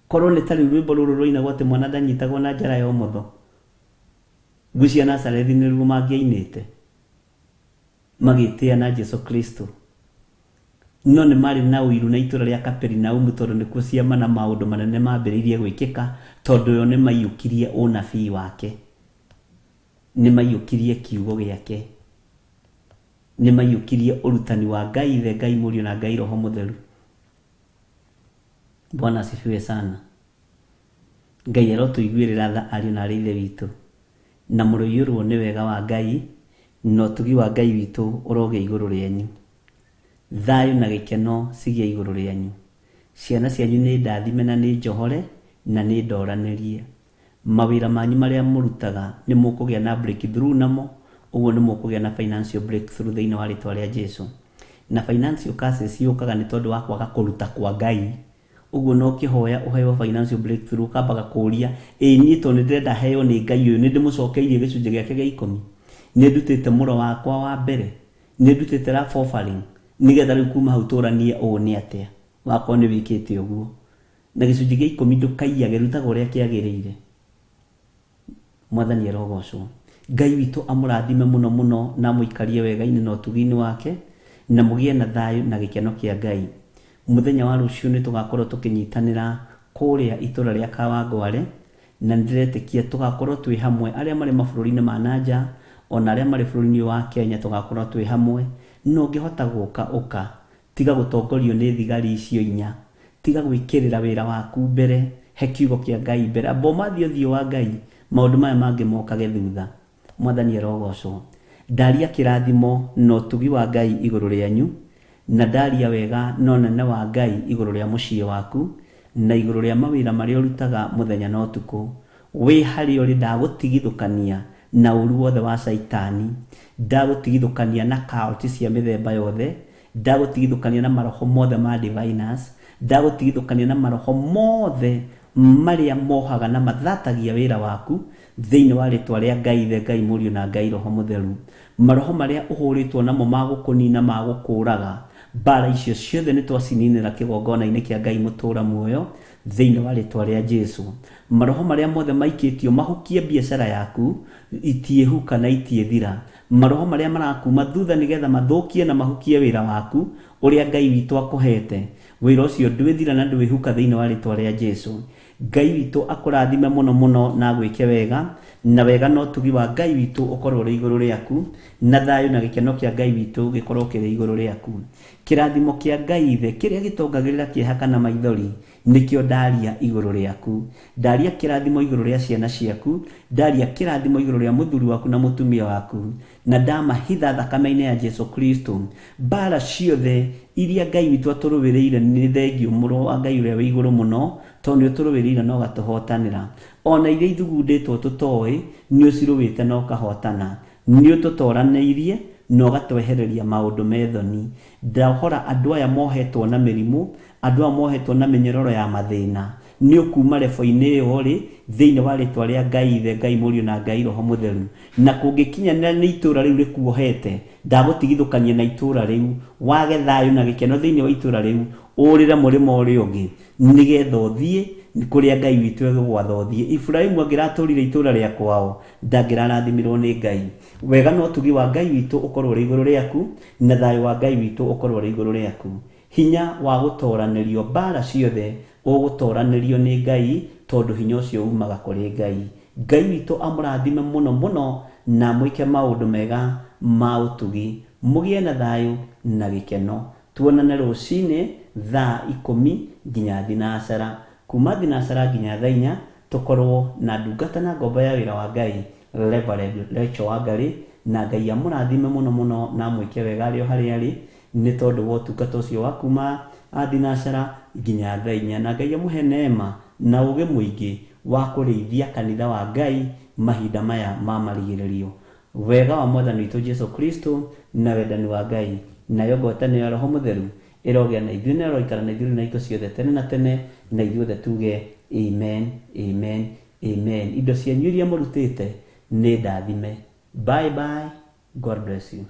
Korwo nĩ tarĩ rwĩmbo rũrũ rũinagwo atĩ mwana ndanyitagwo na njara ya ũmotho, ngwĩcia Nazarethi nĩ ruo mangĩainĩte magĩtĩa na Jesu Kristo. No nĩ marĩ na ũiru na itũũra rĩa Kaperinaumu tondũ nĩkuo ciama na maũndũ manene mambĩrĩirie gwĩkĩka, tondũ yo nĩ maiyũkirie ũnabii wake, nĩ maiyũkirie kiugo gĩake, nĩ maiyũkirie ũrutani wa Ngai Ithe, Ngai Mũriũ na Ngai Roho Mũtheru. Bwana asifiwe sana. Ngai arotũiguĩrĩra tha ariũ na arĩ ithe witũ, na mũrũiyũrwo nĩ wega wa Ngai, na ũtugi wa Ngai witũ ũroge igũrũ rĩanyu. Thayũ na gĩkeno cigie igũrũ rĩanyu. Ciana cianyu nĩ ndathime na nĩ njohore na nĩ ndoranĩrie. Mawĩra manyu marĩa mũrutaga nĩ mũkũgĩa na breakthrough namo, ũguo nĩ mũkũgĩa na financial breakthrough thĩinĩ wa rĩtwa rĩa Jesu. Na financial crisis yũkaga nĩ tondũ wa kwaga kũruta kwa Ngai. Ũguo no kĩhoya ũheo financial breakthrough, kambaga kũũria, niĩ tondũ nĩ ndĩrenda heo nĩ Ngai ũyũ, nĩ ndĩmũcokeirie gĩcunjĩ gĩake gĩa 10, nĩ ndutĩte mũro wakwa wa mbere, nĩ ndutĩte rap offering, nĩgetha rĩu kuma hau tũranie ũũ nĩ atĩa, wakorwo nĩ wĩkĩte ũguo. Na gĩcunjĩ gĩa 10 ndũkaiyage, rutaga ũrĩa kĩagĩrĩire. Mwathani arogocwo. Ngai witũ amũrathime mũno mũno na mũikarie wega-inĩ na ũtugi-inĩ wake, na mũgĩe na thayũ na gĩkeno kĩa Ngai. Mũthenya wa rũciũ nĩ tũgakorwo tũkĩnyitanĩra kũrĩa itũũra rĩa Kawangware, na ndĩretĩkia tũgakorwo twĩ hamwe, arĩa marĩ mabũrũri-inĩ ma nanja ona arĩa marĩ bũrũri-inĩ wa Kenya tũgakorwo twĩ hamwe. No ngĩhota gũka ũka, tiga gũtongorio nĩ thigari icio 4, tiga gwĩkĩrĩra wĩra waku mbere, he kiugo kĩa Ngai mbere abo mathio thio wa Ngai maũndũ maya mangĩ mokage thutha. Mwathani arogocwo. Ndaria kĩrathimo no tugi wa Ngai igũrũ rĩanyu, na ndaria wega no nene wa Ngai igũrũ rĩa mũciĩ waku, na igũrũ rĩa mawĩra marĩa ũrutaga mũthenya na ũtukũ. Wĩ harĩ ũrĩ ndagũtigithũkania na ũru wothe wa Saitani, ndagũtigithũkania na kaoti cia mĩthemba yothe, ndagũtigithũkania na maroho mothe ma diviners, ndagũtigithũkania na maroho mothe marĩa mohaga na mathatagia wĩra waku thĩinĩ wa rĩtwa rĩa Ngai Ithe, Ngai Mũriũ na Ngai Roho Mũtheru. Maroho marĩa ũhũrĩtwo namo magũkũnina magũkũraga, mbara icio ciothe nĩtwacininĩra kĩgongona-inĩ kĩa Ngai mũtũra muoyo thĩinĩ wa rĩtwa rĩa Jesu. Maroho marĩa mothe maikĩtio mahukie biacara yaku itiehuka na itiethira. Maroho marĩa marakuma thutha nĩgetha mathũkie na mahukie wĩra waku ũrĩa Ngai witũ akũhete, wĩra ũcio ndwĩthira na ndwĩhuka thĩinĩ wa rĩtwa rĩa Jesu. Ngai witũ akũrathime mũno mũno na gwĩke wega, na wega no tugi wa Ngai witũ ũkorwo ũrĩ igũrũ rĩaku, na thayũ na gĩkeno kĩa Ngai witũ gĩkorwo kĩrĩ igũrũ rĩaku. Kĩrathimo kĩa Ngai Ithe kĩrĩa gĩtongagĩrĩra kĩeha kana maithori nĩkĩo ndaria igũrũ rĩaku. Ndaria kĩrathimo igũrũ rĩa ciana ciaku, ndaria kĩrathimo igũrũ rĩa mũthuri waku na mũtumia waku, na ndamahitha thakame-inĩ ya Jesu Kristo. Mbara ciothe iria Ngai witũ atũrũwĩrĩire nĩ thengiũ mũro wa Ngai ũrĩa wĩ igũrũ mũno, tondũ nĩ ũtũrũwĩrĩire na ũgatũhotanĩra. Ona iria ithugundĩtwo tũtoĩ nĩ ũcirũwĩte na ũkahotana. Nĩ ũtũtoranĩirie na ũgatwehereria maũndũ methoni. Ndahora andũ aya mohetwo na mĩrimũ, andũ aya mohetwo na mĩnyororo ya mathĩna, nĩ ũkuma rebo-inĩ ĩyo rĩ thĩinĩ wa rĩtwa rĩa Ngai Ithe, Ngai Mũriũ na Ngai Roho Mũtheru. Na kũngĩkinyanĩra nĩ itũra rĩu rĩkuohete, ndagũtigithũkania na itũra rĩu, wage thayũ na gĩkeno thĩinĩ wa itũra rĩu, ũrĩre mũrĩmo ũrĩa ũngĩ nĩgetha ũthiĩ kũrĩa Ngai witũ egũgwatha ũthiĩ. Iburahĩmu angĩratũrire itũra rĩa kwao ndangĩrarathimirwo nĩ Ngai. Wega no tugi wa Ngai witũ ũkorwo ũrĩ igũrũ rĩaku, na thayũ wa Ngai witũ ũkorwo ũrĩ igũrũ rĩaku. Hinya wa gũtoranĩrio mbara ciothe ũgũtoranĩrio nĩ Ngai, tondũ hinya ũcio umaga kũrĩ Ngai. Ngai witũ amũrathime mũno mũno na mwĩke maũndũ mega ma ũtugi. Mũgĩe na thayũ na gĩkeno. Tuonane rũcinĩ thaa 10 nginya thinacara. Kuma thinacara nginya thaa 4 tũkorwo na ndungata na ngombo ya wĩra wa Ngai Reverend Rachel Wangari, na Ngai amũrathime mũno mũno na mwĩke wega arĩ o harĩa arĩ, nĩ tondũ wa ũtungata ũcio wa kuma thinacara nginya thaa 4, na Ngai amũhe neema na ũgĩ mũingĩ wa kũrĩithia kanitha wa Ngai mahinda maya ma marigĩrĩrio. Wega wa Mwathani witũ Jesu Kristo na wendani wa Ngai nayo ngwatanĩro ya Roho Mũtheru ĩrogĩa na ithuĩ na ĩroikara na ithuĩ na hingo ciothe tene na tene, na ithuothe tuge amen, amen, amen. Indo cianyu iria mũrutĩte nĩ ndathime. Bye bye. God bless you.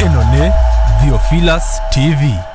Ĩno nĩ Theophilus TV.